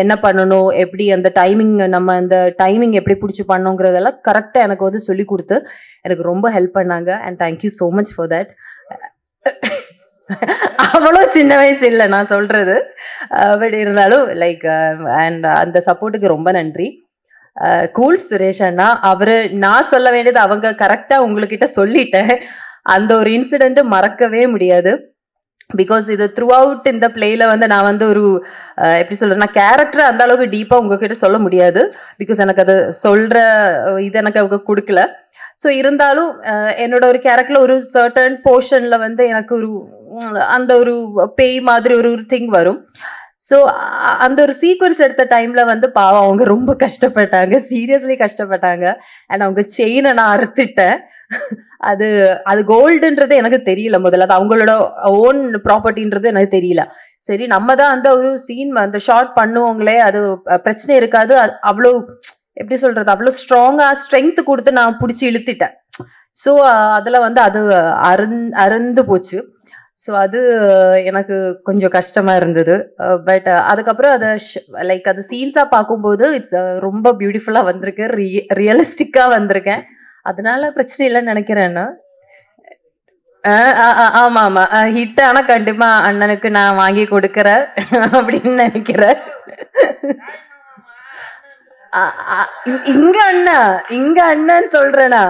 Speaker 14: என்ன பண்ணணும், எப்படி அந்த டைமிங், நம்ம அந்த டைமிங் எப்படி பிடிச்சி பண்ணோங்கிறதெல்லாம் கரெக்டாக எனக்கு வந்து சொல்லி கொடுத்து எனக்கு ரொம்ப ஹெல்ப் பண்ணாங்க. And thank you so much for that. அவ்வளோ சின்ன வயசு இல்லை நான் சொல்றது, பட் இருந்தாலும் லைக் அண்ட் அந்த சப்போர்ட்டுக்கு ரொம்ப நன்றி. கூல் சுரேஷ் அண்ணா, அவரு நான் சொல்ல வேண்டியது அவங்க கரெக்டா உங்ககிட்ட சொல்லிட்டேன். அந்த ஒரு இன்சிடென்ட் மறக்கவே முடியாது. பிகாஸ் இது த்ரூ அவுட் இந்த பிளேல வந்து நான் வந்து ஒரு எப்படி சொல்றேன், நான் கேரக்டர் அந்த அளவுக்கு டீப்பா உங்ககிட்ட சொல்ல முடியாது. பிகாஸ் எனக்கு அது சொல்ற இது எனக்கு அவங்க கொடுக்கல. ஸோ இருந்தாலும் என்னோட ஒரு கேரக்டர்ல ஒரு சர்டன் போர்ஷன்ல வந்து எனக்கு ஒரு அந்த ஒரு பேய் மாதிரி ஒரு திங் வரும். ஸோ அந்த ஒரு சீக்வன்ஸ் எடுத்த டைம்ல வந்து பாவம் அவங்க ரொம்ப கஷ்டப்பட்டாங்க, சீரியஸ்லி கஷ்டப்பட்டாங்க. அண்ட் அவங்க செயினை நான் அறுத்துட்டேன். அது அது கோல்டுன்றது எனக்கு தெரியல முதல்ல, அது அவங்களோட ஓன் ப்ராப்பர்ட்டின்றது எனக்கு தெரியல. சரி நம்ம தான் அந்த ஒரு சீன் அந்த ஷார்ட் பண்ணுவோங்களே, அது பிரச்சனை இருக்காது, அவ்வளோ எப்படி சொல்றது, அவ்வளோ ஸ்ட்ராங்கா ஸ்ட்ரென்த் கொடுத்து நான் பிடிச்சி இழுத்துட்டேன். ஸோ அதுல வந்து அது அறந்து போச்சு. ஸோ அது எனக்கு கொஞ்சம் கஷ்டமா இருந்தது. பட் அதுக்கப்புறம் அதை லைக் அது சீன்ஸா பார்க்கும்போது இட்ஸ் ரொம்ப பியூட்டிஃபுல்லா வந்திருக்கு, ரியலிஸ்டிக்கா வந்திருக்கேன். அதனால பிரச்சனை இல்லைன்னு நினைக்கிறேன்னா. ஆமா ஆமா ஹிட் ஆனா கண்டிப்பா அண்ணனுக்கு நான் வாங்கி கொடுக்கறேன் அப்படின்னு நினைக்கிறேன். இங்க அண்ணன் சொல்றேனா,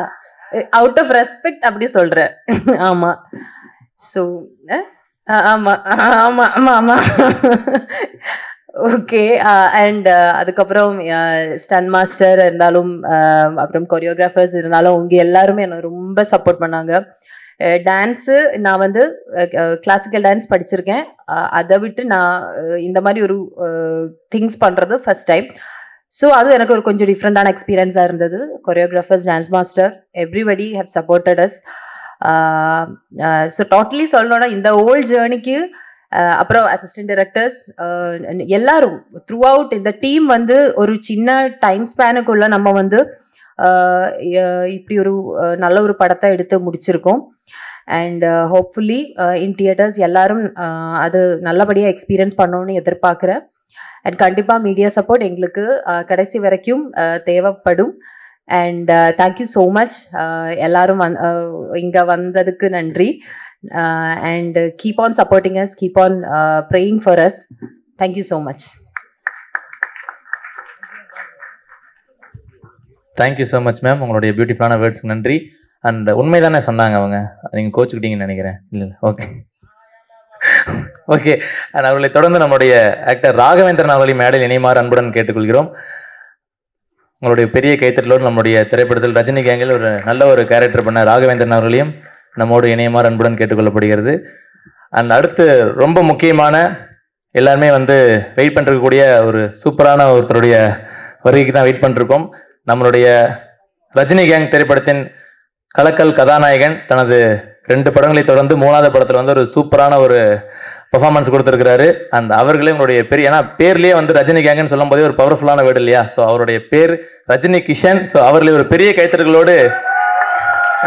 Speaker 14: அவுட் ஆஃப் ரெஸ்பெக்ட் அப்படி சொல்றேன். ஆமா. ஸோ ஆமா ஆமா ஆமா ஆமா ஓகே. அண்ட் அதுக்கப்புறம் ஸ்டன் மாஸ்டர் இருந்தாலும் அப்புறம் கொரியோகிராஃபர்ஸ் இருந்தாலும் அவங்க எல்லாருமே என்ன ரொம்ப சப்போர்ட் பண்ணாங்க. டான்ஸு நான் வந்து கிளாசிக்கல் டான்ஸ் படிச்சிருக்கேன். அதை விட்டு நான் இந்த மாதிரி ஒரு திங்ஸ் பண்ணுறது ஃபர்ஸ்ட் டைம். ஸோ அதுவும் எனக்கு ஒரு கொஞ்சம் டிஃப்ரெண்டான எக்ஸ்பீரியன்ஸாக இருந்தது. Choreographers, dance master, everybody have supported as. So totally சொல்லணும்னா இந்த ஓல்ட் ஜேர்னிக்கு அப்புறம் அசிஸ்டன்ட் டைரக்டர்ஸ் எல்லாரும் த்ரூ அவுட் இந்த டீம் வந்து ஒரு சின்ன டைம் ஸ்பேனுக்குள்ள நம்ம வந்து இப்படி ஒரு நல்ல ஒரு படத்தை எடுத்து முடிச்சிருக்கோம். அண்ட் ஹோப்ஃபுல்லி இன் தியேட்டர்ஸ் எல்லாரும் அது நல்லபடியாக எக்ஸ்பீரியன்ஸ் பண்ணணும்னு எதிர்பார்க்குறேன். அண்ட் கண்டிப்பாக மீடியா சப்போர்ட் எங்களுக்கு கடைசி வரைக்கும் தேவைப்படும். அண்ட் தேங்க்யூ ஸோ மச் எல்லாரும் இங்கே வந்ததுக்கு நன்றி. And keep on supporting us, keep on praying for us. Thank you so much.
Speaker 1: Thank you so much ma'am, உங்களுடைய பியூட்டிஃபுல்லான வேர்ட்ஸ்க்கு நன்றி. அண்ட் உண்மைதானே சொன்னாங்க அவங்க, நீங்கள் கோச்சுக்கிட்டீங்கன்னு நினைக்கிறேன். இல்லை ஓகே ஓகே. அண்ட் அவர்களை தொடர்ந்து நம்முடைய ஆக்டர் ராகவேந்திரன் அவர்களை மேடையில் இணைமாறு அன்புடன் கேட்டுக்கொள்கிறோம். உங்களுடைய பெரிய கைத்தட்டலோடு நம்முடைய திரைப்படத்தில் ரஜினி கேங்கில் ஒரு நல்ல ஒரு கேரக்டர் பண்ண ராகவேந்திரன் அவர்களையும் நம்மோடு இணையமாறு அன்புடன் கேட்டுக்கொள்ளப்படுகிறது. அண்ட் அடுத்து ரொம்ப முக்கியமான எல்லாருமே வந்து வெயிட் பண்ணிருக்கக்கூடிய ஒரு சூப்பரான ஒருத்தருடைய வருகைக்கு தான் வெயிட் பண்ணிருக்கோம். நம்மளுடைய ரஜினி கேங் திரைப்படத்தின் கலக்கல் கதாநாயகன் தனது 2 படங்களை தொடர்ந்து 3வது படத்தில் வந்து ஒரு சூப்பரான ஒரு பெர்ஃபார்மன்ஸ் கொடுத்துருக்கிறாரு. அந்த அவர்களே உங்களுடைய பெரிய, ஏன்னா பேர்லேயே வந்து ரஜினி கேங்கன்னு சொல்லும் போதே ஒரு பவர்ஃபுல்லான வேர்டு இல்லையா? ஸோ அவருடைய பேர் ரஜினி கிஷன். ஸோ அவர்களை ஒரு பெரிய கைத்தட்டல்களோடு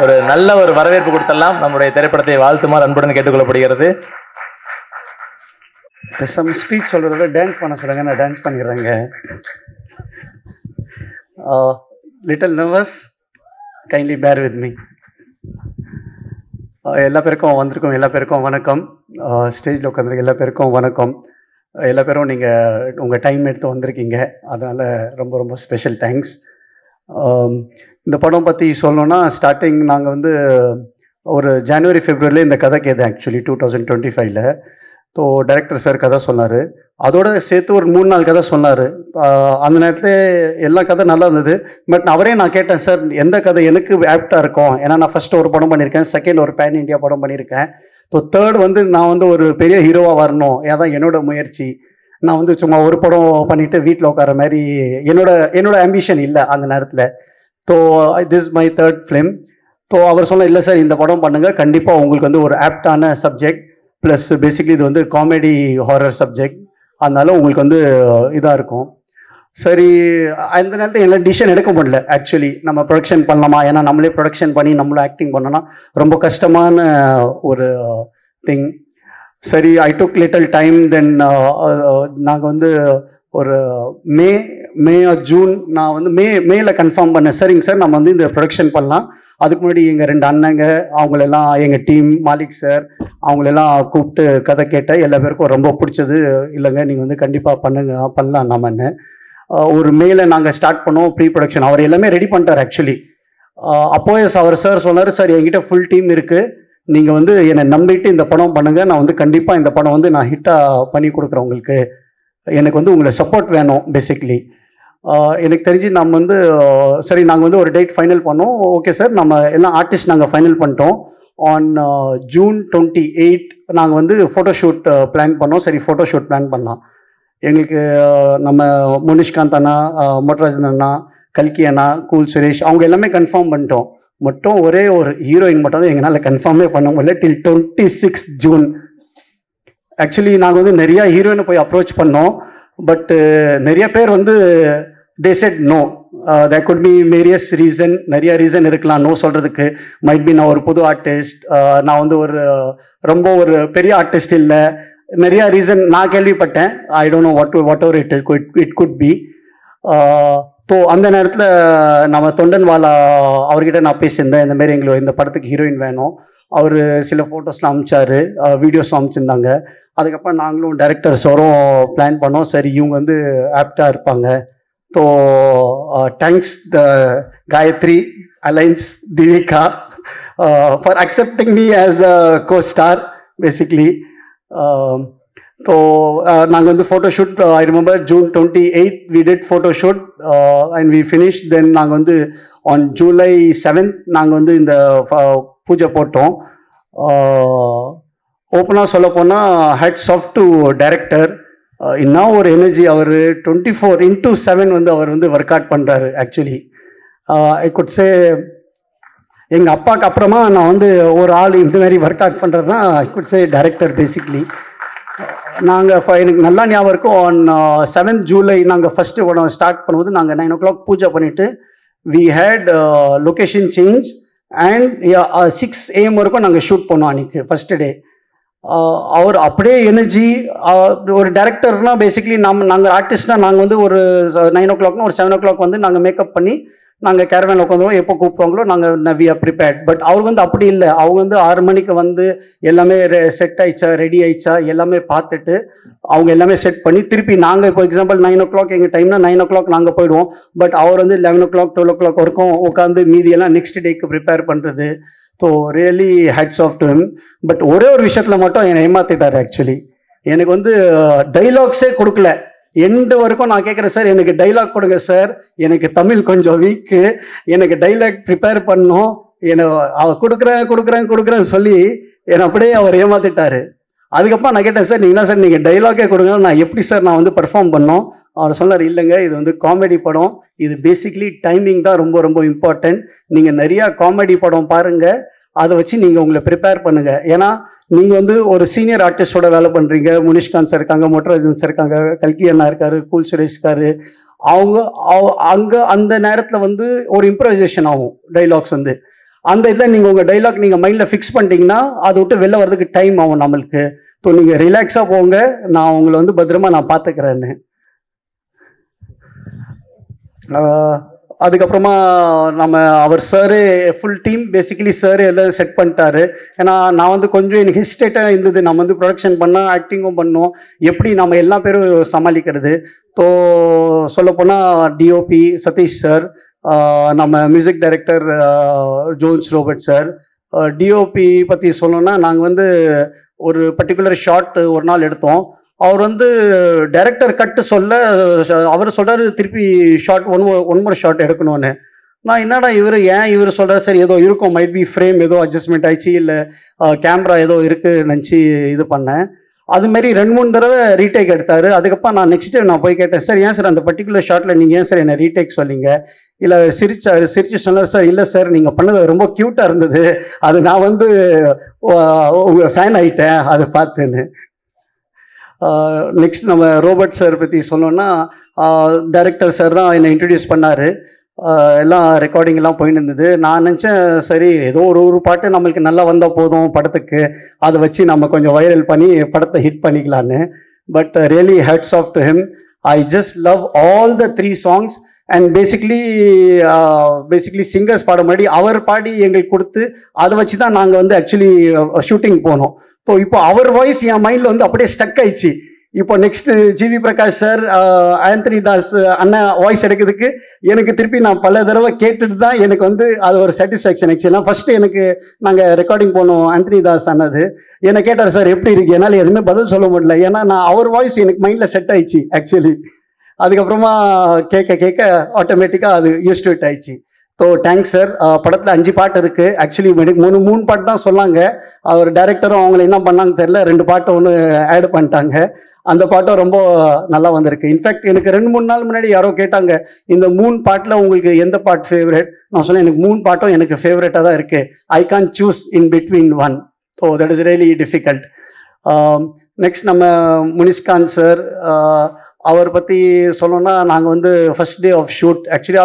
Speaker 1: ஒரு நல்ல ஒரு வரவேற்பு கொடுத்தெல்லாம் நம்முடைய திரைப்படத்தை வாழ்த்துமாறு அன்புடன் கேட்டுக்கொள்ளப்படுகிறது.
Speaker 15: சம் ஸ்பீச் சொல்கிறத டான்ஸ் பண்ண சொல்லுங்க, நான் டான்ஸ் பண்ணிடுறேங்க. Little nervous, kindly bear with me. எல்லா பேருக்கும் வந்திருக்கோம், எல்லா பேருக்கும் வணக்கம். ஸ்டேஜில் உட்காந்துருக்க எல்லா பேருக்கும் வணக்கம். எல்லா பேரும் நீங்கள் உங்கள் டைம் எடுத்து வந்திருக்கீங்க, அதனால் ரொம்ப ரொம்ப ஸ்பெஷல் தேங்க்ஸ். இந்த படம் பற்றி சொல்லணுன்னா, ஸ்டார்டிங் நாங்கள் வந்து ஒரு ஜனவரி ஃபெப்ரவரியில் இந்த கதை Ketu actually 2025. So director sir கதை சொன்னார், அதோட சேர்த்து ஒரு 3-4 கதை சொன்னார். அந்த நேரத்தில் எல்லா கதை நல்லா இருந்தது. பட் அவரே நான் கேட்டேன், சார் எந்த கதை எனக்கு ஆப்டாக இருக்கும்? ஏன்னா நான் ஃபஸ்ட்டு ஒரு படம் பண்ணியிருக்கேன், செகண்ட் ஒரு பேன் இண்டியா படம் பண்ணியிருக்கேன். ஸோ தேர்ட் வந்து நான் வந்து ஒரு பெரிய ஹீரோவாக வரணும், ஏதான் என்னோட முயற்சி. நான் வந்து சும்மா ஒரு படம் பண்ணிவிட்டு வீட்டில் உட்கார மாதிரி என்னோட ஆம்பிஷன் இல்லை அந்த நேரத்தில். So this my third film. So அவர் சொன்ன, இல்லை சார் இந்த படம் பண்ணுங்கள், கண்டிப்பாக உங்களுக்கு வந்து ஒரு ஆப்டான சப்ஜெக்ட், ப்ளஸ் பேசிக்லி இது வந்து காமெடி ஹாரர் சப்ஜெக்ட், அதனால உங்களுக்கு வந்து இதாக இருக்கும். சரி, அந்த நேரத்தில் எல்லாம் டிசிஷன் எடுக்க முடியல. ஆக்சுவலி நம்ம ப்ரொடக்ஷன் பண்ணலாமா, ஏன்னா நம்மளே ப்ரொடக்ஷன் பண்ணி நம்மளும் ஆக்டிங் பண்ணோன்னா ரொம்ப கஷ்டமான ஒரு திங். சரி, ஐ டுக் லிட்டில் டைம். தென் நாங்கள் வந்து ஒரு மே ஜூன் நான் வந்து மேல கன்ஃபார்ம் பண்ணேன். சரிங்க சார், நம்ம வந்து இந்த ப்ரொடக்ஷன் பண்ணலாம். அதுக்கு முன்னாடி எங்கள் 2 அண்ணங்க அவங்களெல்லாம் எங்கள் டீம் மாலிக் சார் அவங்களெல்லாம் கூப்பிட்டு கதை கேட்டேன். எல்லா பேருக்கும் ரொம்ப பிடிச்சது. இல்லைங்க நீங்கள் வந்து கண்டிப்பாக பண்ணலாம் நம்மன்னு. ஒரு மேல நாங்கள் ஸ்டார்ட் பண்ணோம் ப்ரீ ப்ரொடக்ஷன். அவர் எல்லாமே ரெடி பண்ணிட்டார் ஆக்சுவலி. அப்போவே அவர் சார் சொன்னார், சார் என்கிட்ட ஃபுல் டீம் இருக்குது, நீங்கள் வந்து என்னை நம்பிட்டு இந்த படம் பண்ணுங்கள், நான் வந்து கண்டிப்பாக இந்த படம் வந்து நான் ஹிட்டாக பண்ணி கொடுக்குறேன் உங்களுக்கு, எனக்கு வந்து உங்களை சப்போர்ட் வேணும் பேசிக்லி. எனக்கு தெரிஞ்சு நம்ம வந்து சரி நாங்கள் வந்து ஒரு டேட் ஃபைனல் பண்ணோம். ஓகே சார், நம்ம எல்லாம் ஆர்டிஸ்ட் நாங்கள் ஃபைனல் பண்ணிட்டோம். ஆன் ஜூன் 28 நாங்கள் வந்து ஃபோட்டோஷூட் பிளான் பண்ணோம். சரி, ஃபோட்டோஷூட் பிளான் பண்ணலாம். எங்களுக்கு நம்ம முனிஷ்காந்த் அண்ணா, மொட்டராஜன் அண்ணா, கல்கி அண்ணா, கூல் சுரேஷ் அவங்க எல்லாமே கன்ஃபார்ம் பண்ணிட்டோம். மட்டும் ஒரே ஒரு ஹீரோயின் மட்டும் தான் எங்களால் கன்ஃபார்மே பண்ண முடியல டில் 26 ஜூன். ஆக்சுவலி நாங்கள் வந்து நிறையா ஹீரோயினை போய் அப்ரோச் பண்ணோம். பட் நிறைய பேர் வந்து they said no. There could be various reason, நிறைய ரீசன் இருக்கலாம் நோ சொல்கிறதுக்கு. மைட் பி நான் ஒரு புது ஆர்டிஸ்ட், நான் வந்து ரொம்ப ஒரு பெரிய ஆர்டிஸ்ட் இல்லை, நிறைய ரீசன் நான் கேள்விப்பட்டேன். I don't know what ever it could be. So அந்த நேரத்தில் நம்ம தொண்டன்வாலா அவர்கிட்ட நான் பேசியிருந்தேன், இந்த மாதிரி எங்களுக்கு இந்த படத்துக்கு ஹீரோயின் வேணும். அவர் சில ஃபோட்டோஸ்லாம் அனுப்பிச்சாரு, வீடியோஸ்லாம் அனுப்பிச்சிருந்தாங்க. அதுக்கப்புறம் நாங்களும் டைரக்டர்ஸோரும் பிளான் பண்ணோம். சரி, இவங்க வந்து ஆப்டாக இருப்பாங்க. ஸோ தேங்க்ஸ் த காயத்ரி அலைன்ஸ் Divika for accepting me as a costar basically. So நாங்கள் வந்து photoshoot, I remember June 28 we did photoshoot and we finish. Then நாங்கள் வந்து ஆன் ஜூலை 7 நாங்கள் வந்து இந்த பூஜை போட்டோம். ஓப்பனாக சொல்ல போனால் ஹேட்ஸ் ஆஃப் டு டைரக்டர். இன்னும் ஒரு எனர்ஜி, அவர் 24/7 வந்து அவர் வந்து ஒர்க் அவுட் பண்ணுறாரு. ஆக்சுவலி ஐ குட் சே எங்கள் அப்பாவுக்கு அப்புறமா நான் வந்து ஒரு ஆள் இந்த மாதிரி ஒர்க் அவுட் பண்ணுறதுனா I could say director basically. நாங்கள் எனக்கு நல்லா ஞாபகம் இருக்கும், ஆன் 7th ஜூலை நாங்கள் ஃபஸ்ட்டு படம் ஸ்டார்ட் பண்ணும்போது நாங்கள் 9 o'clock பூஜை பண்ணிவிட்டு we had location change and 6 AM வரைக்கும் நாங்கள் ஷூட் பண்ணோம் அன்றைக்கி ஃபஸ்ட்டு டே. அவர் அப்படியே எனர்ஜி. ஒரு டைரக்டர்னால் பேசிக்லி நாங்கள் ஆர்டிஸ்ட்னால் நாங்கள் வந்து ஒரு 9 o'clock ஒரு 7 o'clock வந்து நாங்கள் மேக்கப் பண்ணி நாங்கள் கேரவேனில் உட்காந்துருவோம், எப்போ கூப்பிடுவாங்களோ நாங்கள் வி ஆர் ப்ரிப்பேர்ட். பட் அவர் வந்து அப்படி இல்லை. அவங்க வந்து 6 மணிக்கு வந்து எல்லாமே செட் ஆயிடுச்சா, ரெடி ஆயிடுச்சா எல்லாமே பார்த்துட்டு அவங்க எல்லாமே செட் பண்ணி திருப்பி நாங்கள் இப்போ எக்ஸாம்பிள் 9 o'clock எங்கள் டைம்னா 9 o'clock நாங்கள் போயிடுவோம். பட் அவர் வந்து 11 o'clock 12 o'clock வரைக்கும் உட்காந்து மீதியெல்லாம் நெக்ஸ்ட் டேக்கு ப்ரிப்பேர் பண்ணுறது. So really hats off to him. But ஒரே ஒரு விஷயத்தில் மட்டும் என்னை ஏமாத்திட்டார். ஆக்சுவலி எனக்கு வந்து டைலாக்ஸே கொடுக்கல. எண்டு வரைக்கும் நான் கேட்குறேன், சார் எனக்கு டைலாக் கொடுங்க சார், எனக்கு தமிழ் கொஞ்சம் வீக்கு, எனக்கு டைலாக் ப்ரிப்பேர் பண்ணணும், என்னை அவர் கொடுக்குறேன்னு சொல்லி என்னை அப்படியே அவர் ஏமாத்திட்டாரு. அதுக்கப்புறம் நான் கேட்டேன், சார் நீங்கள் என்ன சார் நீங்கள் டைலாக்கே கொடுங்க, நான் எப்படி சார் நான் வந்து பெர்ஃபார்ம் பண்ணோம்? அவர் சொன்னார், இல்லைங்க இது வந்து காமெடி படம், இது பேசிக்லி டைமிங் தான் ரொம்ப ரொம்ப இம்பார்ட்டன்ட். நீங்கள் நிறையா காமெடி படம் பாருங்கள், அதை வச்சு நீங்கள் உங்களை ப்ரிப்பேர் பண்ணுங்கள். ஏன்னா நீங்கள் வந்து ஒரு சீனியர் ஆர்டிஸ்டோட வேலை பண்ணுறீங்க. முனிஷ்காந்த் சார் இருக்காங்க, மொட்டராஜன் சார் இருக்காங்க, கல்கி அண்ணா இருக்காரு, கூல் சுரேஷ் இருக்காரு. அங்கே அந்த நேரத்தில் வந்து ஒரு இம்ப்ரவைசேஷன் ஆகும் டைலாக்ஸ் வந்து. அந்த இதில் நீங்கள் உங்கள் டைலாக் நீங்கள் மைண்டில் ஃபிக்ஸ் பண்ணிட்டீங்கன்னா அதை விட்டு வெளில வர்றதுக்கு டைம் ஆகும் நம்மளுக்கு. ஸோ நீங்கள் ரிலாக்ஸாக போங்க, நான் உங்களை வந்து பத்திரமா நான் பார்த்துக்கிறேன்னு. அதுக்கப்புறமா நம்ம அவர் sir full team basically sir எல்லாம் செட் பண்ணிட்டாரு. ஏன்னா நான் வந்து கொஞ்சம் எனக்கு ஹெசிடேட்டாக இருந்தது, நம்ம வந்து ப்ரொடக்ஷன் பண்ணோம், ஆக்டிங்கும் பண்ணோம், எப்படி நம்ம எல்லா பேரும் சமாளிக்கிறது. ஸோ சொல்லப்போனால் டிஓபி சதீஷ் சார், நம்ம music director Jones Robert sir. DOP பற்றி சொல்லணும்னா நாங்கள் வந்து ஒரு பர்டிகுலர் ஷாட் ஒரு நாள் எடுத்தோம். அவர் வந்து டைரக்டர் கட்டு சொல்ல அவர் சொல்கிறாரு திருப்பி ஷார்ட் ஒன் மோர் ஷார்ட் எடுக்கணும்னு. நான் என்னடா இவர் சொல்கிறார், சரி ஏதோ இருக்கும், மைட் பி ஃப்ரேம் ஏதோ அட்ஜஸ்ட்மெண்ட் ஆயிடுச்சு, இல்லை கேமரா ஏதோ இருக்குது நினச்சி இது பண்ணேன். அதுமாரி 2-3 தடவை ரீடேக் எடுத்தார். அதுக்கப்புறம் நான் நெக்ஸ்ட் நான் போய் கேட்டேன், சார் ஏன் சார் அந்த பர்டிகுலர் ஷார்ட்டில் நீங்கள் ஏன் சார் என்னை ரீடேக் சொன்னீங்க? இல்லை சிரிச்சு சொன்னார், சார் இல்லை சார் நீங்கள் பண்ணது ரொம்ப க்யூட்டாக இருந்தது, அது நான் வந்து உங்கள் ஃபேன் ஆகிட்டேன் அதை பார்த்துன்னு. நெக்ஸ்ட் நம்ம ரோபர்ட் சார் பற்றி சொன்னோன்னா டைரக்டர் சார் தான் என்னை இன்ட்ரடியூஸ் பண்ணார். எல்லாம் ரெக்கார்டிங் எல்லாம் போயின்னு இருந்தது. நான் நினச்சேன் சரி ஏதோ ஒரு பாட்டு நம்மளுக்கு நல்லா வந்தால் போதும் படத்துக்கு, அதை வச்சு நம்ம கொஞ்சம் வைரல் பண்ணி படத்தை ஹிட் பண்ணிக்கலான்னு. But really hats off to him. I just love all the 3 songs and basically singers பாட முன்னாடி அவர் பாடி எங்களுக்கு கொடுத்து அதை வச்சு தான் நாங்கள் வந்து ஆக்சுவலி ஷூட்டிங் போனோம். ஸோ இப்போ அவர் வாய்ஸ் என் மைண்டில் வந்து அப்படியே ஸ்டக் ஆயிடுச்சு. இப்போ நெக்ஸ்ட் ஜிவி பிரகாஷ் சார், ஆந்தனி தாஸ் அண்ணன் வாய்ஸ் எடுக்கிறதுக்கு எனக்கு திருப்பி நான் பல தடவை கேட்டுட்டு தான் எனக்கு வந்து அது ஒரு சாட்டிஸ்ஃபேக்ஷன் ஆக்சுவலா. ஃபர்ஸ்ட் எனக்கு நாங்கள் ரெக்கார்டிங் போனோம் ஆந்தனி தாஸ் அண்ணது என்னை கேட்டார் சார் எப்படி இருக்கு, என்னால் எதுவுமே பதில் சொல்ல முடியல, ஏன்னா நான் அவர் வாய்ஸ் எனக்கு மைண்டில் செட் ஆயிடுச்சு ஆக்சுவலி. அதுக்கப்புறமா கேட்க ஆட்டோமேட்டிக்காக அது யூஸ்ட் இட் ஆயிடுச்சு. So thanks sir. படத்தில் 5 பாட்டு இருக்குது. ஆக்சுவலி 3 பாட்டு தான் சொன்னாங்க. அவர் டைரக்டரும் அவங்கள என்ன பண்ணாங்க தெரியல, 2 பாட்டை ஒன்று ஆட் பண்ணிட்டாங்க. அந்த பாட்டும் ரொம்ப நல்லா வந்திருக்கு. இன்ஃபேக்ட் எனக்கு 2-3 நாள் முன்னாடி யாரோ கேட்டாங்க இந்த 3 பாட்டில் உங்களுக்கு எந்த பாட்டு ஃபேவரட். நான் சொன்னேன் எனக்கு 3 பாட்டும் எனக்கு ஃபேவரட்டாக தான் இருக்குது. I can't choose in between one. So that is really difficult. Next நம்ம முனிஷ்காந்த் சார், அவர் பற்றி சொல்லணும்னா நாங்கள் வந்து first day of shoot, actually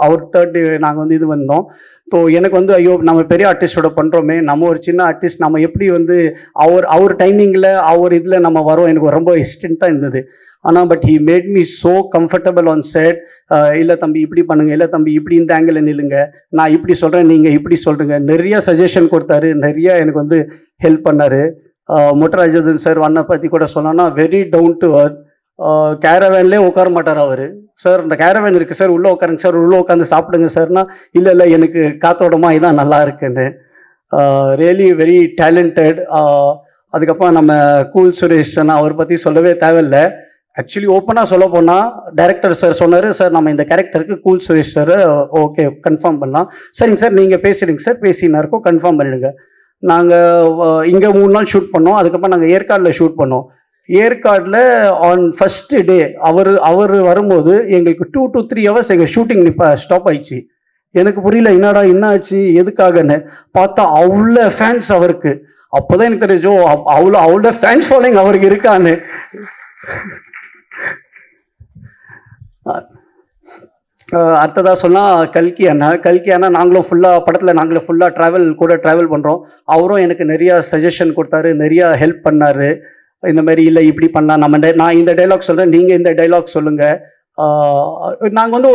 Speaker 15: அவர் தேர்ட் டே நாங்கள் வந்து இது வந்தோம். ஸோ எனக்கு வந்து ஐயோ நம்ம பெரிய ஆர்டிஸ்டோட பண்ணுறோமே, நம்ம ஒரு சின்ன ஆர்டிஸ்ட் நம்ம எப்படி வந்து அவர் டைமிங்கில் அவர் இதில் நம்ம வரோம், எனக்கு ரொம்ப ஹெசிடென்ட்டாக இருந்தது. ஆனால் but he made me so comfortable on set. இல்லை தம்பி இப்படி பண்ணுங்க, இல்லை தம்பி இப்படி இந்த ஆங்கிளில் நில்லுங்க, நான் இப்படி சொல்கிறேன் நீங்கள் இப்படி சொல்கிறீங்க, நிறைய சஜஷன் கொடுத்தாரு, நிறைய எனக்கு வந்து ஹெல்ப் பண்ணார். மொட்டராஜன் சார் அண்ணா பற்றி கூட சொன்னோன்னா வெரி டவுன் டு அர்த். கேரவேன்லேயே உட்கார மாட்டார் அவர். சார் இந்த கேரவேன் இருக்குது சார் உள்ளே உட்காருங்க சார், உள்ளே உட்காந்து சாப்பிடுங்க சார்னா இல்லை எனக்கு காத்தோடமா இதான் நல்லா இருக்குன்னு. Really very talented. அதுக்கப்புறம் நம்ம கூல் சுரேஷ் அவர் பற்றி சொல்லவே தேவையில்லை. ஆக்சுவலி ஓப்பனாக சொல்ல போனால் டைரக்டர் சார் சொன்னார் சார் நம்ம இந்த கேரக்டருக்கு cool Suresh sir okay confirm பண்ணலாம். சரிங்க சார் நீங்கள் பேசுகிறீங்க சார், பேசினா இருக்கோம் கன்ஃபார்ம் பண்ணிடுங்க. நாங்கள் இங்கே 3 நாள் ஷூட் பண்ணோம். அதுக்கப்புறம் நாங்கள் ஏற்காடில் ஷூட் பண்ணோம். ஏற்காடில் ஆன் ஃபர்ஸ்ட் டே அவர் வரும்போது எங்களுக்கு 2 to 3 hours எங்கள் ஷூட்டிங் ஸ்டாப் ஆயிடுச்சு. எனக்கு புரியல என்னடா என்ன ஆச்சு எதுக்காகன்னு பார்த்தா அவ்வளோ ஃபேன்ஸ் அவருக்கு. அப்போதான் எனக்கு தெரிஞ்சோ அவ்வளோ ஃபேன்ஸ் ஃபாலோயிங் அவருக்கு இருக்கான்னு. அடுத்ததாக சொன்னால் கல்கி அண்ணா நாங்களும் ஃபுல்லாக ட்ராவல் பண்ணுறோம். அவரும் எனக்கு நிறையா சஜஷன் கொடுத்தாரு, நிறையா ஹெல்ப் பண்ணார். இந்த மாதிரி இல்லை இப்படி பண்ணலாம், நான் இந்த டைலாக் சொல்கிறேன் நீங்கள் இந்த டைலாக் சொல்லுங்கள். நாங்கள் வந்து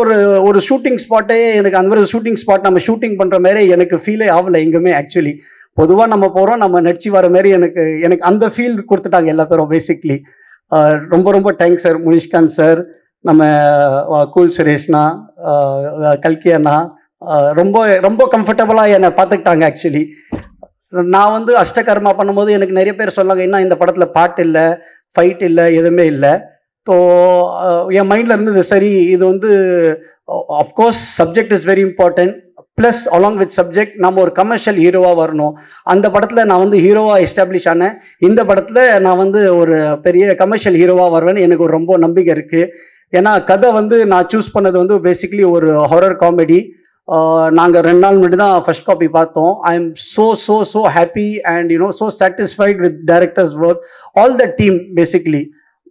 Speaker 15: ஒரு ஷூட்டிங் ஸ்பாட்டே எனக்கு அந்த மாதிரி ஷூட்டிங் ஸ்பாட் நம்ம ஷூட்டிங் பண்ணுற மாதிரி எனக்கு ஃபீலே ஆகலை எங்குமே. ஆக்சுவலி பொதுவாக நம்ம போகிறோம் நம்ம நடிச்சு வர மாதிரி எனக்கு அந்த ஃபீல் கொடுத்துட்டாங்க எல்லா பேரும் பேசிக்லி. ரொம்ப தேங்க்ஸ் சார். முனிஷ்காந்த் சார், நம்ம கூல் சுரேஷ்னா, கல்கி அண்ணா ரொம்ப கம்ஃபர்டபுளாக என்னை பார்த்துக்கிட்டாங்க. ஆக்சுவலி நான் வந்து அஷ்டகர்மா பண்ணும்போது எனக்கு நிறைய பேர் சொன்னாங்க என்ன இந்த படத்தில் பாட்டு இல்லை, ஃபைட் இல்லை, எதுவுமே இல்லை. ஸோ என் மைண்டில் இருந்தது சரி இது வந்து of course subject is very important, plus along with subject நம்ம ஒரு கமர்ஷியல் ஹீரோவாக வரணும். அந்த படத்தில் நான் வந்து ஹீரோவாக எஸ்டாப்ளிஷ் ஆனேன். இந்த படத்தில் நான் வந்து ஒரு பெரிய கமர்ஷியல் ஹீரோவாக வருவேன்னு எனக்கு ஒரு ரொம்ப நம்பிக்கை இருக்குது. ஏன்னா கதை வந்து நான் சூஸ் பண்ணது வந்து பேசிக்லி ஒரு ஹாரர் காமெடி. நாங்கள் 2 நாள் முன்னாடி தான் ஃபர்ஸ்ட் காப்பி பார்த்தோம். I am so happy and so satisfied with directors work, all the team. Basically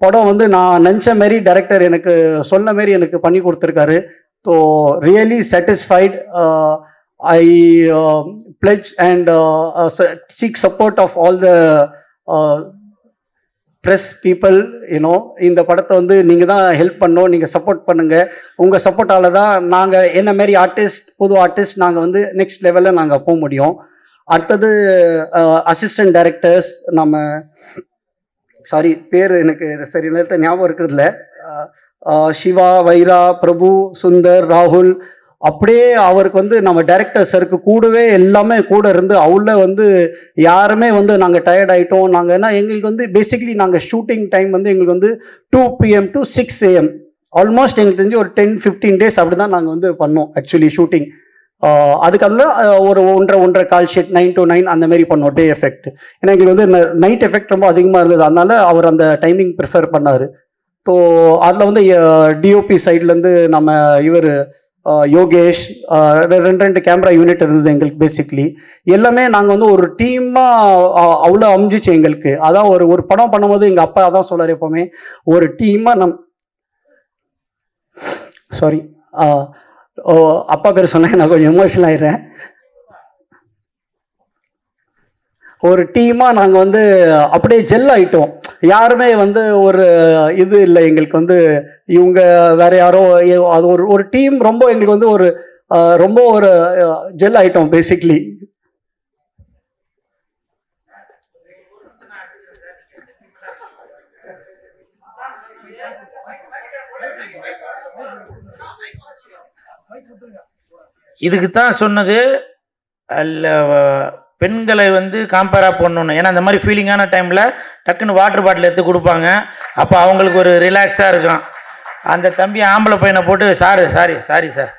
Speaker 15: படம் வந்து நான் நினச்ச மாரி டைரக்டர் எனக்கு சொன்ன மாரி எனக்கு பண்ணி கொடுத்துருக்காரு. So really satisfied. I pledge and seek support of all the press people. இந்த படத்தை வந்து நீங்கள் தான் ஹெல்ப் பண்ணோம், நீங்கள் சப்போர்ட் பண்ணுங்கள். உங்கள் சப்போர்ட்டால் தான் நாங்கள் என்ன மாரி புது ஆர்டிஸ்ட் நாங்கள் வந்து நெக்ஸ்ட் லெவலில் நாங்கள் போக முடியும். அடுத்தது அசிஸ்டன்ட் டைரக்டர்ஸ் நம்ம சாரி பேர் எனக்கு சரி நேரத்தை ஞாபகம் இருக்கிறதுல, சிவா, வைரா, பிரபு, சுந்தர், ராகுல், அப்படியே அவருக்கு வந்து நம்ம டைரக்டர் சருக்கு கூடவே எல்லாமே கூட இருந்து அவ்வளோ வந்து யாருமே வந்து நாங்கள் டயர்ட் ஆகிட்டோம். நாங்கள் ஏன்னா எங்களுக்கு வந்து பேசிக்லி நாங்கள் ஷூட்டிங் டைம் வந்து எங்களுக்கு வந்து 2 PM to 6 AM ஆல்மோஸ்ட் எங்களுக்கு தெரிஞ்சு ஒரு 10-15 days அப்படி தான் நாங்கள் வந்து பண்ணோம் ஆக்சுவலி ஷூட்டிங். அதுக்கப்புறம் ஒரு 1.5 கால் ஷீட் 9 to 9 அந்த மாதிரி பண்ணோம் டே எஃபெக்ட். ஏன்னா எங்களுக்கு வந்து நைட் எஃபெக்ட் ரொம்ப அதிகமாக இருந்தது, அதனால அவர் அந்த டைமிங் ப்ரிஃபர் பண்ணார். ஸோ அதில் வந்து டிஓபி சைட்லேருந்து நம்ம இவர் யோகேஷ், ரெண்டு கேமரா யூனிட் இருந்தது எங்களுக்கு. பேசிக்லி எல்லாமே நாங்கள் வந்து ஒரு டீமாக அவ்வளோ அமைஞ்சிச்சு எங்களுக்கு. அதான் ஒரு படம் பண்ணும்போது எங்கள் அப்பா அதான் சொல்லார் எப்போவுமே, ஒரு டீமாக சாரி அப்பா பேர் சொன்னேன், நான் கொஞ்சம் எமோஷனல் ஆயிடுறேன். ஒரு டீமாக நாங்கள் வந்து அப்படியே ஜெல் ஆகிட்டோம். யாருமே வந்து ஒரு இது இல்லை எங்களுக்கு வந்து இவங்க வேற யாரோ, அது ஒரு டீம் ரொம்ப எங்களுக்கு வந்து ஒரு ரொம்ப ஒரு ஜெல் ஆகிட்டோம் பேசிக்லி.
Speaker 13: இதுக்கு தான் சொன்னது அல்ல, பெண்களை வந்து காம்பேராக பண்ணணும். ஏன்னா அந்த மாதிரி ஃபீலிங்கான டைமில் டக்குன்னு வாட்டர் பாட்டில் எடுத்து கொடுப்பாங்க. அப்போ அவங்களுக்கு ஒரு ரிலாக்ஸாக இருக்கும். அந்த தம்பி ஆம்பளை பையனை போட்டு சாரி சார்,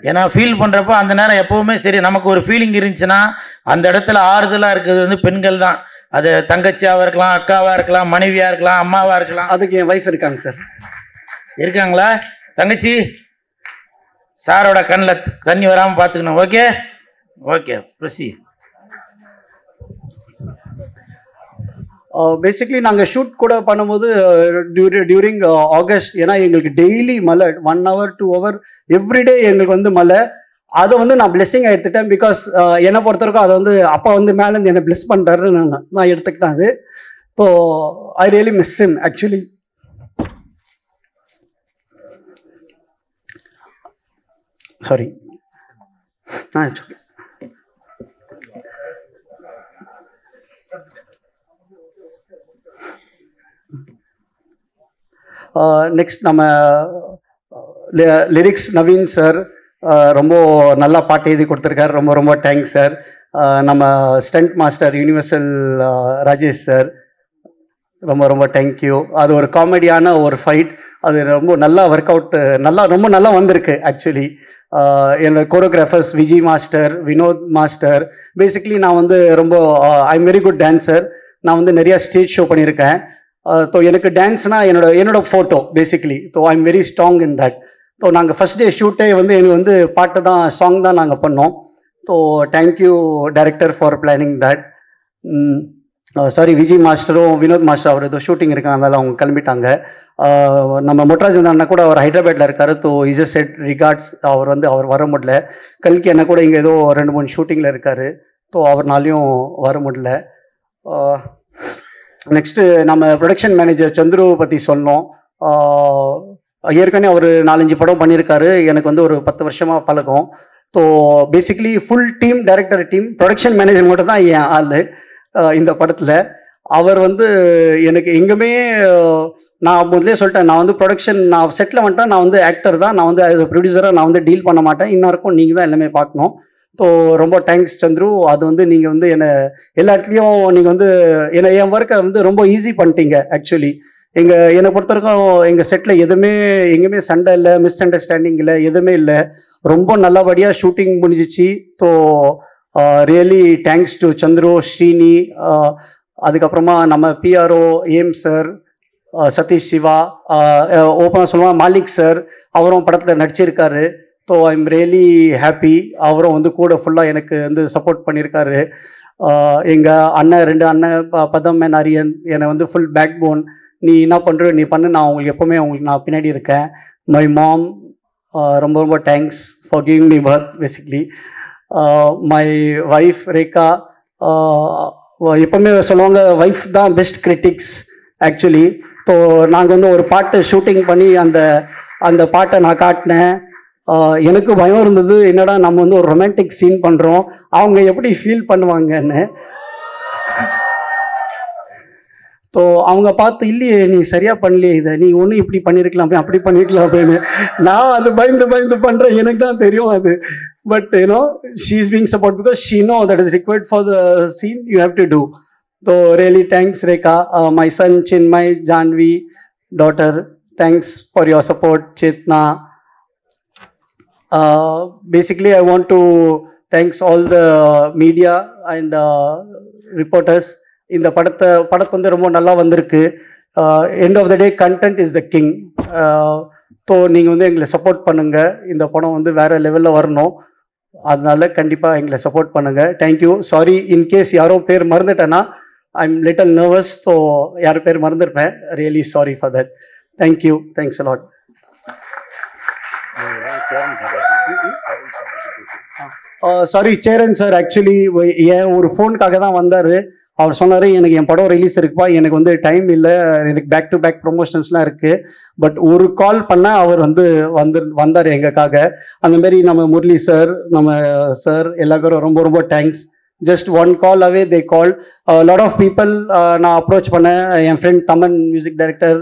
Speaker 13: ஏன்னா ஃபீல் பண்ணுறப்போ அந்த நேரம் எப்போவுமே சரி, நமக்கு ஒரு ஃபீலிங் இருந்துச்சுன்னா அந்த இடத்துல ஆறுதலாக இருக்கிறது வந்து பெண்கள் தான். அது தங்கச்சியாவாக இருக்கலாம், அக்காவாக இருக்கலாம், மனைவியாக இருக்கலாம், அம்மாவாக இருக்கலாம்.
Speaker 15: அதுக்கு என் வைஃப் இருக்காங்க சார்.
Speaker 13: இருக்காங்களா தங்கச்சி? சாரோட கண்ணில் தண்ணி வராமல் பார்த்துக்கணும். ஓகே ஓகே ப்ரொசி.
Speaker 15: பேசிக்லி நாங்கள் ஷூட் கூட பண்ணும்போது டியூரிங் ஆகஸ்ட், ஏன்னா எங்களுக்கு டெய்லி மழை, 1 hour 2 hour எவ்ரிடே எங்களுக்கு வந்து மழை. அதை வந்து நான் பிளெஸ்ஸிங் எடுத்துட்டேன். பிகாஸ் என்னை பொறுத்த வரைக்கும் அதை வந்து அப்பா வந்து மேலேருந்து என்னை பிளெஸ் பண்ணுறாருன்னு நான் எடுத்துக்கிட்டேன். அது so I really miss him actually. Sorry next நம்ம லிரிக்ஸ் நவீன் சார் ரொம்ப நல்லா பாட்டு எழுதி கொடுத்துருக்காரு. ரொம்ப ரொம்ப தேங்க்ஸ் சார். நம்ம stunt master universal Rajesh sir, ரொம்ப ரொம்ப தேங்க்யூ. அது ஒரு காமெடியான ஒரு ஃபைட், அது ரொம்ப நல்லா ஒர்க் அவுட், ரொம்ப நல்லா வந்திருக்கு ஆக்சுவலி. என்னோட choreographers Vijay master, Vinod master. Basically நான் வந்து ரொம்ப I am very good dancer. நான் வந்து நிறையா ஸ்டேஜ் ஷோ பண்ணியிருக்கேன். ஸோ எனக்கு டான்ஸ்னா என்னோட photo basically. So I am very strong in that. So நாங்கள் ஃபஸ்ட் டே ஷூட்டே வந்து எனக்கு வந்து பாட்டு தான், சாங் தான் நாங்கள் பண்ணோம். So thank you director for planning that. Sorry Vijay மாஸ்டரும் வினோத் மாஸ்டர் அவர் ஏதோ ஷூட்டிங் இருக்காங்க, அதனால அவங்க கிளம்பிட்டாங்க. நம்ம மொட்ராஜன் அண்ணா கூட அவர் ஹைதராபாத்தில் இருக்காரு. So is just set records. அவர் வர முடியல. கல்கி அண்ணா கூட இங்கே ஏதோ 2-3 ஷூட்டிங்கில் இருக்கார். ஸோ அவர்னாலையும் வர முடியல. நெக்ஸ்ட்டு நம்ம ப்ரொடக்ஷன் மேனேஜர் சந்துரு பற்றி சொன்னோம். ஏற்கனவே அவர் 4-5 படம் பண்ணியிருக்காரு. எனக்கு வந்து ஒரு 10 வருஷமாக பழக்கம். So basically full team, director team, production manager மட்டும் தான் என் ஆள் இந்த படத்தில். அவர் வந்து எனக்கு எங்குமே, நான் முதலே சொல்லிட்டேன், நான் வந்து ப்ரொடக்ஷன், நான் செட்டில் வந்துட்டேன், நான் வந்து ஆக்டர் தான், நான் வந்து ப்ரொடியூசராக நான் வந்து டீல் பண்ண மாட்டேன். இன்னும் நீங்கள் தான் எல்லாமே பார்க்கணும். ஸோ ரொம்ப தேங்க்ஸ் சந்துரு. அது வந்து நீங்கள் வந்து என்னை எல்லா இடத்துலையும் நீங்கள் வந்து என் ஒர்க்கை வந்து ரொம்ப ஈஸி பண்ணிட்டீங்க ஆக்சுவலி. என்னை பொறுத்த வரைக்கும் எங்கள் செட்டில் எங்கேயுமே சண்டை இல்லை, மிஸ் அண்டர்ஸ்டாண்டிங் இல்லை, எதுவுமே இல்லை. ரொம்ப நல்லபடியாக ஷூட்டிங் முடிஞ்சிச்சு. So really thanks to Chandru, Srini, அதுக்கப்புறமா நம்ம பிஆர்ஓ ஏம் சார், சதீஷ் சிவா, ஓப்பனாக சொல்லுவாங்க மாலிக் சார், அவரும் படத்தில் நடிச்சிருக்காரு. So I am really happy. அவரும் வந்து கூட ஃபுல்லாக எனக்கு வந்து சப்போர்ட் பண்ணியிருக்காரு. எங்கள் அண்ணன் 2 அண்ணன் பதம் அரியன் என்னை வந்து ஃபுல் பேக் போன். நீ என்ன பண்ணுற, நீ பண்ணு, நான் உங்களுக்கு எப்போவுமே நான் பின்னாடி இருக்கேன். மை மாம், ரொம்ப ரொம்ப thanks for giving me birth basically. My wife Rekha, எப்போவுமே சொல்லுவாங்க ஒய்ஃப் தான் பெஸ்ட் கிரிட்டிக்ஸ் ஆக்சுவலி. ஸோ நாங்கள் வந்து ஒரு பாட்டு ஷூட்டிங் பண்ணி அந்த பாட்டை நான் காட்டினேன். எனக்கு பயம் இருந்தது, என்னடா நம்ம வந்து ஒரு ரொமான்டிக் சீன் பண்ணுறோம், அவங்க எப்படி ஃபீல் பண்ணுவாங்கன்னு. ஸோ அவங்க பார்த்து, இல்லையே நீ சரியாக பண்ணலையே, இதை நீ ஒன்று இப்படி பண்ணியிருக்கலாம், அப்படி பண்ணியிருக்கலாம் அப்படின்னு. நான் அது பயந்து பண்ணுறேன், எனக்கு தான் தெரியும் அது. But you know she is being support because she know that is required for the scene you have to do. So really thanks Rekha. My son Chinmay, Janvi daughter, thanks for your support. Chetna. Basically I want to thanks all the media and reporters. இந்த படத்தை வந்து ரொம்ப நல்லா வந்திருக்கு. End of the day content is the king. So நீங்கள் வந்து எங்களை support பண்ணுங்கள். இந்த படம் வந்து வேறு லெவலில் வரணும். அதனால கண்டிப்பாக எங்களை சப்போர்ட் பண்ணுங்கள். தேங்க்யூ. சாரி இன்கேஸ் யாரோ பேர் மறந்துட்டேன்னா, ஐம் லிட்டில் நர்வஸ். ஸோ யார் பேர் மறந்துருப்பேன். Really sorry for that. Thank you. Thanks a lot. Sorry Cheran sir, actually ஏன் ஒரு ஃபோனுக்காக தான் வந்தார். அவர் சொன்னார், எனக்கு என் படம் ரிலீஸ் இருக்குப்பா, எனக்கு வந்து டைம் இல்லை, எனக்கு பேக் டு பேக் ப்ரொமோஷன்ஸ்லாம் இருக்குது. பட் ஒரு கால் பண்ணால் அவர் வந்தார் எங்களுக்காக. அந்தமாரி நம்ம முரளி சார், நம்ம சார் எல்லா பேரும் ரொம்ப ரொம்ப thanks. Just one call away they call. Lot of people நான் அப்ரோச் பண்ணேன். என் ஃப்ரெண்ட் தமன் மியூசிக் டைரக்டர்,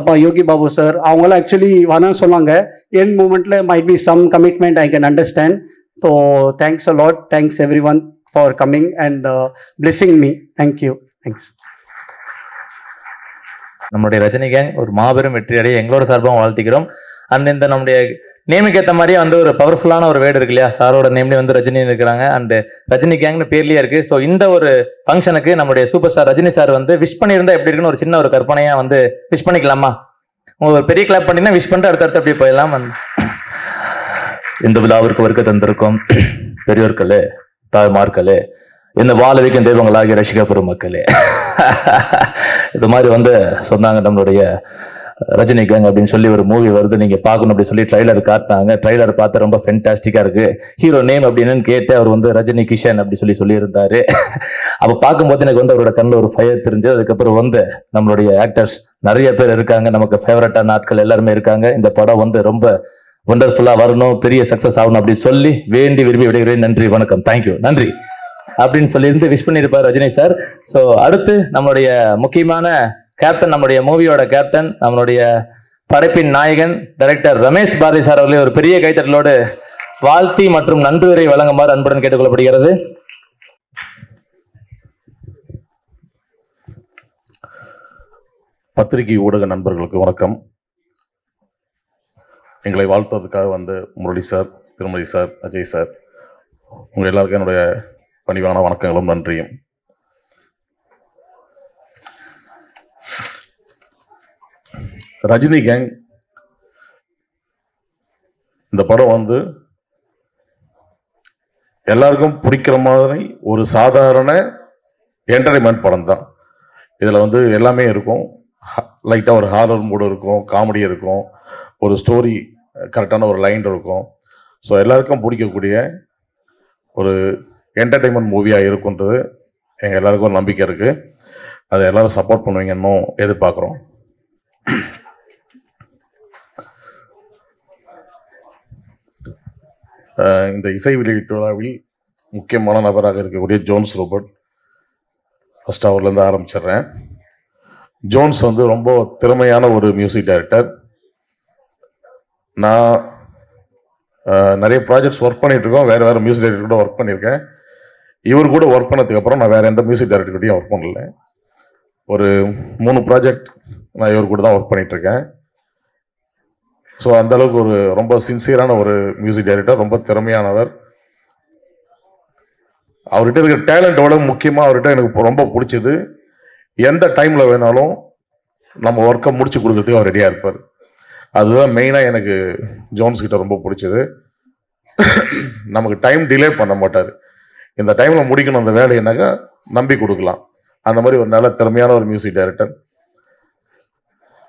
Speaker 15: அப்பா யோகி பாபு சார், அவங்களாம் ஆக்சுவலி வேணாம் சொன்னாங்க. என் மூமெண்ட்டில் might be some commitment, I can understand. So thanks a lot. Thanks everyone for coming and blessing me. Thank you. Thanks.
Speaker 1: நம்மளுடைய ரஜினி கேங் ஒரு மாபெரும் வெற்றி அடைய எங்களோட சார்பாக வாழ்த்திக்கிறோம். அண்ட் இந்த நம்முடைய நேமுக்கு ஏற்ற மாதிரியே வந்து ஒரு பவர்ஃபுல்லான ஒரு வேர்டு இருக்கு இல்லையா, சாரோட நேம்லேயே வந்து ரஜினி இருக்கிறாங்க, அண்ட் ரஜினி கேங்னு பேர்லேயே இருக்கு. ஸோ இந்த ஒரு ஃபங்க்ஷனுக்கு நம்முடைய சூப்பர் ஸ்டார் ரஜினி சார் வந்து விஷ் பண்ணியிருந்தா எப்படி இருக்குன்னு ஒரு சின்ன ஒரு கற்பனையா வந்து விஷ் பண்ணிக்கலாமா? ஒரு பெரிய கிளாப் பண்ணினா விஷ் பண்ணிட்டு அடுத்தடுத்து அப்படியே போயிடலாம். இந்த விழாவிற்கு வருகை தந்திருக்கும் பெரியோர்களே, தாய்மார்களே, இந்த வாழ வைக்கும் தெய்வங்களாகிய ரசிக பெருமக்களே, இது மாதிரி வந்து சொன்னாங்க நம்மளுடைய ரஜினி கேங் அப்படின்னு சொல்லி ஒரு மூவி வருது, நீங்க பார்க்கணும் அப்படின்னு சொல்லி ட்ரைலர் காட்டினாங்க. ட்ரைலர் பார்த்து ரொம்ப ஃபென்டாஸ்டிக்கா இருக்கு. ஹீரோ நேம் அப்படின்னு கேட்டு அவர் வந்து ரஜினி கிஷன் அப்படி சொல்லி இருந்தாரு. அப்ப பார்க்கும்போது எனக்கு வந்து அவரோட கண்ணில் ஒரு ஃபயர் தெரிஞ்சு, அதுக்கப்புறம் வந்து நம்மளுடைய ஆக்டர்ஸ் நிறைய பேர் இருக்காங்க, நமக்கு ஃபேவரட்டான ஆட்கள் எல்லாருமே இருக்காங்க. இந்த படம் வந்து ரொம்ப ஒண்டர்ஃபுல்லா வரணும், பெரிய சக்சஸ் ஆகணும் அப்படின்னு சொல்லி வேண்டி விரும்பி விடுகிறேன். நன்றி, வணக்கம், தேங்க்யூ, நன்றி அப்படின்னு சொல்லியிருந்து விஷ் பண்ணியிருப்பார் ரஜினி சார். ஸோ அடுத்து நம்மளுடைய முக்கியமான கேப்டன், நம்மளுடைய மூவியோட கேப்டன், நம்மளுடைய படைப்பின் நாயகன் டைரக்டர் ரமேஷ் பாரதி சார் அவர்களே ஒரு பெரிய கைத்தட்டலோடு வாழ்த்தி மற்றும் நன்றியுரை வழங்குமாறு அன்புடன் கேட்டுக்கொள்ளப்படுகிறது.
Speaker 11: பத்திரிகை ஊடக நண்பர்களுக்கு வணக்கம். எங்களை வாழ்த்துவதற்காக வந்து முரளி சார், திருமதி சார், அஜய் சார், உங்க எல்லாருக்கும் என்னுடைய பணிவான வணக்கங்களும் நன்றியும். ரஜினி கேங் இந்த படம் வந்து எல்லாருக்கும் பிடிக்கிற மாதிரி ஒரு சாதாரண என்டர்டைன்மெண்ட் படம் தான். இதில் வந்து எல்லாமே இருக்கும். லைட்டாக ஒரு ஹாரர் மூடு இருக்கும், காமெடி இருக்கும், ஒரு ஸ்டோரி கரெக்டான ஒரு லைன் இருக்கும். ஸோ எல்லாருக்கும் பிடிக்கக்கூடிய ஒரு என்டர்டைன்மெண்ட் மூவியாக இருக்குன்றது எங்கள் எல்லாருக்கும் ஒரு நம்பிக்கை இருக்குது. அதை எல்லாரும் சப்போர்ட் பண்ணுவீங்கன்னு எதிர்பார்க்குறோம். இந்த இசை வெளியீட்டு விழாவில் முக்கியமான நபராக இருக்கக்கூடிய ஜோன்ஸ் ரோபர்ட், ஃபர்ஸ்ட் அவர்லேருந்து ஆரம்பிச்சிடுறேன். ஜோன்ஸ் வந்து ரொம்ப திறமையான ஒரு மியூசிக் டைரக்டர். நான் நிறைய ப்ராஜெக்ட்ஸ் ஒர்க் பண்ணிட்டு இருக்கோம், வேறு வேறு மியூசிக் டைரக்டர் கூட ஒர்க் பண்ணியிருக்கேன். இவர் கூட ஒர்க் பண்ணதுக்கு அப்புறம் நான் வேறு எந்த மியூசிக் டைரக்டர்கிட்டையும் ஒர்க் பண்ணல. ஒரு 3 ப்ராஜெக்ட் நான் இவர் கூட தான் ஒர்க் பண்ணிட்டு இருக்கேன். ஸோ அந்த அளவுக்கு ஒரு ரொம்ப சின்சியரான ஒரு மியூசிக் டைரக்டர், ரொம்ப திறமையானவர். அவர்கிட்ட இருக்கிற டேலண்டோட முக்கியமாக அவர்கிட்ட எனக்கு ரொம்ப பிடிச்சது, எந்த டைமில் வேணாலும் நம்ம ஒர்க்கை முடிச்சு கொடுக்கறதுக்கு அவர் ரெடியாக இருப்பார். அதுதான் மெயினாக எனக்கு ஜோன்ஸ் கிட்ட ரொம்ப பிடிச்சது. நமக்கு டைம் டிலே பண்ண மாட்டார். இந்த டைமில் முடிக்கணும் அந்த வேலையினாக்கா நம்பி கொடுக்கலாம். அந்த மாதிரி ஒரு நல்ல திறமையான ஒரு மியூசிக் டைரக்டர்.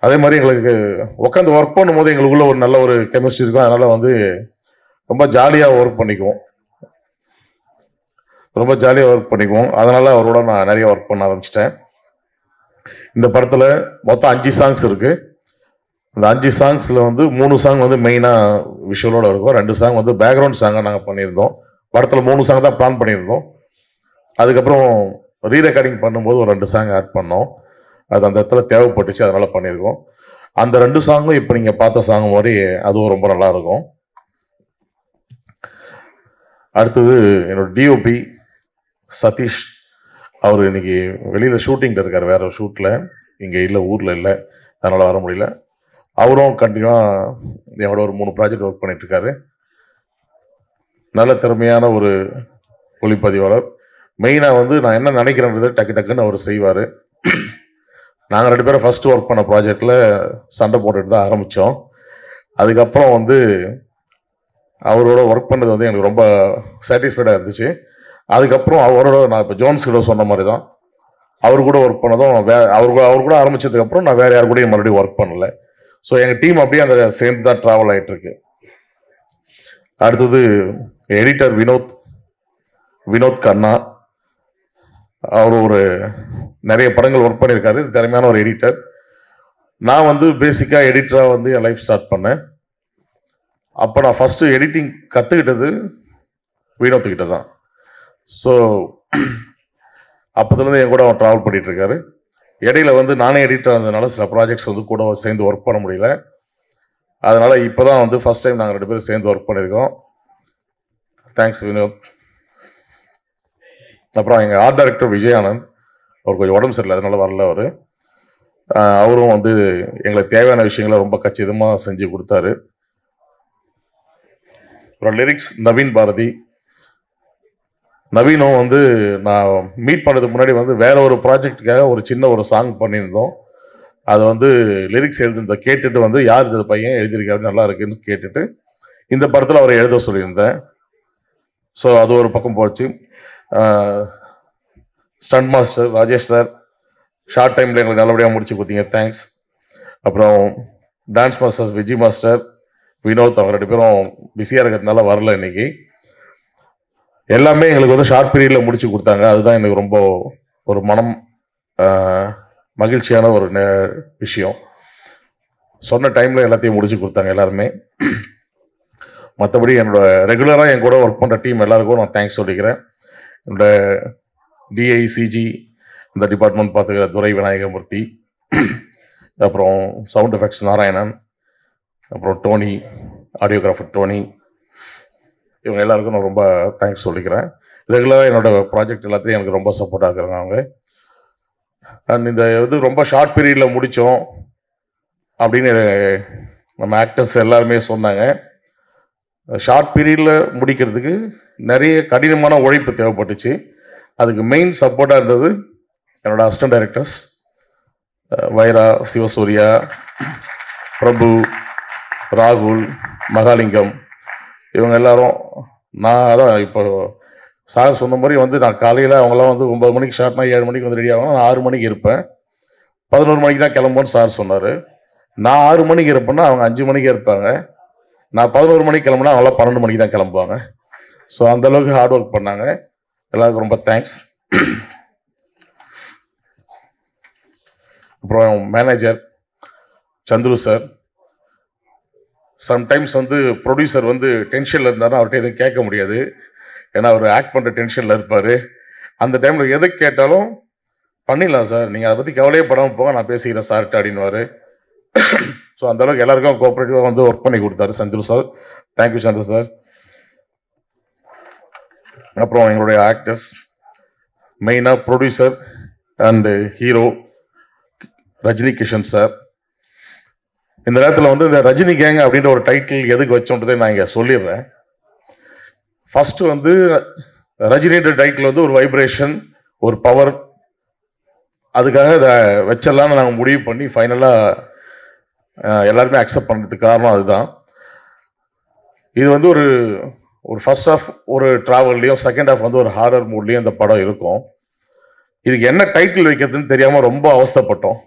Speaker 11: அதே மாதிரி எங்களுக்கு உட்காந்து ஒர்க் பண்ணும்போது எங்களுக்குள்ள ஒரு நல்ல ஒரு கெமிஸ்ட்ரி இருக்கும். அதனால் வந்து ரொம்ப ஜாலியாக ஒர்க் பண்ணிக்குவோம். அதனால் அவரோட நான் நிறைய ஒர்க் பண்ண ஆரம்பிச்சிட்டேன். இந்த படத்தில் மொத்தம் 5 சாங்ஸ் இருக்குது. அந்த 5 சாங்ஸில் வந்து 3 சாங் வந்து மெயினாக விஷுவலோட இருக்கும், 2 சாங் வந்து பேக்ரவுண்ட் சாங்காக நாங்கள் பண்ணியிருந்தோம். படத்தில் 3 சாங் தான் பிளான் பண்ணியிருந்தோம். அதுக்கப்புறம் ரீரெக்கார்டிங் பண்ணும்போது ஒரு 2 சாங் ஆட் பண்ணோம். அது அந்த இடத்துல தேவைப்பட்டுச்சு, அதனால் பண்ணியிருக்கோம். அந்த 2 சாங்கும் இப்போ நீங்கள் பார்த்த சாங் மாதிரி அதுவும் ரொம்ப நல்லாயிருக்கும். அடுத்தது என்னோட டிஓபி சதீஷ், அவர் இன்னைக்கு வெளியில் ஷூட்டிங்கில் இருக்கார், வேற ஒரு ஷூட்டில், இங்கே இல்லை, ஊரில் இல்லை, அதனால் வர முடியல. அவரும் கண்டினியூவாக என்னோட ஒரு 3 ப்ராஜெக்ட் ஒர்க் பண்ணிட்டுருக்காரு. நல்ல திறமையான ஒரு ஒளிப்பதிவாளர். மெயினாக வந்து நான் என்ன நினைக்கிறேன்றது டக்கு டக்குன்னு அவர் செய்வார். நாங்கள் 2 பேரும் ஃபஸ்ட்டு ஒர்க் பண்ண ப்ராஜெக்டில் சண்டை போட்டுட்டு தான் ஆரம்பித்தோம்.
Speaker 16: அதுக்கப்புறம் வந்து அவரோட ஒர்க் பண்ணது வந்து எனக்கு ரொம்ப சாட்டிஸ்ஃபைடாக இருந்துச்சு. அதுக்கப்புறம் அவரோட நான் இப்போ ஜோன்ஸ் கிட்ட சொன்ன மாதிரி தான், அவர் கூட ஒர்க் பண்ணதும் அவர் கூட ஆரம்பிச்சதுக்கப்புறம் நான் வேற யார் கூடயும் மறுபடியும் ஒர்க் பண்ணல. ஸோ எங்கள் டீம் அப்படியே அந்த சேர்ந்து தான் ட்ராவல் ஆகிட்டு இருக்கு. அடுத்தது எடிட்டர் வினோத் கண்ணா. அவர் ஒரு நிறைய படங்கள் ஒர்க் பண்ணியிருக்காரு, திறமையான ஒரு எடிட்டர். நான் வந்து பேசிக்காக எடிட்டராக வந்து என் லைஃப் ஸ்டார்ட் பண்ணேன். அப்போ நான் ஃபஸ்ட்டு எடிட்டிங் கற்றுக்கிட்டது வினோத்துக்கிட்ட தான். ஸோ அப்போதுலேருந்து என் கூட அவன் ட்ராவல் பண்ணிகிட்டு இருக்காரு. இடையில வந்து நானே எடிட்டர் இருந்ததுனால சில ப்ராஜெக்ட்ஸ் வந்து கூட சேர்ந்து ஒர்க் பண்ண முடியல. அதனால இப்போ தான் வந்து ஃபர்ஸ்ட் டைம் நாங்கள் 2 பேரும் சேர்ந்து ஒர்க் பண்ணியிருக்கோம். தேங்க்ஸ் வினோத். அப்புறம் எங்கள் ஆர்ட் டைரக்டர் விஜயானந்த், அவர் கொஞ்சம் உடம்பு சரியில்லை, அதனால வரல அவர். அவரும் வந்து எங்களுக்கு தேவையான விஷயங்களை ரொம்ப கச்சிதமாக செஞ்சு கொடுத்தாரு. அப்புறம் லிரிக்ஸ் நவீன் பாரதி. நவீனும் வந்து நான் மீட் பண்ணதுக்கு முன்னாடி வந்து வேற ஒரு ப்ராஜெக்டுக்காக ஒரு சின்ன ஒரு சாங் பண்ணியிருந்தோம். அதை வந்து லிரிக்ஸ் எழுதிருந்த கேட்டுட்டு வந்து யார் இந்த பையன் எழுதியிருக்காரு நல்லா இருக்குன்னு கேட்டுட்டு இந்த படத்தில் அவரை எழுத சொல்லியிருந்தேன். ஸோ அது ஒரு பக்கம் போச்சு. Stunt master Rajesh sir, short டைமில் எங்களுக்கு நல்லபடியாக முடிச்சு கொடுத்தீங்க, தேங்க்ஸ். அப்புறம் dance master Vijay master, Vinod, அவங்க 2 பேரும் பிஸியாக இருக்கிறதுனால வரல இன்னைக்கு. எல்லாமே எங்களுக்கு வந்து ஷார்ட் பீரியடில் முடிச்சு கொடுத்தாங்க. அதுதான் எனக்கு ரொம்ப ஒரு மனம் மகிழ்ச்சியான ஒரு விஷயம். சொன்ன டைமில் எல்லாத்தையும் முடிச்சு கொடுத்தாங்க எல்லாருமே. மற்றபடி என்னோட ரெகுலராக என் கூட ஒர்க் பண்ணுற டீம் எல்லாருக்கும் நான் தேங்க்ஸ் சொல்லிக்கிறேன். என்னோட டிஐசிஜி இந்த டிபார்ட்மெண்ட் பார்த்துக்கிற துரை விநாயகமூர்த்தி, அப்புறம் சவுண்ட் எஃபெக்ட்ஸ் நாராயணன், அப்புறம் டோனி, ஆடியோகிராஃபர் டோனி, இவங்க எல்லாருக்கும் நான் ரொம்ப தேங்க்ஸ் சொல்லிக்கிறேன். ரெகுலராக என்னோட ப்ராஜெக்ட் எல்லாத்தையும் எனக்கு ரொம்ப சப்போர்ட்டாக இருக்கிறாங்க அவங்க. அண்ட் இந்த இது ரொம்ப ஷார்ட் பீரியடில் முடித்தோம் அப்படின்னு நம்ம ஆக்டர்ஸ் எல்லாருமே சொன்னாங்க. ஷார்ட் பீரியடில் முடிக்கிறதுக்கு நிறைய கடினமான உழைப்பு தேவைப்பட்டுச்சு. அதுக்கு மெயின் சப்போர்ட்டாக இருந்தது என்னோட அசிஸ்டன்ட் டைரக்டர்ஸ் வைரா, சிவசூர்யா, பிரபு, ராகுல், மகாலிங்கம், இவங்க எல்லாரும். நான் அதான் இப்போ சார் சொன்ன மாதிரி வந்து நான் காலையில் அவங்களாம் வந்து 9 மணிக்கு ஷார்ட்னா 7 மணிக்கு வந்து ரெடி ஆகணும். நான் 6 மணிக்கு இருப்பேன். 11 மணிக்கு தான் கிளம்புன்னு சார் சொன்னார். நான் 6 மணிக்கு இருப்பேன்னா அவங்க 5 மணிக்கு இருப்பாங்க. நான் 11 மணிக்கு கிளம்புனா அவங்களாம் 12 மணிக்கு தான் கிளம்புவாங்க. ஸோ அந்தளவுக்கு ஹார்ட் ஒர்க் பண்ணாங்க. எல்லாருக்கும் ரொம்ப தேங்க்ஸ். அப்புறம் மேனேஜர் சந்துரு சார். சம்டைம்ஸ் வந்து ப்ரொடியூசர் வந்து டென்ஷனில் இருந்தாலும் அவர்கிட்ட எதுவும் கேட்க முடியாது, ஏன்னா அவர் ஆக்ட் பண்ணுற டென்ஷனில் இருப்பார். அந்த டைமில் எதை கேட்டாலும் பண்ணிடலாம் சார், நீங்கள் அதை பற்றி கவலையே படாமல் போங்க, நான் பேசிக்கிறேன் சார்கிட்ட அப்படின்னுவார். ஸோ அந்தளவுக்கு எல்லாருக்கும் கோஆப்ரேட்டிவாக வந்து ஒர்க் பண்ணி கொடுத்தாரு Chandru sir. Thank you Chandru sir. அப்புறம் எங்களுடைய ஆக்டர்ஸ், மெயினாக producer and hero Rajini Kishan sir. இந்த நேரத்தில் வந்து இந்த ரஜினி கேங் அப்படின்ற ஒரு டைட்டில் எதுக்கு வச்சோன்றதை நான் இங்கே சொல்லிடுறேன். ஃபர்ஸ்ட் வந்து ரஜினின்ற டைட்டில் வந்து ஒரு வைப்ரேஷன், ஒரு பவர், அதுக்காக இதை வச்சிடலான்னு நாங்கள் முடிவு பண்ணி ஃபைனலாக எல்லாருமே அக்செப்ட் பண்ணுறதுக்கு காரணம் அதுதான். இது வந்து ஒரு ஃபர்ஸ்ட் ஹாஃப் ஒரு ட்ராவல்லையும், செகண்ட் ஹாஃப் வந்து ஒரு ஹாரர் மூட்லேயும் இந்த படம் இருக்கும். இதுக்கு என்ன டைட்டில் வைக்கிறதுன்னு தெரியாமல் ரொம்ப அவஸ்தைப்பட்டோம்.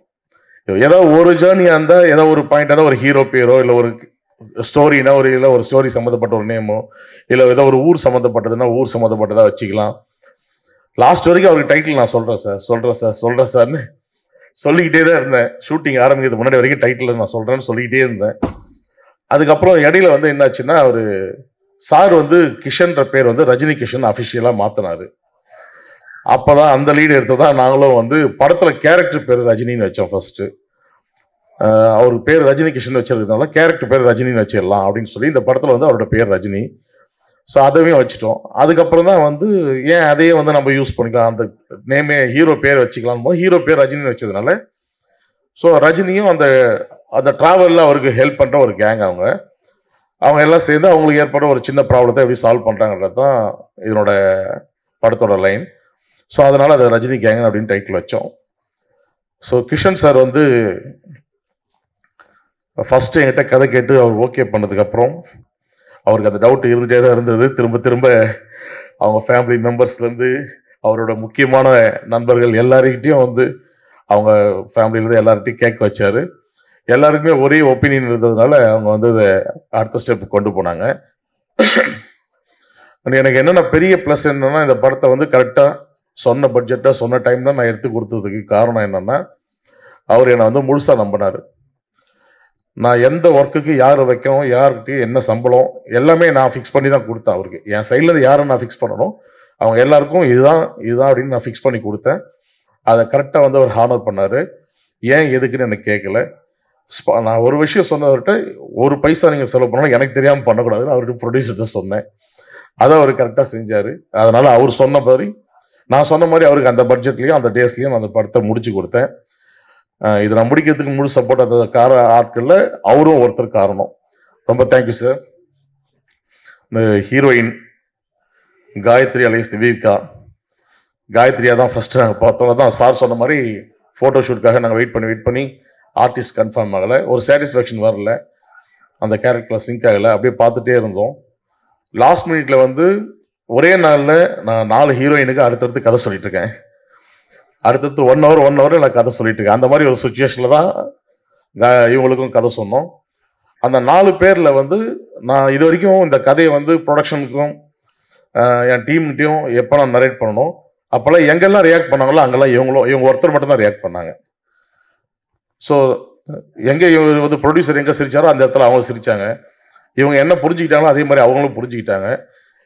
Speaker 16: ஏதோ ஒரு ஜேர்னியாக இருந்தால் ஏதோ ஒரு பாயிண்ட், ஏதோ ஒரு ஹீரோ பேரோ இல்லை ஒரு ஸ்டோரினா இல்லை ஒரு ஸ்டோரி சம்மந்தப்பட்ட ஒரு நேமோ இல்லை ஏதோ ஒரு ஊர் சம்மந்தப்பட்டதுன்னா ஊர் சம்மந்தப்பட்டதாக வச்சுக்கலாம். லாஸ்ட் வரைக்கும் அவருக்கு டைட்டில் நான் சொல்கிறேன் சார்னு சொல்லிக்கிட்டே தான் இருந்தேன். ஷூட்டிங் ஆரம்பிக்கிறது முன்னாடி வரைக்கும் டைட்டில் நான் சொல்கிறேன்னு சொல்லிக்கிட்டே இருந்தேன். அதுக்கப்புறம் இடையில வந்து என்னாச்சுன்னா, அவர் சார் வந்து கிஷன்ற பேர் வந்து ரஜினி கிஷன் அஃபிஷியலாக மாற்றினார். அப்போ தான் அந்த லீடு எடுத்து தான் நாங்களும் வந்து படத்தில் கேரக்டர் பேர் ரஜினின்னு வச்சோம். ஃபர்ஸ்ட்டு அவர் பேர் ரஜினி கிஷன் வச்சதுனால கேரக்டர் பேர் ரஜினின்னு வச்சிடலாம் அப்படின்னு சொல்லி இந்த படத்தில் வந்து அவரோட பேர் ரஜினி. ஸோ அதையும் வச்சுட்டோம். அதுக்கப்புறம் தான் வந்து ஏன் அதையே வந்து நம்ம யூஸ் பண்ணிக்கலாம், அந்த நேமே ஹீரோ பேர் வச்சுக்கலாம், ஹீரோ பேர் ரஜினின்னு வச்சதுனால ஸோ ரஜினியும் அந்த ட்ராவலில் அவருக்கு ஹெல்ப் பண்ணுற ஒரு கேங் அவங்க எல்லாம் சேர்ந்து அவங்களுக்கு ஏற்பட்ட ஒரு சின்ன ப்ராப்ளத்தை எப்படி சால்வ் பண்ணுறாங்கிறது தான் இதனோட படத்தோட லைன். ஸோ அதனால் அதை ரஜினி கேங் அப்படின்னு டைட்டில் வச்சோம். ஸோ கிஷன் சார் வந்து ஃபஸ்ட்டு என்கிட்ட கதை கேட்டு அவர் ஓகே பண்ணதுக்கப்புறம் அவருக்கு அந்த டவுட் இருந்துகிட்டே தான் இருந்தது. திரும்ப திரும்ப அவங்க ஃபேமிலி மெம்பர்ஸ்லேருந்து அவரோட முக்கியமான நண்பர்கள் எல்லாருக்கிட்டையும் வந்து அவங்க ஃபேமிலியிலேருந்து எல்லார்கிட்டையும் கேட்க வச்சார். எல்லாருக்குமே ஒரே ஒப்பீனியன் இருந்ததுனால அவங்க வந்து அதை அடுத்த ஸ்டெப் கொண்டு போனாங்க. எனக்கு என்னென்ன பெரிய ப்ளஸ் என்னென்னா, இந்த படத்தை வந்து கரெக்டாக சொன்ன பட்ஜெட்டாக சொன்ன டைம் தான் நான் எடுத்து கொடுத்ததுக்கு காரணம் என்னென்னா, அவர் என்னை வந்து முழுசாக நம்பினார். நான் எந்த ஒர்க்குக்கு யார் வைக்கணும், யாருக்கு என்ன சம்பளம் எல்லாமே நான் ஃபிக்ஸ் பண்ணி தான் கொடுத்தேன் அவருக்கு. என் சைட்லேருந்து யாரை நான் ஃபிக்ஸ் பண்ணணும், அவங்க எல்லாருக்கும் இதுதான் அப்படின்னு நான் ஃபிக்ஸ் பண்ணி கொடுத்தேன். அதை கரெக்டாக வந்து அவர் ஹானர் பண்ணார். ஏன் எதுக்குன்னு எனக்கு கேட்கல. நான் ஒரு விஷயம் சொன்னவர்கிட்ட, ஒரு பைசா நீங்கள் செலவு பண்ணாலும் எனக்கு தெரியாமல் பண்ணக்கூடாதுன்னு அவர்கிட்ட ப்ரொடியூசர்கிட்ட சொன்னேன். அதை அவர் கரெக்டாக செஞ்சார். அதனால் அவர் சொன்ன மாதிரி நான் சொன்ன மாதிரி அவருக்கு அந்த பட்ஜெட்லேயும் அந்த டேஸ்லேயும் அந்த படத்தை முடிச்சு கொடுத்தேன். இது நான் முடிக்கிறதுக்கு முழு சப்போர்ட் அந்த ஆட்களில் அவரும் ஒருத்தர் காரணம். ரொம்ப தேங்க்யூ சார். இந்த ஹீரோயின் காயத்ரி அலைஸ் திவிகா, காயத்ரியா தான் ஃபஸ்ட்டு நாங்கள் பார்த்தோம். தான் சார் சொன்ன மாதிரி ஃபோட்டோ ஷூட்டுக்காக நாங்கள் வெயிட் பண்ணி ஆர்டிஸ்ட் கன்ஃபார்ம் ஆகலை, ஒரு சாட்டிஸ்ஃபேக்ஷன் வரல, அந்த கேரக்டரில் சிங்க் ஆகலை, அப்படியே பார்த்துட்டே இருந்தோம். லாஸ்ட் மினிட்ல வந்து ஒரே நாளில் நான் 4 ஹீரோயினுக்கு அடுத்தடுத்து கதை சொல்லிட்டு இருக்கேன். அடுத்தடுத்து 1 hour நான் கதை சொல்லிட்டு இருக்கேன். அந்த மாதிரி ஒரு சுச்சுவேஷனில் தான் இவங்களுக்கும் கதை சொன்னோம். அந்த 4 பேரில் வந்து நான் இது வரைக்கும் இந்த கதையை வந்து ப்ரொடக்ஷனுக்கும் என் டீம்கிட்டையும் எப்போ நான் நரேட் பண்ணணும், அப்போல்லாம் எங்கெல்லாம் ரியாக்ட் பண்ணாங்களோ அங்கெல்லாம் இவங்க ஒருத்தர் மட்டும்தான் ரியாக்ட் பண்ணாங்க. ஸோ எங்கே இவர் வந்து ப்ரொடியூசர் எங்கே சிரிச்சாரோ அந்த இடத்துல அவங்க சிரிச்சாங்க. இவங்க என்ன புரிஞ்சுக்கிட்டாங்களோ அதே மாதிரி அவங்களும் புரிஞ்சுக்கிட்டாங்க.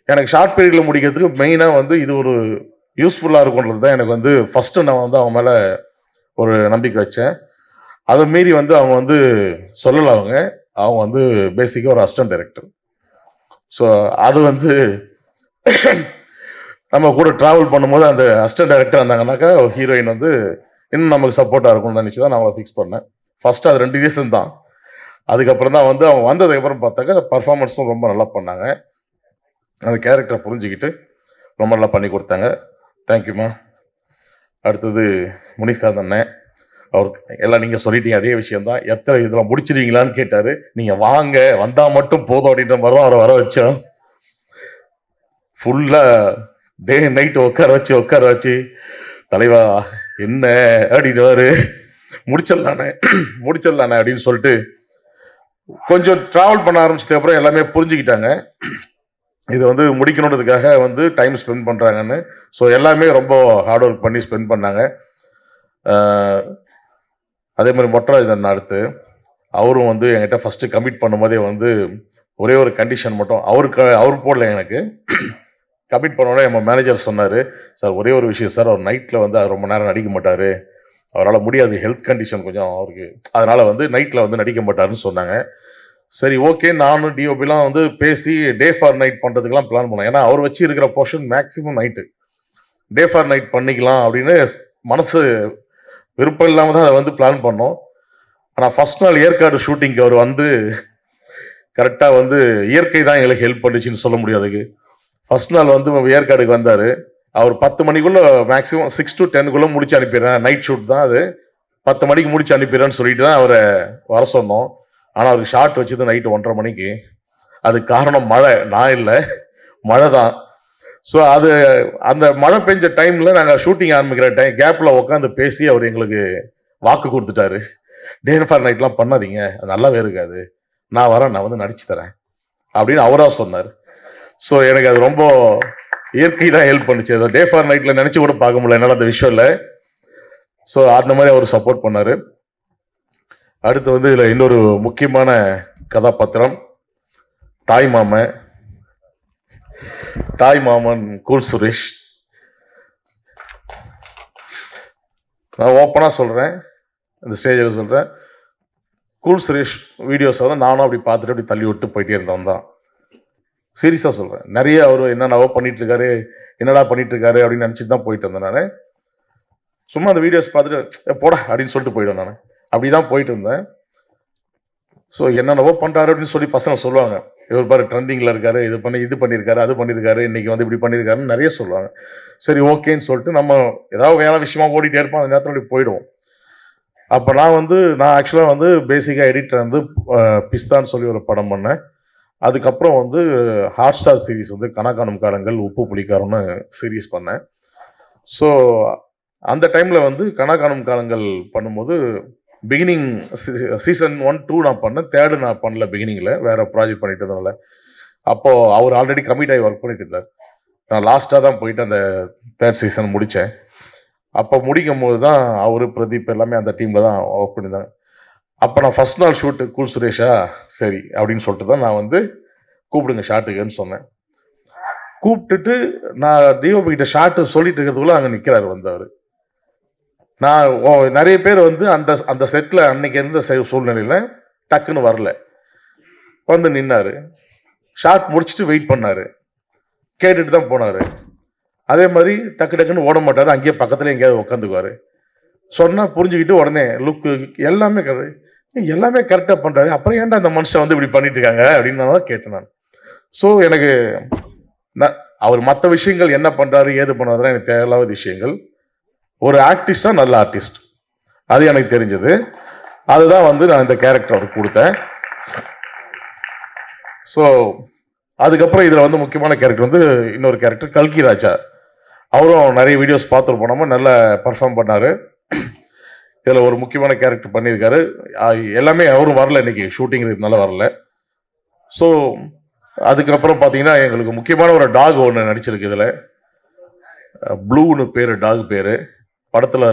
Speaker 16: எனக்கு ஷார்ட் பீரியடில் முடிக்கிறதுக்கு மெயினாக வந்து இது ஒரு யூஸ்ஃபுல்லாக இருக்குன்றது தான் எனக்கு வந்து ஃபஸ்ட்டு நான் வந்து அவங்க மேலே ஒரு நம்பிக்கை வச்சேன். அதை மீறி வந்து அவங்க வந்து சொல்லலை, அவங்க வந்து பேசிக்காக ஒரு அசிஸ்டன்ட் டைரக்டர். ஸோ அது வந்து நம்ம கூட ட்ராவல் பண்ணும்போது அந்த அசிஸ்டன்ட் டைரக்டர் இருந்தாங்கன்னாக்கா ஹீரோயின் வந்து இன்னும் நமக்கு சப்போர்ட்டாக இருக்கும்னு நினச்சி தான் நான் அவளை ஃபிக்ஸ் பண்ணேன். ஃபஸ்ட்டு அது 2 ரீசன் தான். அதுக்கப்புறம் தான் வந்து அவங்க வந்ததுக்கப்புறம் பார்த்தாக்க பர்ஃபார்மன்ஸும் ரொம்ப நல்லா பண்ணாங்க. அந்த கேரக்டரை புரிஞ்சுக்கிட்டு ரொம்ப நல்லா பண்ணி கொடுத்தாங்க. தேங்க்யூம்மா. அடுத்தது முனிகாந்த் அண்ணன், அவருக்கு எல்லாம் நீங்கள் சொல்லிட்டீங்க, அதே விஷயம்தான். எத்தனை இதெல்லாம் முடிச்சிருவீங்களான்னு கேட்டார். நீங்கள் வாங்க, வந்தால் மட்டும் போதும் அப்படின்ற மாதிரி தான் அவரை வர வச்சோம். ஃபுல்லாக டே நைட்டு உட்கார வச்சு தலைவா என்ன அப்படின்ட்டு முடிச்சிடலானே அப்படின்னு சொல்லிட்டு கொஞ்சம் ட்ராவல் பண்ண ஆரம்பிச்சதுக்கு அப்புறம் எல்லாமே புரிஞ்சுக்கிட்டாங்க இது வந்து முடிக்கணுன்றதுக்காக வந்து டைம் ஸ்பெண்ட் பண்ணுறாங்கன்னு. ஸோ எல்லாமே ரொம்ப ஹார்ட் ஒர்க் பண்ணி ஸ்பெண்ட் பண்ணாங்க. அதே மாதிரி மொட்டராஜன் அடுத்து அவரும் வந்து என்கிட்ட ஃபஸ்ட்டு கமிட் பண்ணும்போதே வந்து ஒரே ஒரு கண்டிஷன் மட்டும் அவர் போடல, எனக்கு கமிட் பண்ணோடனே நம்ம மேனேஜர் சொன்னார், சார் ஒரே ஒரு விஷயம் சார், அவர் நைட்டில் வந்து ரொம்ப நேரம் நடிக்க மாட்டார், அவரால் முடியாது, ஹெல்த் கண்டிஷன் கொஞ்சம் அவருக்கு, அதனால் வந்து நைட்டில் வந்து நடிக்க மாட்டாருன்னு சொன்னாங்க. சரி ஓகே, நானும் டிஓபிலாம் வந்து பேசி டே ஃபார் நைட் பண்ணுறதுக்கெலாம் பிளான் பண்ணேன். ஏன்னா அவர் வச்சு இருக்கிற portion maximum night, day for night பண்ணிக்கலாம் அப்படின்னு மனசு விருப்பம் இல்லாமல் தான் அதை வந்து பிளான் பண்ணோம். ஆனால் ஃபஸ்ட் நாள் ஏற்காடு ஷூட்டிங்க்கு அவர் வந்து கரெக்டாக வந்து இயற்கை தான் எங்களுக்கு ஹெல்ப் பண்ணிச்சுன்னு சொல்ல முடியாதுக்கு. ஃபஸ்ட் நாள் வந்து ஏற்காடுக்கு வந்தார். அவர் 10 மணிக்குள்ளே மேக்ஸிமம் 6 to 10 முடிச்சு அனுப்பிடுறேன், நைட் ஷூட் தான் அது, 10 மணிக்கு முடிச்சு அனுப்பிடுறேன்னு சொல்லிட்டு தான் அவரை வர சொன்னோம். ஆனால் அவருக்கு ஷார்ட் வச்சது நைட்டு 1:30 மணிக்கு. அதுக்கு காரணம் மழை, நான் இல்லை, மழை தான். ஸோ அது அந்த மழை பெஞ்ச டைமில் நாங்கள் ஷூட்டிங் ஆரம்பிக்கிற கேப்பில் உட்காந்து பேசி அவர் எங்களுக்கு வாக்கு கொடுத்துட்டாரு, டே ஃபார் நைட்லாம் பண்ணாதீங்க, அது நல்லாவே இருக்காது, நான் வரேன், நான் வந்து நடிச்சு தரேன் அப்படின்னு அவராக சொன்னார். ஸோ எனக்கு அது ரொம்ப இயற்கை தான் ஹெல்ப் பண்ணிச்சு. அதை டே ஃபார் நைட்டில் நினச்சி கூட பார்க்க முடியல என்னால் அந்த விஷயம் இல்லை. ஸோ அந்த மாதிரி அவர் சப்போர்ட் பண்ணார். அடுத்து வந்து இதில் இன்னொரு முக்கியமான கதாபாத்திரம் தாய் மாமன் கூல் சுரேஷ். நான் ஓப்பனாக சொல்கிறேன், இந்த ஸ்டேஜில் சொல்கிறேன், கூல் சுரேஷ் வீடியோஸை வந்து நானும் அப்படி பார்த்துட்டு அப்படி தள்ளி விட்டு போயிட்டே இருந்தவன் தான். சீரியஸாக சொல்கிறேன், நிறைய அவர் என்னென்னவோ பண்ணிகிட்ருக்காரு, என்னடா பண்ணிகிட்ருக்காரு அப்படின்னு நினச்சிட்டு தான் போயிட்டு இருந்தேன். நான் சும்மா அந்த வீடியோஸ் பார்த்துட்டு போடா அப்படின்னு சொல்லிட்டு போயிடுவேன். நான் அப்படி தான் போயிட்டு இருந்தேன். ஸோ என்னென்னவோ பண்ணுறாரு அப்படின்னு சொல்லி பசங்க சொல்லுவாங்க, இவர் பாரு ட்ரெண்டிங்கில் இருக்காரு, இது பண்ணியிருக்காரு, அது பண்ணியிருக்காரு, இன்றைக்கி வந்து இப்படி பண்ணியிருக்காருன்னு நிறைய சொல்லுவாங்க. சரி ஓகேன்னு சொல்லிட்டு நம்ம ஏதாவது வேலை விஷயமா ஓடிட்டே இருப்போம், அந்த நேரத்தில் அப்படி போயிடுவோம். அப்போ நான் ஆக்சுவலாக பேசிக்காக எடிட்டர் பிஸ்தான்னு சொல்லி ஒரு படம் பண்ணேன். அதுக்கப்புறம் ஹாட் ஸ்டார் சீரீஸ் கணக்கானும் காலங்கள் உப்பு புளிக்காரம்னு சீரீஸ் பண்ணேன். ஸோ அந்த டைமில் கணக்கானும் காலங்கள் பண்ணும்போது பிகினிங் சீசன் 1, 2 நான் பண்ணேன். 3 நான் பண்ணல. பிகினிங்கில் வேறு ப்ராஜெக்ட் பண்ணிட்டு இருந்தனால அப்போது அவர் ஆல்ரெடி கமிட் ஆகி ஒர்க் பண்ணிட்டு இருந்தார். நான் லாஸ்ட்டாக தான் போயிட்டு அந்த 3rd சீசன் முடித்தேன். அப்போ முடிக்கும் போது தான் அவர் பிரதீப் எல்லாமே அந்த டீமில் தான் ஒர்க் பண்ணியிருந்தாங்க. அப்போ நான் ஃபஸ்ட் நாள் ஷூட்டு கூல் சுரேஷா சரி அப்படின்னு சொல்லிட்டு தான் நான் கூப்பிடுங்க ஷாட்டுக்குன்னு சொன்னேன். கூப்பிட்டுட்டு நான் டிஓபி கிட்ட ஷாட்டு சொல்லிட்டு இருக்கிறதுக்குள்ள அங்கே நிற்கிறாரு அவர். நான் நிறைய பேர் அந்த அந்த செட்டில் அன்னைக்கு இருந்த சூழ்நிலையில் டக்குன்னு வரல, நின்னாரு. ஷாட் முடிச்சுட்டு வெயிட் பண்ணார், கேட்டுட்டு தான் போனார். அதே மாதிரி டக்குன்னு ஓட மாட்டார், அங்கேயே பக்கத்தில் எங்கேயாவது உட்காந்துக்குவார். சொன்னால் புரிஞ்சுக்கிட்டு உடனே லுக்கு எல்லாமே எல்லாமே கரெக்டாக பண்ணுறாரு. அப்புறம் ஏன்டா அந்த மனுஷன் இப்படி பண்ணிட்டு இருக்காங்க அப்படின்னு நான் தான் கேட்டேன் நான். ஸோ எனக்கு அவர் மற்ற விஷயங்கள் என்ன பண்ணுறாரு ஏது பண்ணுறாரு எனக்கு தேவையில்லாத விஷயங்கள். ஒரு ஆர்டிஸ்டா நல்ல ஆர்டிஸ்ட் அது எனக்கு தெரிஞ்சது. அதுதான் நான் இந்த கேரக்டர் அவருக்கு கொடுத்தேன். ஸோ அதுக்கப்புறம் இதில் முக்கியமான கேரக்டர் இன்னொரு கேரக்டர் கல்கி ராஜா. அவரும் நிறைய வீடியோஸ் பார்த்துட்டு போனோமா நல்லா பர்ஃபார்ம் பண்ணார். இதில் ஒரு முக்கியமான கேரக்டர் பண்ணியிருக்காரு. எல்லாமே அவரும் வரல, இன்னைக்கு ஷூட்டிங் இருக்கிறதுனால வரல. ஸோ அதுக்கப்புறம் பார்த்தீங்கன்னா எங்களுக்கு முக்கியமான ஒரு டாக் ஒன்று நடிச்சிருக்கு. இதில் ப்ளூன்னு பேர் டாக் பேர். படத்தில்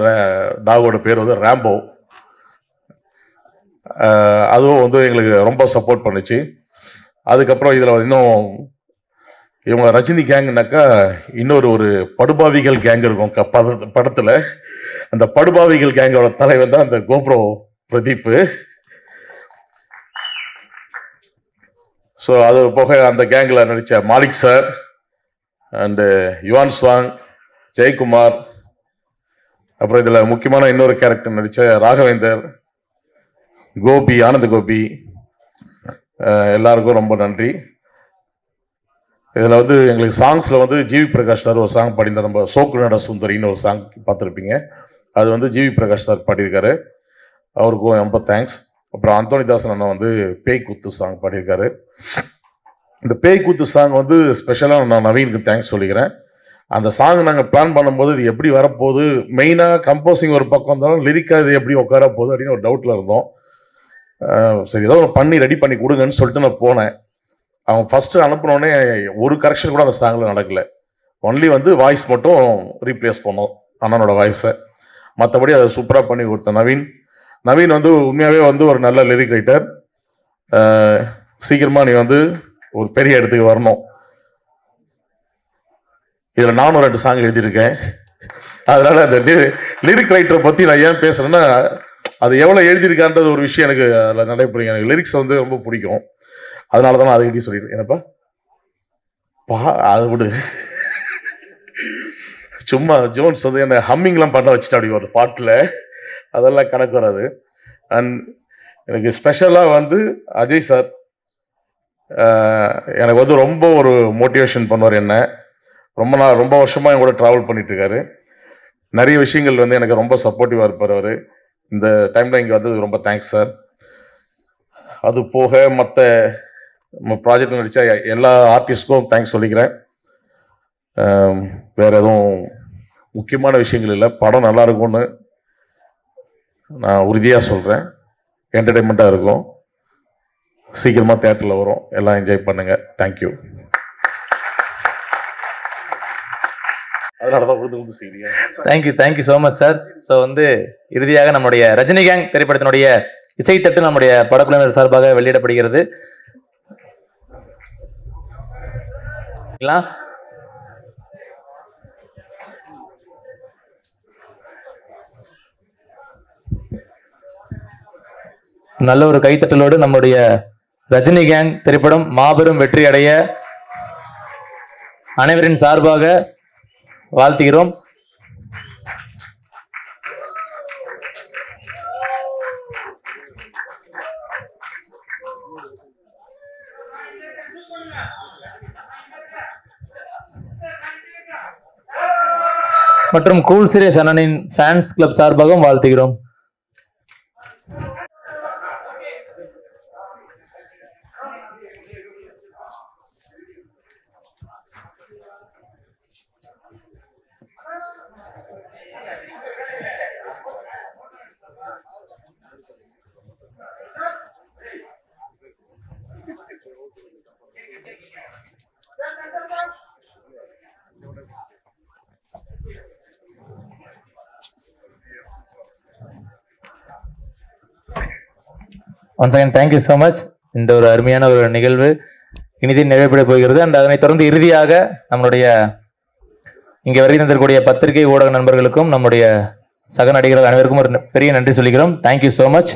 Speaker 16: டாகோட பேர் ரேம்போ. அதுவும் எங்களுக்கு ரொம்ப சப்போர்ட் பண்ணுச்சு. அதுக்கப்புறம் இதில் இன்னும் இவங்க ரஜினி கேங்குனாக்கா இன்னொரு ஒரு படுபாவிகள் கேங் இருக்கும் படத்தில். அந்த படுபாவிகள் கேங்கோட தலைவன் தான் அந்த கோப்ரோ பிரதீப். ஸோ அது போக அந்த கேங்கில் நடித்த Malik sir and Yuan ஸ்வாங், Jayakumar, அப்புறம் இதில் முக்கியமான இன்னொரு கேரக்டர் நடித்த ராகவேந்தர், கோபி, ஆனந்த கோபி, எல்லாருக்கும் ரொம்ப நன்றி. இதில் எங்களுக்கு சாங்ஸில் ஜிவி பிரகாஷ் சார் ஒரு சாங் பாடினார். நம்ம சோக்குநட சுந்தரின்னு ஒரு சாங் பார்த்துருப்பீங்க. அது ஜிவி பிரகாஷ் சார் பாடியிருக்காரு. அவருக்கும் ரொம்ப தேங்க்ஸ். அப்புறம் அந்தோனிதாசன் அண்ணா பேய் கூத்து சாங் பாடியிருக்காரு. இந்த பேய் கூத்து சாங் ஸ்பெஷலாக நான் நவீனுக்கு தேங்க்ஸ் சொல்லிக்கிறேன். அந்த சாங் நாங்கள் பிளான் பண்ணும்போது இது எப்படி வரப்போகுது, மெயினாக கம்போசிங் ஒரு பக்கம் இருந்தாலும் லிரிக்காக இது எப்படி உட்கார போகுது அப்படின்னு ஒரு டவுட்டில் இருந்தோம். சரி ஏதோ பண்ணி ரெடி பண்ணி கொடுங்கன்னு சொல்லிட்டு நான் போனேன். அவங்க ஃபஸ்ட்டு அனுப்பினோடனே ஒரு கரெக்ஷன் கூட அந்த சாங்கில் நடக்கலை. ஒன்லி வாய்ஸ் மட்டும் ரீப்ளேஸ் பண்ணோம் அண்ணனோட வாய்ஸை. மற்றபடி அதை சூப்பராக பண்ணி கொடுத்தேன். நவீன் உண்மையாகவே ஒரு நல்ல லிரிக் ரைட்டர். சீக்கிரமாக நீ ஒரு பெரிய இடத்துக்கு வரணும். இதில் நானும் 2 சாங் எழுதியிருக்கேன். அதனால அந்த லிரிக் ரைட்டரை பற்றி நான் ஏன் பேசுகிறேன்னா அது எவ்வளோ எழுதியிருக்கான்றது ஒரு விஷயம் எனக்கு அதில் நடைபெறுங்க. எனக்கு லிரிக்ஸ் ரொம்ப பிடிக்கும். அதனால தான் நான் அதை எழுதி சொல்லியிருக்கேன். என்னப்பா அதை விடு, சும்மா ஜோன்ஸ் என்னை ஹம்மிங்லாம் பண்ண வச்சுட்டு அப்படி ஒரு பாட்டில் அதெல்லாம் கணக்கு வராது. அண்ட் எனக்கு ஸ்பெஷலாக அஜய் சார் எனக்கு ரொம்ப ஒரு மோட்டிவேஷன் பண்ணுவார். என்ன ரொம்ப வருஷமாக என் கூட ட்ராவல் பண்ணிட்டு இருக்காரு. நிறைய விஷயங்கள் எனக்கு ரொம்ப சப்போர்ட்டிவாக இருப்பார் அவர். இந்த டைமில் இங்கே வந்தது ரொம்ப தேங்க்ஸ் சார். அது போக மற்ற ப்ராஜெக்ட் நடித்த எல்லா ஆர்டிஸ்ட்க்கும் தேங்க்ஸ் சொல்லிக்கிறேன். வேறு எதுவும் முக்கியமான விஷயங்கள் இல்லை. படம் நல்லா இருக்கும்னு நான் உறுதியாக சொல்கிறேன். என்டர்டெயின்மெண்ட்டாக இருக்கும். சீக்கிரமாக தியேட்டரில் வரும். எல்லாம் என்ஜாய் பண்ணுங்கள். Thank you.
Speaker 1: Thank you so much sir. So இறுதியாக நம்முடைய ரஜினி கேங் திரைப்படத்தினுடைய இசைத்தட்டு நம்முடைய படக்குழுவினர் சார்பாக வெளியிடப்படுகிறது. நல்ல ஒரு கைத்தட்டலோடு நம்முடைய ரஜினி கேங் திரைப்படம் மாபெரும் வெற்றி அடைய அனைவரின் சார்பாக வாழ்த்துகிறோம். மற்றும் கூல் சுரேஷ் அண்ணனின் ஃபேன்ஸ் கிளப் சார்பாகவும் வாழ்த்துகிறோம். Once again thank you so much. இந்த ஒரு அருமையான ஒரு நிகழ்வு இனிதே நிறைவேற போகிறது. அண்ட் அதனைத் தொடர்ந்து இறுதியாக நம்மளுடைய இங்கே வருகை தந்திருக்கக்கூடிய பத்திரிகை ஊடக நண்பர்களுக்கும் நம்முடைய சக நடிகர்கள் அனைவருக்கும் ஒரு பெரிய நன்றி சொல்லிக்கிறோம். Thank you so much.